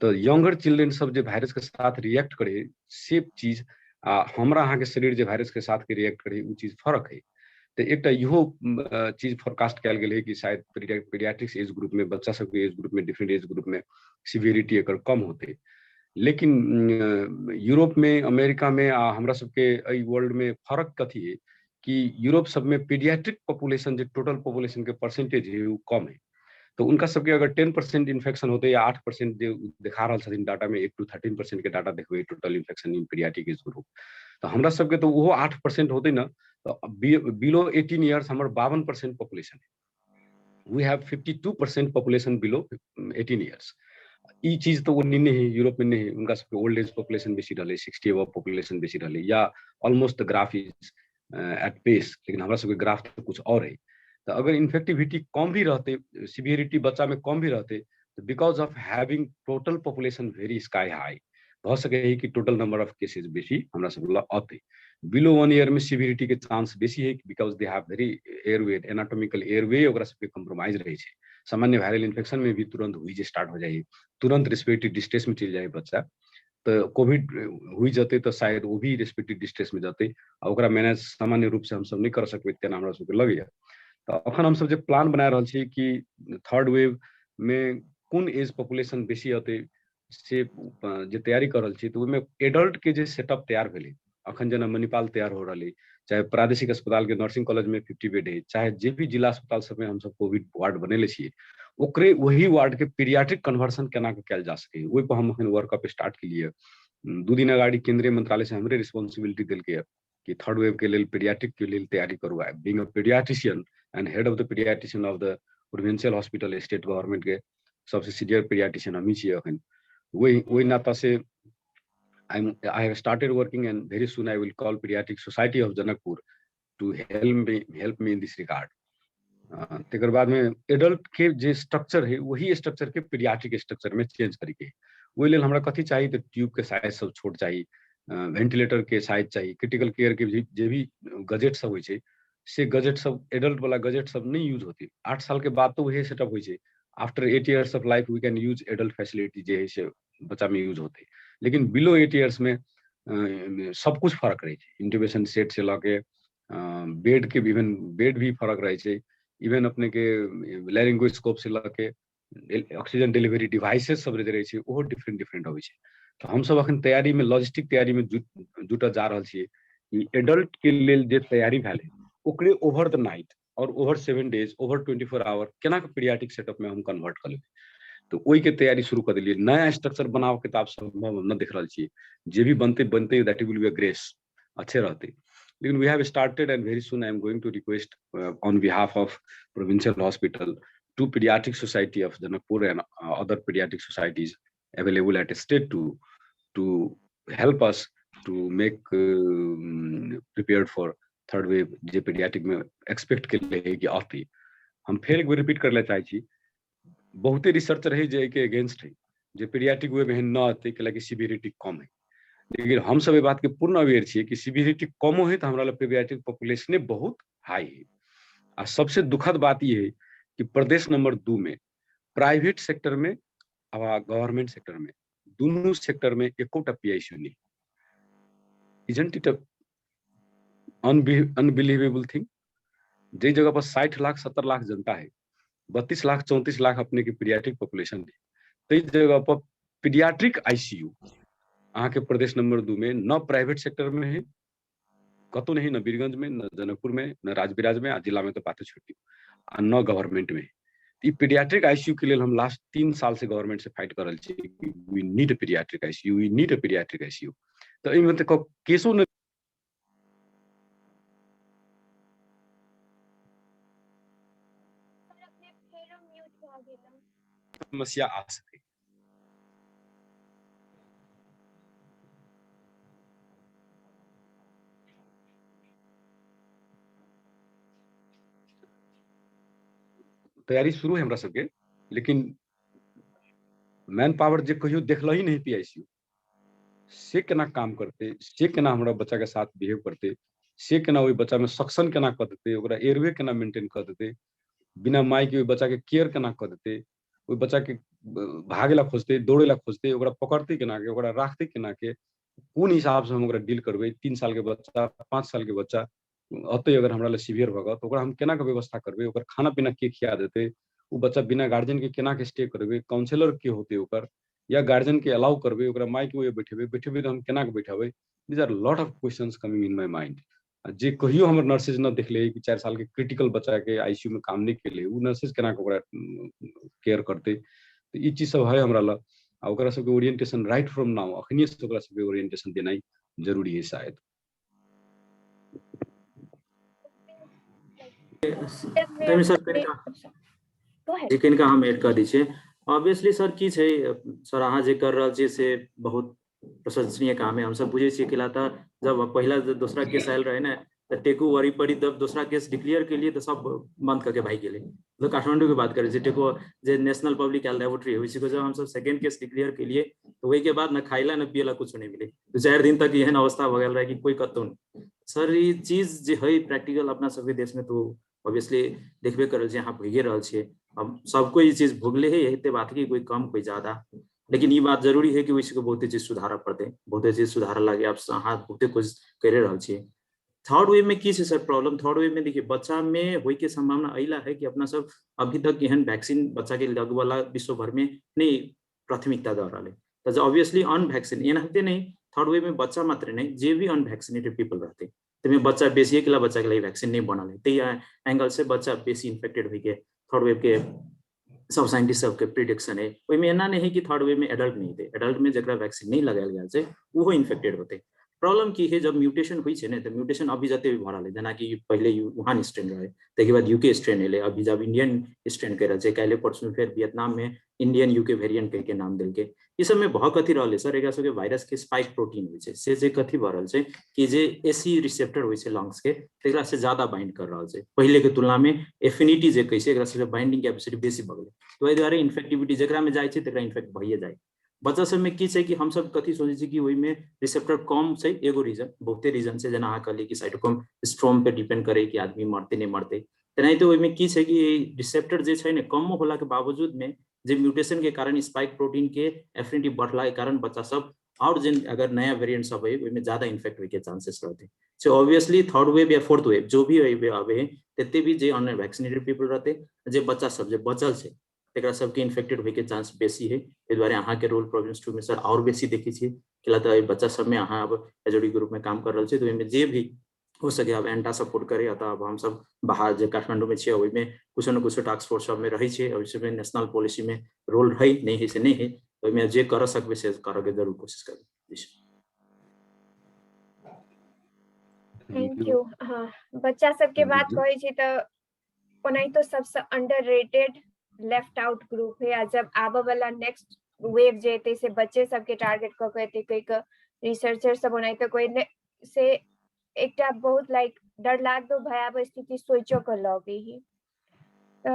तो यंगर चिल्ड्रन सब जो वायरस के साथ रिएक्ट करे से चीज हमरा अहाँ के शरीर जो वायरस के साथ के रिएक्ट करे उ चीज फर्क है। तो एक इहो चीज फोरकास्ट कल गया कि शायद पीडियाट्रिक्स एज ग्रुप में बच्चा सबके एज ग्रुप में डिफरेंट एज ग्रुप में सिवियरिटी एकर कम होते। लेकिन यूरोप में अमेरिका में हमरा सबके वर्ल्ड में फर्क कथी है कि यूरोप सब में पीडियाट्रिक पॉपुलेशन जो टोटल पॉपुलेशन के परसेंटेज है वो कम है। तो उनका सबके अगर 10% इन्फेक्शन होते या 8% जो दिखा रहा छथिन डाटा में 8 to 13% के डाटा देखबे total infection in paediatric age group. तो हमरा सबके तो वो 8% होते ना, तो बिलो 18 ईयर्स हमारे 52% पॉपुलेशन है। We have 52% population below 18 years. ई चीज तो वो नहीं है, यूरोप में नहीं है। उनका सबके ओल्ड एज पॉपुलेशन बेसी रहे, 60 अबव पॉपुलेशन बेसी रहे, या almost the graph is at pace. लेकिन हमारा सबके ग्राफ तो कुछ और है। तो अगर इन्फेक्टिविटी कम भी रहते, सिवियरिटी बच्चा में कम भी रहते, तो because of having total population very sky high हो सके है कि टोटल नंबर ऑफ केसेस बेसी हमरा सब आते। बिलो 1 ईयर में सिवियरिटी के चांस बेसी है because they have very airway, anatomical airway ओकरा सबके कम्प्रोमाइज रहे छै। सामान्य वायरल इन्फेक्शन में भी तुरंत हुई स्टार्ट हो जाए, तुरंत रेस्पिरेटरी डिस्ट्रेस में चल जाए बच्चा। तो कोविड हुई जाते तो शायद वो भी रेस्पिरेटरी डिस्ट्रेस में जाते, और मैनेज सामान्य रूप से हम सब नहीं कर सकते, तेना हमरा सबके लगे। तो अखन हम सब जो प्लान बना रहा छी कि थर्ड वेव में कौन एज पॉपुलेशन बेसी आते से जो तैयारी कर रहा छी, तो उसमें एडल्ट के जो सेटअप तैयार भेले अखन जना मणिपाल तैयार हो रहा है, चाहे प्रादेशिक अस्पताल के नर्सिंग कॉलेज में 50 बेड है, चाहे जे भी जिला अस्पताल सब में हम सब कोविड वार्ड बनेले छिए, ओकरे वही वार्ड के पीडियाट्रिक कन्वर्सन केना कल जा सके वही पर हम अखन वर्कअप स्टार्ट के लिए 2 दिन अगाड़ी केंद्रीय मंत्रालय से हमरे रिस्पांसिबिलिटी दिल के कि थर्ड वेव के लिए पीडियाट्रिक के लिए तैयारी करू। Being a paediatrician and head of the paediatrician of the provincial hospital state government के सबसे सीनियर पीडियाट्रिशियन हम ही छिए अखन। वही नाता से I have started working, and very soon I will call Pediatric Society of Janakpur to help me in this regard. तेकर बाद में एडल्ट के जो स्ट्रक्चर है वही स्ट्रक्चर के पीडियाट्रिक स्ट्रक्चर में चेंज करके वही लेल हमरा कथी चाहिए, तो ट्यूब के साइज सब छोट चाहिए, वेंटिलेटर के साइज चाहिए, क्रिटिकल केयर के जे भी गजेट सब होय छै से गजेट सब एडल्ट वाला गजेट सब नहीं यूज होती। 8 साल के बाद तो वही सेटअप होय छै। After 8 years of life we can use adult facility जे है से बच्चा में यूज होते। लेकिन बिलो 8 years में सब कुछ फर्क रहे छै, इंट्यूबेशन सेट से लगे बेड के इवन बेड भी फर्क रहे छै, इवन अपने के लैरिंगोस्कोप से लगे ऑक्सीजन डिलीवरी डिवाइसेस सब रहे छै वो डिफरेंट होय छै। तो हम सब अखन तैयारी में लॉजिस्टिक तैयारी में जुटल जा रहल छियै कि एडल्ट के लेल जे तैयारी भेल ओकरे ओवर द नाइट और ओवर 7 days ओवर 24 hour केना के पीडियाट्रिक सेटअप में हम कन्वर्ट कर लेबै। तो वही के तैयारी शुरू कर दिलिए। नया स्ट्रक्चर बनाओ के आप संभव न देख रहा छी, जे भी बनते that will be a grace अच्छे रहते। लेकिन we have started and very soon I am going to request on behalf of provincial hospital to paediatric society of Janakpur and other paediatric societies available at state to help us to make prepared for third wave जे paediatric में expect के लिए कि आती। हम फिर एक बार repeat कर ले चाहे छी, बहुते रिसर्चर है जे के अगेंस्ट है जे पीडियाट्रिक वे में न आते कि सिवियरिटी कम है। लेकिन हम सब ये बात के पूर्ण अवेयर छिए कि सिवियरिटी कम है तो हमारा पीडियाट्रिक पॉपुलेशन बहुत हाई है। आ सबसे दुखद बात ये है कि प्रदेश नंबर 2 में प्राइवेट सेक्टर में और गवर्नमेंट सेक्टर में दोनों सेक्टर में एकोटा पीआईसीयू नहीं। Isn't it unbelievable thing? जे जगह पर 60 लाख 70 लाख जनता है, 32 लाख 34 लाख अपने की पीडियाट्रिक पॉपुलेशन है, तो जगह पर पीडियाट्रिक आईसीयू अहाँ के प्रदेश नंबर 2 में न प्राइवेट सेक्टर में है, कतो नहीं, न बीरगंज में, न जनकपुर में, न राजबिराज में, जिला में तो बातें छोटी, न गवर्नमेंट में। पीडियाट्रिक आईसीयू के लिए हम लास्ट 3 साल से गवर्नमेंट से फाइट कर रहे छी, we need a paediatric ICU, we need a paediatric ICU. तो एमे तो केसो न समस्या आ सके। तैयारी शुरू है हमरा सबके, लेकिन मैन पावर जे कहियो देखल ही नहीं पीआईसीयू से केना काम करते, से केना हमरा बच्चा के साथ बिहेव करते, से केना वही बच्चा में सक्शन केना कर देते, ओकरा एयरवे केना मेंटेन कर देते, बिना माई के बच्चा के केयर केना कर देते, वही बच्चा के भागेला खोजते, दौड़ेला खोजते, ओकरा पकड़ते केना के, ओकरा राखते केना के, कौन हिसाब से हम ओकरा डील करबे। 3 साल के बच्चा, 5 साल के बच्चा अतै अगर हमरा सिवियर भऽ तो हम केना के व्यवस्था करबै, ओकर खाना पीना के खिया देतै, वो बच्चा बिना गार्जियन के केना के स्टे करबै, काउंसलर के होतै ओकर, या गार्जियन के अलाउ करबै, ओकरा माइक में बैठेबै तो हम केना के बैठेबै। These are lot of questions coming in my mind. जे कहियो हमर नर्सेज न देखले कि 4 साल के क्रिटिकल बच्चा के आईसीयू में काम नहीं केले, वो नर्सेज केना के ओकरा केयर करते। तो ई चीज सब है हमरा ला। ओकरा सबके ओरिएंटेशन राइट फ्रॉम नाउ अखनिए से ओकरा सबके ओरिएंटेशन देनाई जरूरी है शायद। तैमे सर कनिका हम ऐड कर दी छै। ऑब्वियसली सर की छै सर, अहाँ जे कर रहल छियै से बहुत प्रशंसनीय काम है। हम सब बुझे छियै कि जब पहला दूसरा केस आयल रहे ना, तो टेकू वरी पड़ी, तब दूसरा केस डिक्लेयर के लिए तो सब बंद करके भाग गेले। तो काठमांडू की बात करें, टेकू जे नेशनल पब्लिक हेल्थ लेबोरेटरी है, उसी को जब हम सब सेकेंड केस डिक्लेयर के लिए, तो वही के बाद न खाइला न पियला कुछ नहीं मिले। 2-4 दिन तक एहन अवस्था भ गेल रहे कि कोई कतौ नहीं। सर ये चीज जे है प्रैक्टिकल अपना सबके देश में तो ऑब्वियसली देखबे करल छै, यहाँ भइए रहल छै। अब सबको ये चीज भोगले है, यही बात की कोई कम कोई ज्यादा, लेकिन ये बात जरूरी है कि वैसे को बहुते चीज सुधार पड़ते, बहुते चीज सुधार लगे। आप बहुते कुछ कर रहल छियै। थर्ड वेव में की है सर प्रॉब्लम? थर्ड वेव में देखिए बच्चा में होय के संभावना अइला है कि अपना सब अभी तक एहन वैक्सीन बच्चा के लग वाला विश्व भर में नहीं प्राथमिकता दे रहा है। तो ऑब्वियसली अनवैक्सीन एनाते नहीं, थर्ड वेव में बच्चा मात्र नहीं, जे भी अनवैक्सीनेटेड पीपल रहते, तो बच्चा बेसी के बच्चा के लिए वैक्सीन नहीं बनल है। तै एंगल से बच्चा बेसी इन्फेक्टेड हुई के थर्ड वेव के सब साइंटिस्ट सबके प्रिडिक्शन है। ओहिमे एना नहीं है कि थर्ड वेव में एडल्ट नहीं थे, एडल्ट में जरा वैक्सीन नहीं लगायल गेल छै वो इन्फेक्टेड होते। प्रॉब्लम की है जब म्यूटेशन हुई है ना, तो म्यूटेशन अभी जते भी भऽ रहल है, जेना कि पहले वुहान स्ट्रेन रहे, ताकि बाद यूके स्ट्रेन एले, अभी जब इंडियन स्ट्रेन कह रहे, काल्हि परसों फिर वियतनाम में इंडियन यूके वेरिएंट के नाम देलकै। इस सब में भऽ कथी रहल है सर, एकरा सबके वायरस के स्पाइक प्रोटीन होइ छै, से जे कथी भऽ रहल छै कि जे एसी रिसेप्टर होइ छै लंग्स के, तेकरा से ज्यादा बाइंड कर रहल छै पहले के तुलना में। एफिनिटी जे कहै छै एकरा सबके बाइंडिंग कैपेसिटी बेसी भऽ गेलै, तो एहि दुआरे इन्फेक्टिविटी जकरा में जाइ छै तकरा इन्फेक्ट भइए जाइ। बच्चा सब में की छै कि हम सब कथी सोचे छी कि ओहि में रिसेप्टर कम छै, एगो रीजन, बहुते रीजन छै, जेना अहाँ कहलिए कि साइटोक्रोम स्ट्रॉम पे डिपेंड करे कि आदमी मरते नहीं मरते। तेनाहिते ओहि में की छै कि रिसेप्टर जे छै ने कम होला के बावजूद में जे म्यूटेशन के कारण स्पाइक प्रोटीन के एफिनिटी बढ़ला के कारण बच्चा सब और जिन अगर नया वेरिएंट सब है ओहि में ज्यादा इन्फेक्ट होय के चांसेस रहते। सो ऑब्वियसली थर्ड वेव या फोर्थ वेव जो भी आवे तते भी जे अनवैक्सीनेटेड पीपल रहते, जे बच्चा सब जे बचल छै तेकरा सबके इन्फेक्टेड होय के चांस बेसी है। एहि दुआरे अहाँ के रोल प्रोविंस 2 में सर और बेसी देखै छियै कि तो बच्चा सब में अहाँ अब एचओडी ग्रुप में काम कर रहल छै, तो ओहिमे जे भी हो सके अब एंटा सपोर्ट करे, अतः अब हम सब बाहर जे काठमांडू में छे ओहि में कुछ न कुछ टास्क फोर्स सब में रही छे, और इसमें नेशनल पॉलिसी में रोल है नहीं है से नहीं है, तो ओहि में जे कर सकबे से करे के जरूर कोशिश करबे। Thank you. हाँ, बच्चा सबके बात कहै छी तो ओनाहितो सबसे अंडररेटेड लेफ्ट आउट ग्रुप है। जब आबे वाला नेक्स्ट वेव जे एते से बच्चे सबके टारगेट क के एते कोई रिसर्चर सब ओनाहितो कोई से एकटा बहुत लाइक डर लागो भयावह स्थिति सोचो के लगे ही। तो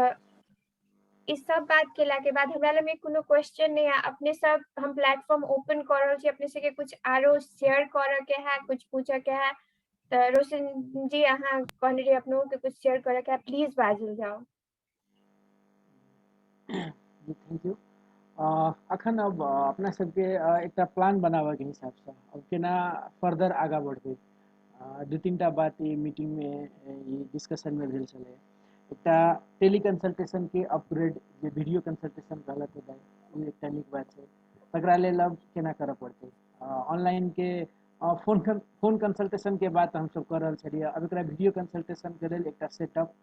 इस सब बात केला के बाद हमरा लगे कोनो क्वेश्चन नहीं है, अपने सब हम प्लेटफॉर्म ओपन कर रहल छी, अपने से के कुछ आरो शेयर करे के है, कुछ पूछे के है तो रोशन जी अहाँ कहने रही अपनों के कुछ शेयर करे के है, प्लीज बाजल जाओ। Thank you. अखन अब अपना सबके एक प्लान बनावे के हिसाब से अब केना फर्दर आगा बढ़बे, 2-3टा बात ये मीटिंग में ये डिस्कशन में भेल छले। एकटा टेली कंसल्टेशन के अपग्रेड जे वीडियो कंसल्टेशन कहलक है वो एकटा नीक बात है, तकरा लेल अब केना करे पड़ते। ऑनलाइन के फोन कंसल्टेशन के बात हम सब कर रहल छलिए, अब एकरा वीडियो कंसल्टेशन के लेल एकटा सेटअप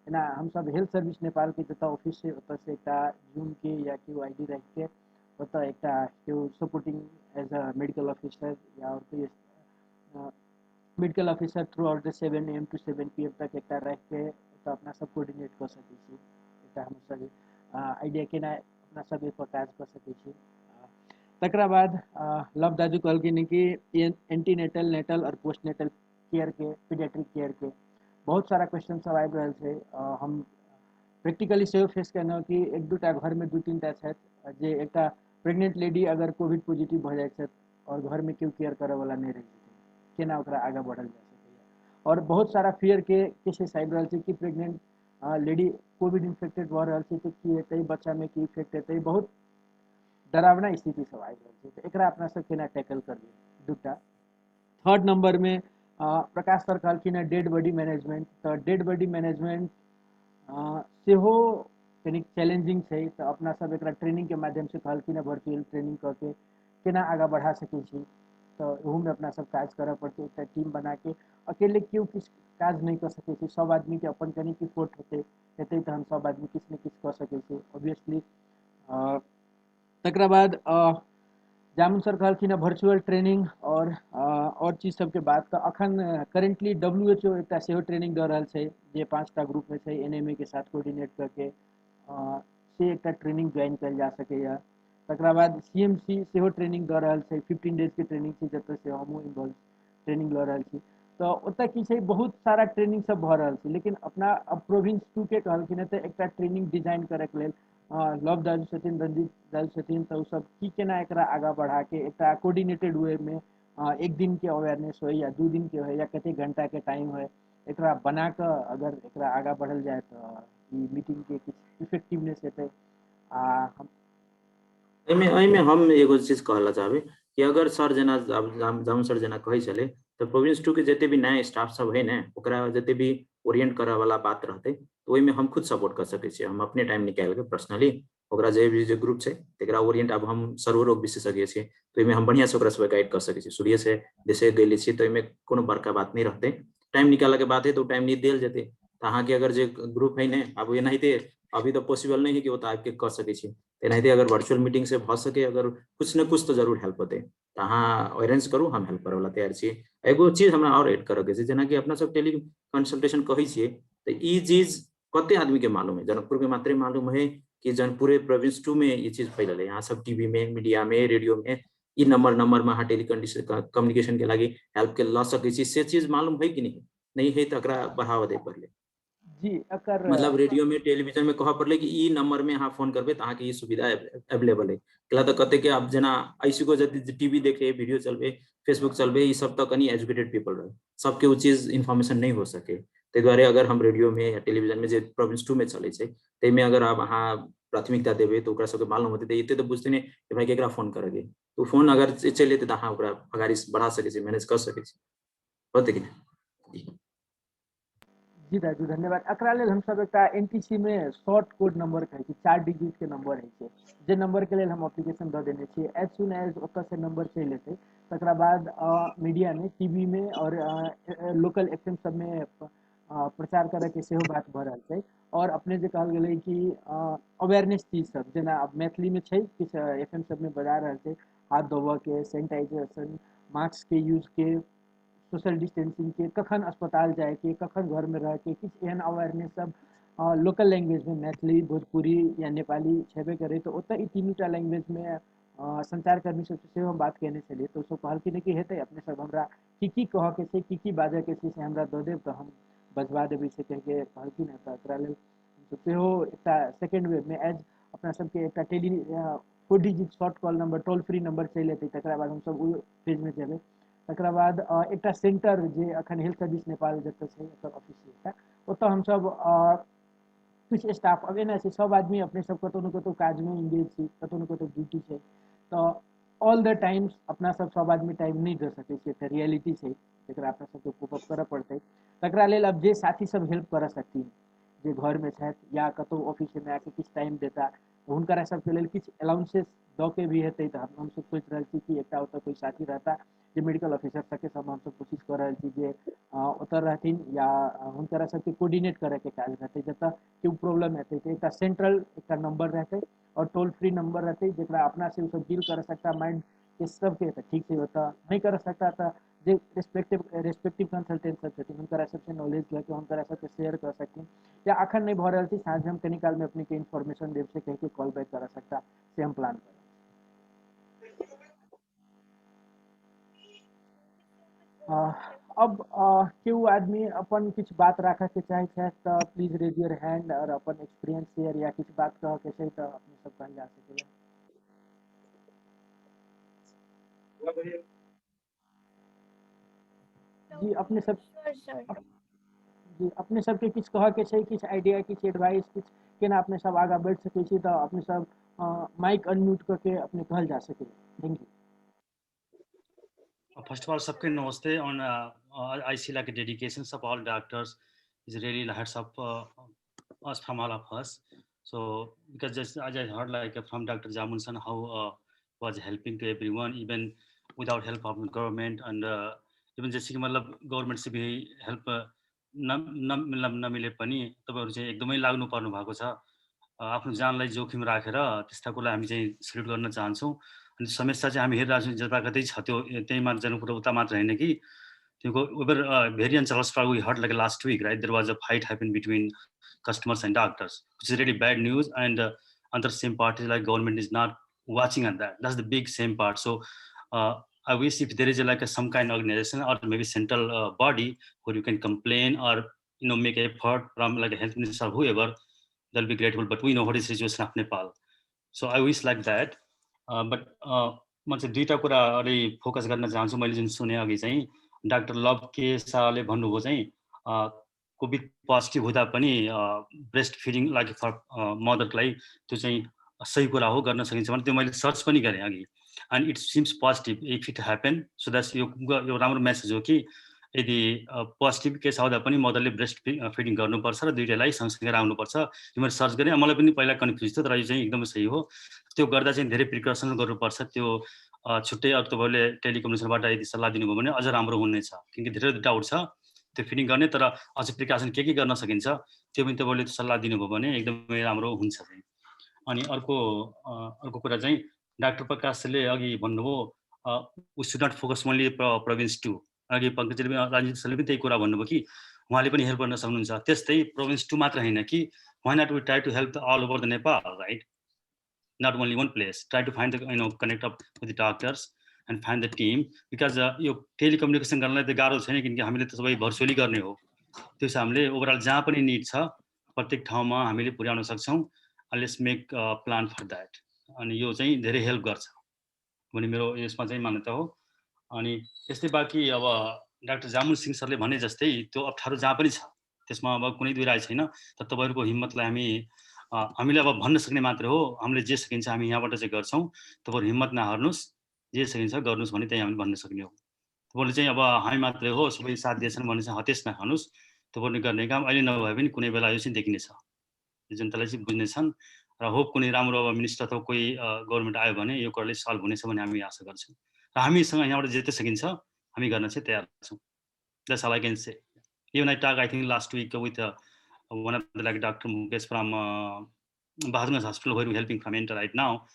एना हम सब हेल्थ सर्विस नेपाल के जतऽ ऑफिस से ओतऽ से एकटा जूम के या क्यू आईडी रख के ओतऽ एकटा क्यू supporting as a medical officer या और कोई medical officer throughout the 7 AM to 7 PM तक एकटा रख के तो अपना सब कोऑर्डिनेट कर सकै छी। एकटा हम सब आइडिया केना अपना सब एक काज कर सकै छी। तकरा बाद लव दाजू कहलखिन कि एंटीनेटल, नेटल और पोस्टनेटल केयर के, पीडियाट्रिक केयर के बहुत सारा क्वेश्चन सब आबि रहल छै। हम प्रैक्टिकली से फेस केलहुँ कि 1-2टा घर में 2-3टा छथि जे एकटा प्रेग्नेंट लेडी अगर कोविड पॉजिटिव भऽ जाइ छथि और घर में केओ केयर करे वाला नहीं रही छथिन, केना ओकरा आगे बढ़ल जा सकैया। और बहुत सारा फियर के केसेस आबि रहल छै कि प्रेग्नेंट लेडी कोविड इन्फेक्टेड भऽ रहल छै तो की हेतै, बच्चा में की इफेक्ट हेतै, बहुत डरावना स्थिति सब आबि रहल छै। तो एकरा अपना सब केना टैकल करबै, 2टा। थर्ड नंबर में प्रकाश सर कहलखिन डेड बॉडी मैनेजमेंट, तो डेड बॉडी मैनेजमेंट सेहो कनिक चैलेंजिंग है, तो अपना सब एक ट्रेनिंग के माध्यम से कहलखिन वर्चुअल ट्रेनिंग करके केना आगा बढ़ा सकै छी, तो ओहू में अपना सब काज करऽ पड़तै, एक टीम बना के। अकेले क्यों किस काज नहीं कर सकै छी, सब आदमी के अपन कनिक इफोर्ट हेतै तो हम सब आदमी किछु ने किछु कऽ सकै छी ऑब्वियसली। तकरा बाद जामुन सर कहलखिन वर्चुअल ट्रेनिंग और चीज सबके बात, तो अखन करेंटली WHO एक सेहो ट्रेनिंग दऽ रहल छै, जे 5टा ग्रुप में छै, NMA के साथ कोऑर्डिनेट करके से एक ट्रेनिंग ज्वाइन कल जा सकैया। तकरा बाद CMC सेहो ट्रेनिंग दऽ रहल छै, 15 डेज के ट्रेनिंग छै, जतऽ से हमहूँ इन्वॉल्व ट्रेनिंग लऽ रहल छी। तो ओतऽ की छै, बहुत सारा ट्रेनिंग सब भऽ रहल छै, लेकिन अपना अब प्रोविंस 2 के कहलखिन तऽ एकटा ट्रेनिंग डिजाइन करे के लेल लव दाजू छथिन, रंजीत दाजू छथिन, तो सब की केना एकरा आगा बढ़ा के एक कोऑर्डिनेटेड वे में एक दिन के अवेयरनेस हो या 2 दिन के हो या कते घंटा के टाइम हो, एकरा बना के अगर एकरा आगा बढ़ल जाए तो ई मीटिंग के कुछ इफेक्टिवनेस हेतै। एहिमे हम एगो चीज कहला चाहबै कि अगर सर जेना जामुन सर जेना कहै छलै, तो प्रोविंस 2 के जते भी नया स्टाफ सब है ने, ओकरा जते भी ओरिएंट करे वाला बात रहते, तो ओहिमे हम खुद सपोर्ट कर सकै छियै। हम अपने टाइम निकाल के पर्सनली ओकरा जे भी जे ग्रुप छै तकरा ओरिएंट, अब हम सर्वरोग विशेषज्ञ छियै, तो एहिमे हम बढ़िया से ओकरा सब गाइड कर सकै छी, शुरू से जैसे गैले छी, तो एहिमे कोनो बड़का बात नहीं रहते। टाइम निकाले के बात है तो टाइम नहीं देल जेते, तो अहाँ के अगर जे ग्रुप है ने, अब एनाहिते अभी तो पॉसिबल नहीं है कि ओतऽ आबि के कर सकै छी, एनाहिते अगर वर्चुअल मीटिंग से भ सके, अगर कुछ न कुछ तो जरूर हेल्प होते, तो अहाँ अरेंज करू, हम हेल्प करे वाला तैयार छी। एगो चीज हमरा और ऐड करे के छै, जेना कि अपना सब टेली कंसल्टेशन कहै छियै, तो ई चीज कते आदमी के मालूम है, जनकपुर के मात्रे मालूम है कि जन पूरे प्रोविंस 2 में ये चीज फैलल है। यहाँ सब टीवी में, मीडिया में, रेडियो में ई नंबर में अहाँ टेलीकम्युनिकेशन के लागि हेल्प के ला सकै छी, से चीज मालूम है कि नहीं है, तो एकरा बढ़ावा दे पड़ले। जी अकर मतलब रेडियो में, टेलीविजन में कह पड़ले कि ई नंबर में अहाँ फोन करबे तो अहाँ के ई सुविधा अवेलेबल है। कला तो कते के अब जना ऐसी को जब टीवी देखे, वीडियो चलबे, फेसबुक चलबे, ये सब तो कनी एजुकेटेड पीपल रहे, सबके वो चीज इन्फॉर्मेशन नहीं हो सके। ते द्वारे अगर हम रेडियो में या टेलीविजन में जे प्रोविंस 2 में चले छै, ते में अगर आप अहाँ प्राथमिकता देबे तो ओकरा सबके मालूम होते, तो एते तो बुझते नहीं कि भाई केकरा फोन करेंगे, तो फोन अगर चल जेते तो अहाँ ओकरा अगाड़ी बढ़ा सके छी, मैनेज कर सके छी, होते कि नहीं। जी राजू धन्यवाद। एकरा लेल हम सब एकटा NTC में शॉर्ट कोड नंबर कहै छी, 4 डिजिट के नंबर है छै, जे नंबर के लेल हम एप्लीकेशन दऽ देने छियै। एज सुन एज ओतऽ से नंबर चलि एतै, तकरा बाद मीडिया में, टीवी में और लोकल FM सब में प्रचार करे के सेहो बात भऽ रहल छै। और अपने जे कहल गेलै कि अवेयरनेस चीज सब, जेना अब मैथिली में छै, किछु FM सब में बजा रहल छै, हाथ धोबऽ के, सैनिटाइजेशन, मास्क के यूज के, सोशल डिस्टेंसिंग के, कखन अस्पताल जाए के, कखन घर में रह के, किछु एहन अवेयरनेस सब लोकल लैंग्वेज में, मैथिली, भोजपुरी या नेपाली छेबे करे, तो ओतऽ ई 3टा लैंग्वेज में संचारकर्मी सबसे सेहो हम बात केने छलियै, तो सब कहलखिन कि हेतै, अपने सब हमरा की कहऽ के छै, की बाजऽ के छै, से हमरा दऽ देब तऽ हम बजबा देबै से कहिके कहलखिन है। तऽ एकरा लेल सेहो एकटा सेकेंड वेव में एज अपना सबके एकटा 4 digit short call number, toll free number चलि एतै, तकरा बाद हमसब ओ पेज में जेबै। तकरा बाद एकटा सेंटर जे अखन हेल्थ सर्विस नेपाल जतऽ छै, एकर ऑफिस छै, ओतऽ हमसब कुछ स्टाफ, अब एना छै सब आदमी अपने सब कतौ न कतौ काज में इंगेज छी, कतौ न कतौ ड्यूटी छै, तो ऑल द टाइम्स अपना सब आदमी टाइम नहीं दे सकै छी, एकटा रियलिटी छै जकरा अपना सबके कोप अप करऽ पड़तै। तकरा लेल अब जे साथी सब हेल्प करऽ सकथिन, जे घर में छथि या कतौ ऑफिस में आके किछु टाइम देता, हुनकरा सबके लेल किछु अलाउंसेस दऽ के भी हेतै, तऽ हमसब सोचि रहल छी कि एकटा ओतऽ कोई साथी रहता, जे मेडिकल ऑफिसर सबके सब हमसब कोशिश कऽ रहल छी जे ओतऽ रहथिन, या हुनकरा सबके कोऑर्डिनेट करे के काज रहतै, जतऽ केओ प्रॉब्लम हेतै तऽ एकटा सेंट्रल एकटा नंबर रहतै और टोल फ्री नंबर रहतै, जकरा अपना से सब डील कर सकता, माइंड के सबके तऽ ठीक छै, ओतऽ नहीं कर सकता तऽ जे रेस्पेक्टिव कंसल्टेंट सब छथिन, हुनकरा सबसे नॉलेज लेके हुनकरा सबके शेयर कर सकथिन, या अखन नहीं भऽ रहल छै, साँझ हम कनी काल में अपने के इन्फॉर्मेशन देब से कहिके कॉल बैक कर सकता, से हम प्लान कर। अब केओ आदमी अपन किछु बात राखऽ के चाहे छै तऽ प्लीज रेज योर हैंड, और अपन एक्सपीरियंस शेयर या किछु बात कहऽ के छै तऽ अपने सब कहल जा सकै। जी अपने सब जी अपने सबके किछु कहऽ के छै, किछु आइडिया, किछु एडवाइस, किछु केना अपने सब आगाँ बढ़ि सकै छी, तऽ अपने सब माइक अनम्यूट करके अपने कहल जा सकै। Thank you. First of all, सबके नमस्ते I see like a dedications of all doctors is really hats up us from all of us. So because just as I heard like from Dr. Jamunson how was helping to everyone even without help of the government and even जैसे कि मतलब government से भी help नमिले पनि तपाईहरु चाहिँ एकदमै लाग्नु पर्नु भएको छ आफ्नो जानलाई जोखिम राखेर त्यस्ता कुरा हामी चाहिँ सल्युट गर्न चाहन्छौँ अनि समस्या चाहिँ हामी हेरिरहेको छौँ जताकतै छ त्यो त्यही मात्र जनपुर उता मात्र हैन कि we were very unsatisfied. We heard like last week, right? There was a fight happened between customers and doctors, which is really bad news. And under same party, like government is not watching on that. That's the big same part. So I wish if there is some kind of organization or maybe central body where you can complain or make effort from like a health minister or whoever, that'll be grateful. But we know what is the situation of Nepal. So I wish like that. But म चाहिँ दुईटा कुरा अलि focus गर्न चाहन्छु मैले जुन सुने अघि चाहिँ डाक्टर लभ के शाहले भन्नुभयो चाहिँ कोभिड पोजिटिभ हुँदा पनि ब्रेस्ट फिडिङ लागि फर मदरलाई त्यो चाहिँ सही कुरा हो गर्न सकिन्छ भने त्यो मैले सर्च पनि गरेँ अघि and it seems positive if it happen so that's यो राम्रो मेसेज हो कि यदि पोजिटिभ केस आउँदा पनि मदरले ब्रेस्ट फिडिङ गर्नुपर्छ र दुईटैलाई सँगसँगै राख्नुपर्छ यो मैले सर्च गरेँ मलाई पनि पहिला कन्फ्युज थियो तर यो चाहिँ एकदमै सही हो त्यो गर्दा चाहिँ धेरै प्रिकसन गर्नुपर्छ त्यो छुट्टै अब तपाईँले टेलिकम्युनिकेसनबाट यदि सल्लाह दिनुभयो भने अझ राम्रो हुनेछ किनकि धेरै डाउट छ त्यो फिडिङ गर्ने तर अझ प्रिकसन के गर्न सकिन्छ त्यो पनि तपाईँले सल्लाह दिनुभयो भने एकदमै राम्रो हुन्छ अनि अर्को कुरा चाहिँ डाक्टर प्रकाशले अघि भन्नुभयो we should not focus only province 2 अघि पङ्कजले राजनीति सरले पनि त्यही कुरा भन्नुभयो कि उहाँले पनि हेल्प गर्न सक्नुहुन्छ त्यस्तै प्रोभिन्स 2 मात्र हैन कि why not we try to help all over the Nepal, right? Not only one place. Try to find the connect up with the doctors and find the team because yo telecommunication गर्नलाई त गाह्रो छैन किनकि हामीले त सबै virtually गर्ने हो त्यसो हामीले ओभरअल जहाँ पनि निड छ प्रत्येक ठाउँमा हामीले पुर्याउन सक्छौं let's make plan for that अनि यो चाहिँ धेरै हेल्प गर्छ भन्ने मेरो यसमा चाहिँ मान्यता हो अनि त्यस्तै बाकी अब डाक्टर जामुन सिंह सरले भने जस्तै त्यो अप्ठ्यारो जहाँ पनि छ त्यसमा अब कुनै दुई राय छैन तर तपाईहरुको हिम्मतलाई हामीले अब भन्न सक्ने मात्र हो हामीले जे सकिन्छ हामी यहाँबाट चाहिँ गर्छौं तपाईहरु हिम्मत नहार्नुस् जे सकिन्छ गर्नुस् भने त्यही हामीले भन्न सक्ने हो तपाईहरुले चाहिँ अब हामी मात्रै हो सबै साथ दिएछन् भने चाहिँ हतेस नखानुस् तपाईहरुले गर्ने काम अहिले नभए पनि कुनै बेला यो चाहिँ देखिने छ जनताले चाहिँ बुझ्ने छन् र होप कुनै राम्रो अब मिनिस्टर अथवा कोही गभर्नमेन्ट आयो भने यो कुराले सल्भ हुनेछ भन्ने हामी आशा गर्छौं र हामीसँग यहाँबाट जे सकिन्छ हामी गर्न चाहिँ तयार छौं That's all I can say. Even I talked, I think last week with one of the Dr. Mukesh from Bahadurganj Hospital, where we're helping from Enter right now,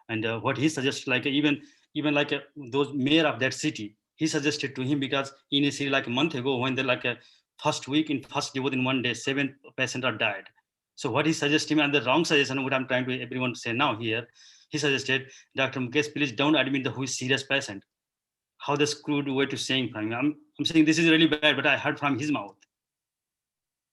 and what he suggested, like even like those mayor of that city, he suggested to him because initially like a month ago when they like a first week in first day within one day 7 patients are died. So what he suggested him and the wrong suggestion, what I'm trying to everyone to say now here, he suggested, Dr. Mukesh, please don't admit the who is serious patient. How the screwed way to saying from him. I'm saying this is really bad, but I heard from his mouth,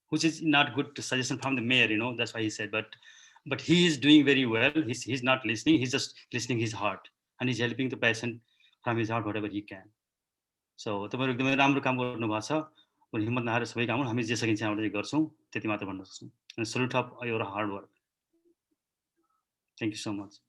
which is not good suggestion from the mayor, that's why he said, but he is doing very well. He's not listening. He's just listening his heart and he's helping the patient from his heart, whatever he can. So, तपाईहरु एकदमै राम्रो काम गर्नु भएको छ र हिम्मत नहारेर सबै काम हामी जे सकिन्छ हामीले गर्छौं त्यति मात्र भन्न सक्छौं and salute of your hard work. Thank you so much.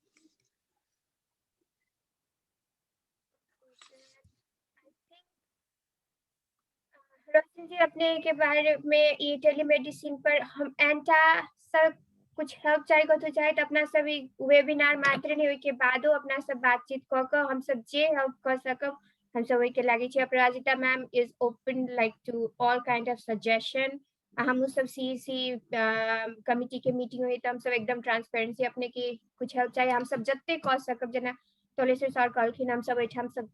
रोशन जी अपने के बारे में ये टेलीमेडिसिन पर हम एंटा सब कुछ हेल्प चाहिए तो चाहे तो अपना सब वेबिनार मात्र नहीं हुई के बाद अपना सब बातचीत कर हम सब जे हेल्प कर सकब हम सब के लागे छी Aparajita ma'am is open like to all kind of suggestion हम सब सीसी कमिटी के मीटिंग हुई तो हम सब एकदम ट्रांसपेरेंसी अपने की कुछ हेल्प चाहिए हम सब जत्ते कर सकब जना तोलेश्वर सर कहलखिन हम सब हम सब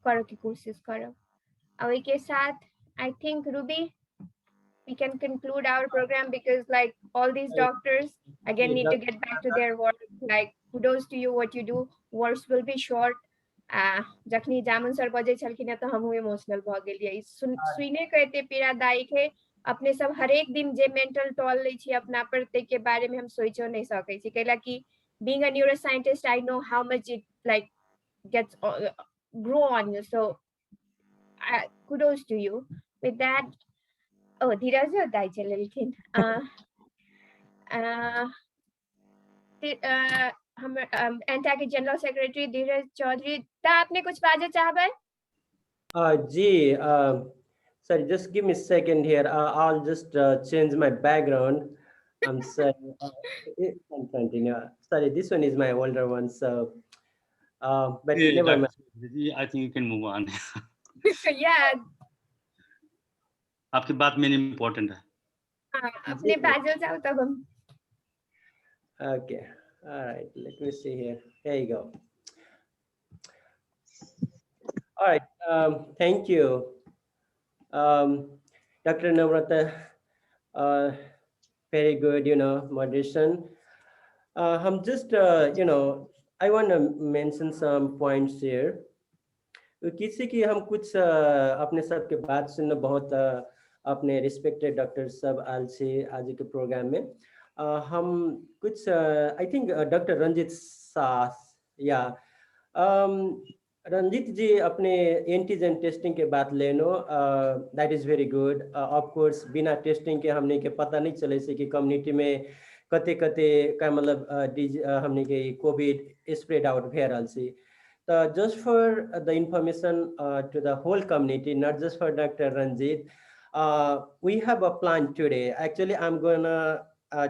करे की कोशिश करब और के साथ I think Ruby, we can conclude our program because like all these doctors again need to get back to their work. Like kudos to you what you do. Words will be short. जखनी जामुन sir बजे छलखिन तो हम emotional भ गेलिए सुने कहते पीड़ादायक है अपने सब हर एक दिन जे मेंटल टॉल लै छी अपना पर ते के बारे में हम सोचो नहीं सकै छी कैला कि being a neuroscientist I know how much it like gets grow on you, so kudos to you. With that, धीरज दाई चलेलखिन हम एंटा के जनरल सेक्रेटरी धीरज चौधरी ता आपने कुछ बाजे चाहबे? जी Sorry, just give me a second here. I'll just change my background. I'm sorry. It can continue. Sorry, this one is my older one. So, but never mind. I think you can move on. Yeah. आपकी बात main important है. अपने पैदल जाओ तब हम. Okay. All right. Let me see here. There you go. All right. Thank you, Dr. Namrata. Very good, moderation. I'm just, I want to mention some points here. किसी की हम कुछ अपने सब के बात सुनना बहुत अपने रिस्पेक्टेड डॉक्टर सब आलसी आज के प्रोग्राम में हम कुछ आई थिंक डॉक्टर रंजित सास या रंजित जी अपने एंटीजन टेस्टिंग के बात लेनो that is very good. Of course बिना टेस्टिंग के हमने के पता नहीं चले से कि कम्युनिटी में कते कते का मतलब हमने के कोविड स्प्रेड आउट भेल सी. Just for the information to the whole community, not just for Dr. Ranjit, we have a plan today. Actually, I'm gonna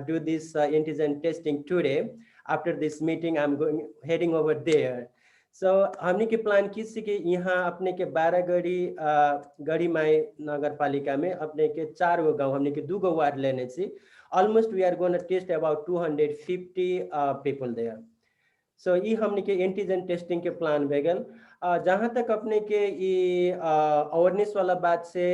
do this antigen testing today. After this meeting, I'm heading over there. So, हमने के plan किसी के यहाँ अपने के 12 गढ़ी माई नगर पालिका में अपने के 4 गो गांव हमने के 2 गो वार्ड लेने से almost we are going to test about 250 people there. So ये हमने के एंटीजन टेस्टिंग के प्लान बेगल जहाँ तक अपने के ये अवेयरनेस वाला बात से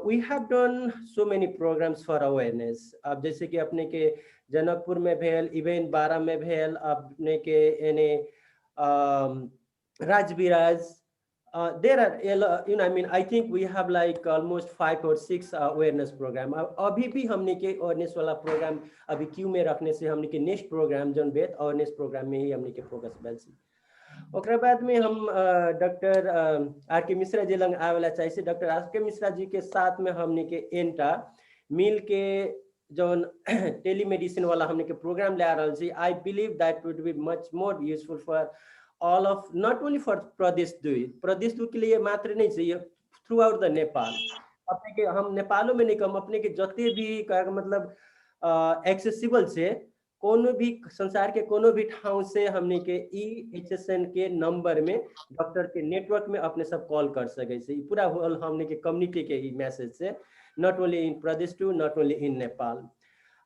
we have done so many programs for awareness. अब जैसे कि अपने के जनकपुर में भेल, इवेंट 12 में भेल, अपने के यानी Rajbiraj. There are, I mean, I think we have like almost 5 or 6 awareness program. अभी भी हमने के awareness वाला program अभी क्यों में रखने से हमने के next program जन बेत awareness program में ही हमने के focus बैल सी. ओकरा बाद में हम doctor R K. Mishra ji lung आवेला चाहिए से डॉक्टर आर.के. मिश्रा जी के साथ में हमने के एंटा मिल के जन टेलीमेडिसिन वाला हमने के प्रोग्राम ले आ रहा सी. I believe that would be much more useful for all of, not only for प्रदेश 2 के लिए मात्र नहीं चाहिए, थ्रू आउट द नेपाल. अपने के हम नेपालों में नहीं कम अपने के जते भी मतलब एक्सेसिबल से कोनो भी संसार के कोनो भी ठाव से हमने के EHSN के नंबर में डॉक्टर के नेटवर्क में अपने सब कॉल कर सके से पूरा होल हमने के कम्युनिटी के मैसेज से not only in Pradesh 2, not only in Nepal.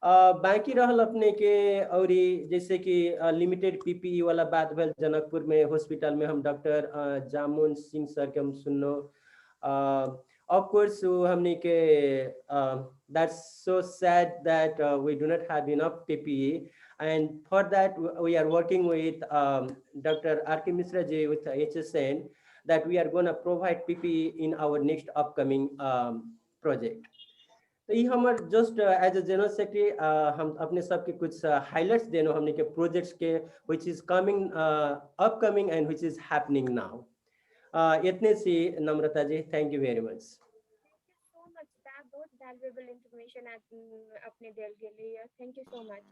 बाकी रहल अपने के और जैसे कि लिमिटेड PPE वाला बात भेल जनकपुर में हॉस्पिटल में हम डॉक्टर जामुन सिंह सर के हम सुनो. ऑफ कोर्स हमने के that's so sad that we do not have enough PPE and for that we are working with Dr. R.K. Mishra ji with HSN that we are going to provide PPE in our next upcoming project. तो ये हमार just as a general secretary हम अपने सब के कुछ highlights देनो हमने के प्रोजेक्ट्स के which is coming upcoming and which is happening now. इतने सी Namrata ji, thank you very much. So much that बहुत valuable information अपने दिल के लिए. Thank you so much.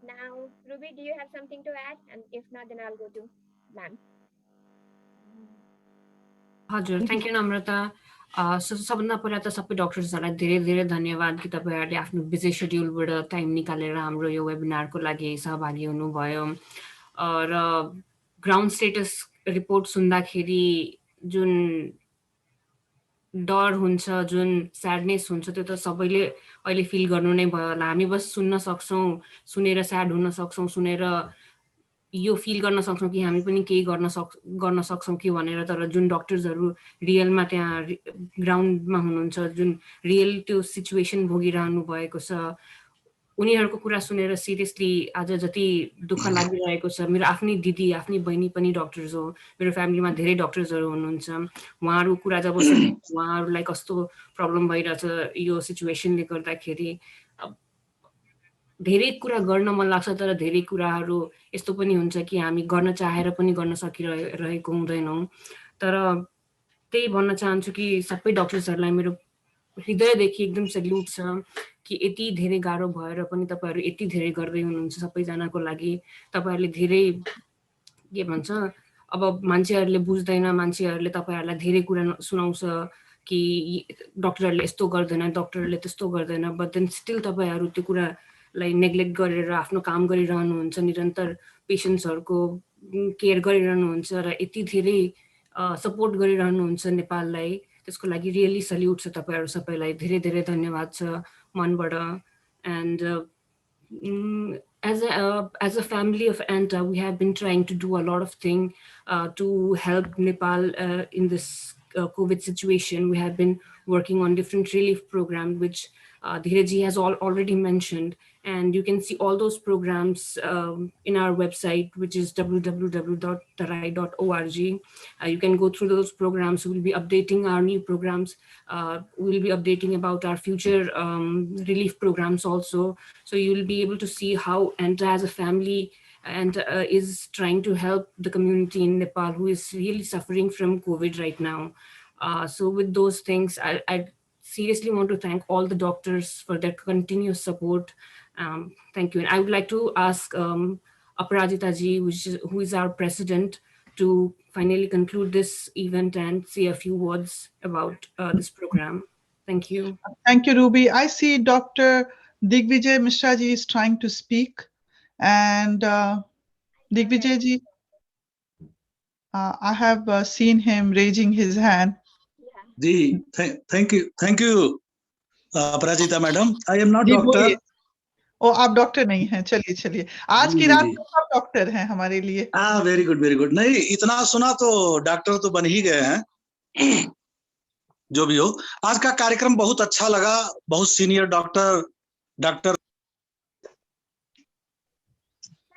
Now, Ruby, do you have something to add? And if not, then I'll go to ma'am. हजुर, thank you नम्रता. सबभन्दा पहिला त सबै डक्टर्सहरूलाई धेरै धेरै धन्यवाद कि तपाईँहरूले आफ्नो बिजी सेड्युलबाट टाइम निकालेर हाम्रो यो वेबिनारको लागि सहभागी हुनुभयो. र ग्राउन्ड स्टेटस रिपोर्ट सुन्दाखेरि जुन डर हुन्छ, जुन स्याडनेस हुन्छ, त्यो त सबैले अहिले फिल गर्नु नै भयो होला. हामी बस सुन्न सक्छौँ, सुनेर स्याड हुन सक्छौँ, सुनेर यो फिल गर्न सक्छौँ कि हामी पनि केही गर्न सक्छौँ कि भनेर. तर जुन डक्टर्सहरू रियलमा त्यहाँ ग्राउन्डमा हुनुहुन्छ, जुन रियल त्यो सिचुएसन भोगिरहनु भएको छ, उनीहरूको कुरा सुनेर सिरियसली आज जति दुःख लागिरहेको छ. मेरो आफ्नै दिदी, आफ्नै बहिनी पनि डक्टर्स हो, मेरो फ्यामिलीमा धेरै डक्टर्सहरू हुनुहुन्छ. उहाँहरूको कुरा जब सुन्छु, उहाँहरूलाई कस्तो प्रब्लम भइरहेछ यो सिचुएसनले गर्दाखेरि धेरै कुरा गर्न मन लाग्छ. तर धेरै कुराहरू यस्तो पनि हुन्छ कि हामी गर्न चाहेर पनि गर्न सकिरहेको हुँदैनौँ. तर त्यही भन्न चाहन्छु कि सबै डक्टर्सहरूलाई मेरो हृदयदेखि एकदम सल्युट छ कि यति धेरै गाह्रो भएर पनि तपाईँहरू यति धेरै गर्दै हुनुहुन्छ सबैजनाको लागि. तपाईँहरूले धेरै के भन्छ, अब मान्छेहरूले बुझ्दैन, मान्छेहरूले तपाईँहरूलाई धेरै कुरा सुनाउँछ, कि डक्टरहरूले यस्तो गर्दैन, डक्टरहरूले त्यस्तो गर्दैन, बट देन स्टिल तपाईँहरू त्यो कुरालाई नेग्लेक्ट गरेर आफ्नो काम गरिरहनुहुन्छ, निरन्तर पेसेन्ट्सहरूको केयर गरिरहनुहुन्छ र यति धेरै सपोर्ट गरिरहनुहुन्छ नेपाललाई, त्यसको लागि रियली सल्युट छ तपाईँहरू सबैलाई। धेरै धेरै धन्यवाद छ मनबाट। End as a family of ANTA, we have been trying to do a lot of things to help Nepal in this COVID situation. We have been working on different relief programs, which Dhiraji has already mentioned. And you can see all those programs in our website, which is www.tarai.org. You can go through those programs. We'll be updating our new programs. We'll be updating about our future relief programs also. So you'll be able to see how ANTA as a family and is trying to help the community in Nepal who is really suffering from COVID right now. So with those things, I seriously want to thank all the doctors for their continuous support. Thank you. And I would like to ask Aparajita ji, who is our president, to finally conclude this event and say a few words about this program. Thank you. Thank you, Ruby. I see Dr. Digvijay Mishra ji is trying to speak. And Digvijay ji, I have seen him raising his hand. जी, thank you, Aparajita madam. I am not doctor. ओ आप doctor नहीं हैं, चलिए चलिए, आज की रात को सब डॉक्टर हैं हमारे लिए। हाँ, वेरी गुड वेरी गुड। नहीं, इतना सुना तो डॉक्टर तो बन ही गए हैं। जो भी हो, आज का कार्यक्रम बहुत अच्छा लगा। बहुत सीनियर डॉक्टर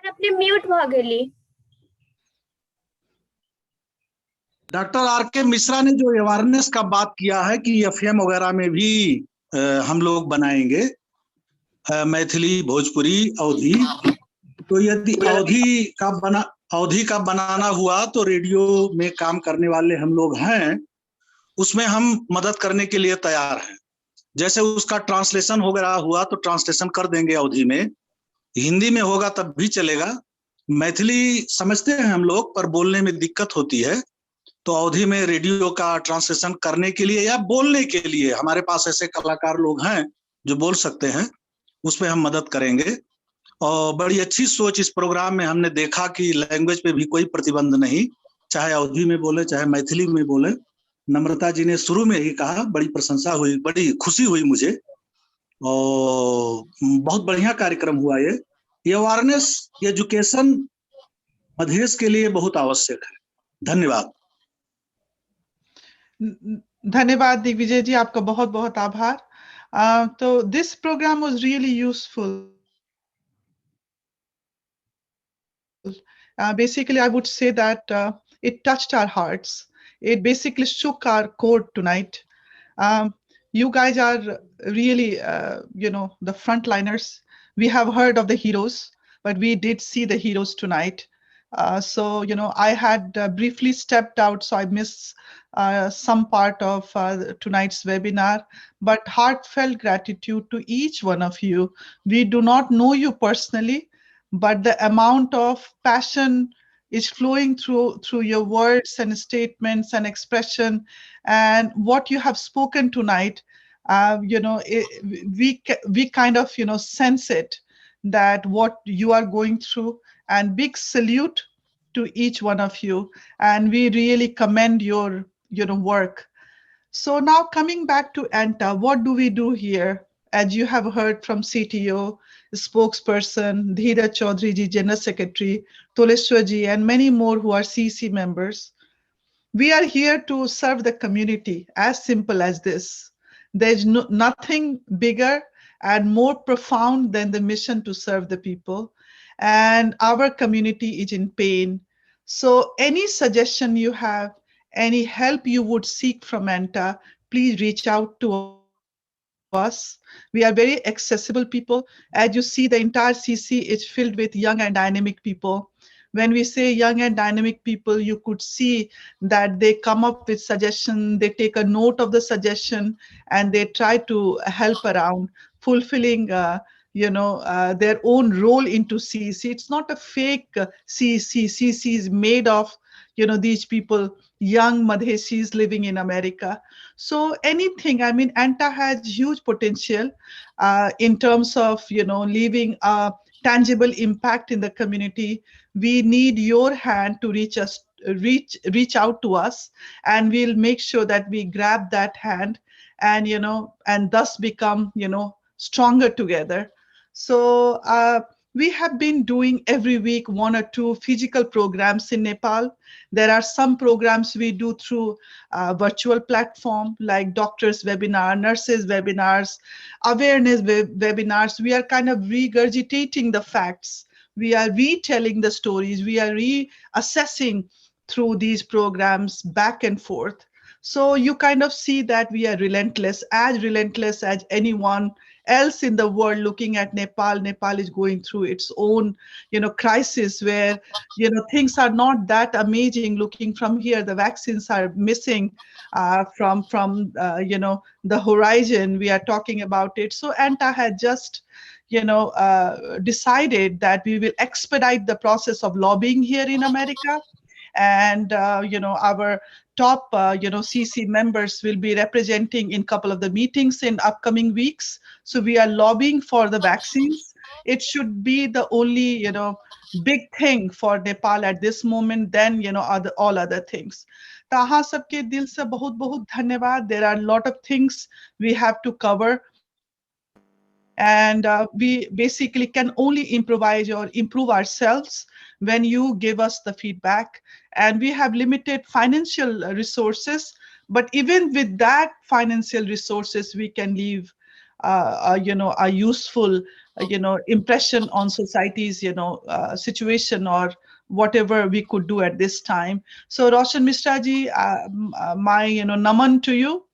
अपने म्यूट हो गई। Doctor R K. मिश्रा ने जो अवेयरनेस का बात किया है कि एफएम वगैरह में भी हम लोग बनाएंगे मैथिली, भोजपुरी, अवधी। तो यदि अवधी का बनाना हुआ तो रेडियो में काम करने वाले हम लोग हैं, उसमें हम मदद करने के लिए तैयार हैं। जैसे उसका ट्रांसलेशन वगैरह हुआ तो ट्रांसलेशन कर देंगे अवधी में, हिंदी में होगा तब भी चलेगा। मैथिली समझते हैं हम लोग पर बोलने में दिक्कत होती है, तो अवधी में रेडियो का ट्रांसलेशन करने के लिए या बोलने के लिए हमारे पास ऐसे कलाकार लोग हैं जो बोल सकते हैं, उसमें हम मदद करेंगे। और बड़ी अच्छी सोच इस प्रोग्राम में हमने देखा कि लैंग्वेज पे भी कोई प्रतिबंध नहीं, चाहे अवधी में बोले चाहे मैथिली में बोले। नम्रता जी ने शुरू में ही कहा, बड़ी प्रशंसा हुई, बड़ी खुशी हुई मुझे। और बहुत बढ़िया कार्यक्रम हुआ ये अवेयरनेस, एजुकेशन मधेश के लिए बहुत आवश्यक है। धन्यवाद। धन्यवाद दिग्विजय जी, आपका बहुत बहुत आभार। तो this programme was really useful. Basically, I would say that it touched our hearts. It basically shook our core tonight. You guys are really, the frontliners. We have heard of the heroes, but we did see the heroes tonight. So, I had briefly stepped out, so I missed some part of tonight's webinar, but heartfelt gratitude to each one of you. We do not know you personally, but the amount of passion is flowing through your words and statements and expression, and what you have spoken tonight. We kind of sense it, that what you are going through, and big salute to each one of you, and we really commend your work. So now coming back to ANTA, what do we do here? As you have heard from CTO, spokesperson, Dheeraj Chaudhary ji, General Secretary, Toleshwar ji, and many more who are CC members. We are here to serve the community, as simple as this. There's nothing bigger and more profound than the mission to serve the people. And our community is in pain. So any suggestion you have, any help you would seek from ANTA, please reach out to us. We are very accessible people. As you see, the entire CC is filled with young and dynamic people. When we say young and dynamic people, you could see that they come up with suggestions, they take a note of the suggestion, and they try to help around fulfilling their own role into CC. It's not a fake CC. CC is made of these people, young Madhesis living in America. So anything, I mean, ANTA has huge potential in terms of, leaving a tangible impact in the community. We need your hand to reach out to us, and we'll make sure that we grab that hand and, and thus become, stronger together. So we have been doing every week 1 or 2 physical programs in Nepal. There are some programs we do through virtual platform like doctors webinar, nurses webinars, awareness webinars. We are kind of regurgitating the facts. We are retelling the stories. We are reassessing through these programs back and forth. So you kind of see that we are relentless as anyone else in the world looking at Nepal. Nepal is going through its own, crisis where, things are not that amazing looking from here. The vaccines are missing from the horizon. We are talking about it. So ANTA had just, decided that we will expedite the process of lobbying here in America. And, our top, CC members will be representing in a couple of the meetings in upcoming weeks. So we are lobbying for the vaccines. It should be the only, big thing for Nepal at this moment, then, all other things. ताहा सबके दिल से बहुत बहुत धन्यवाद. There are a lot of things we have to cover. And we basically can only improvise or improve ourselves when you give us the feedback. And we have limited financial resources, but even with that financial resources, we can leave a useful impression on society's situation or whatever we could do at this time. So Roshan Mishra ji, my naman to you,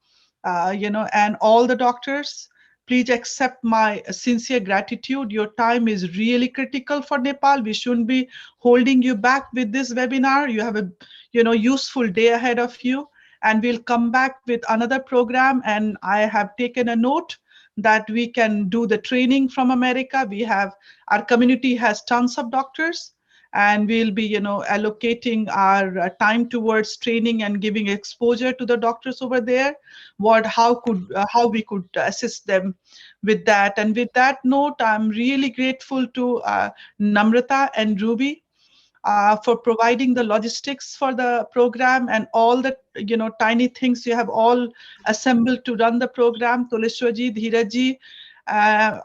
and all the doctors. Please accept my sincere gratitude. Your time is really critical for Nepal. We shouldn't be holding you back with this webinar. You have a useful day ahead of you, and we'll come back with another program. And I have taken a note that we can do the training from America. Our community has tons of doctors, and we'll be allocating our time towards training and giving exposure to the doctors over there, how we could assist them with that. And with that note, I'm really grateful to Namrata and Ruby for providing the logistics for the program and all the tiny things you have all assembled to run the program. Toleshwarji, Dheerajji,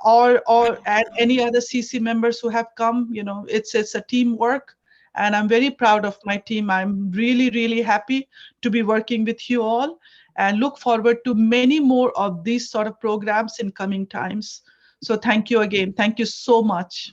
or and any other CC members who have come, it's a teamwork, and I'm very proud of my team. I'm really, really happy to be working with you all, and look forward to many more of these sort of programs in coming times. So thank you again. Thank you so much.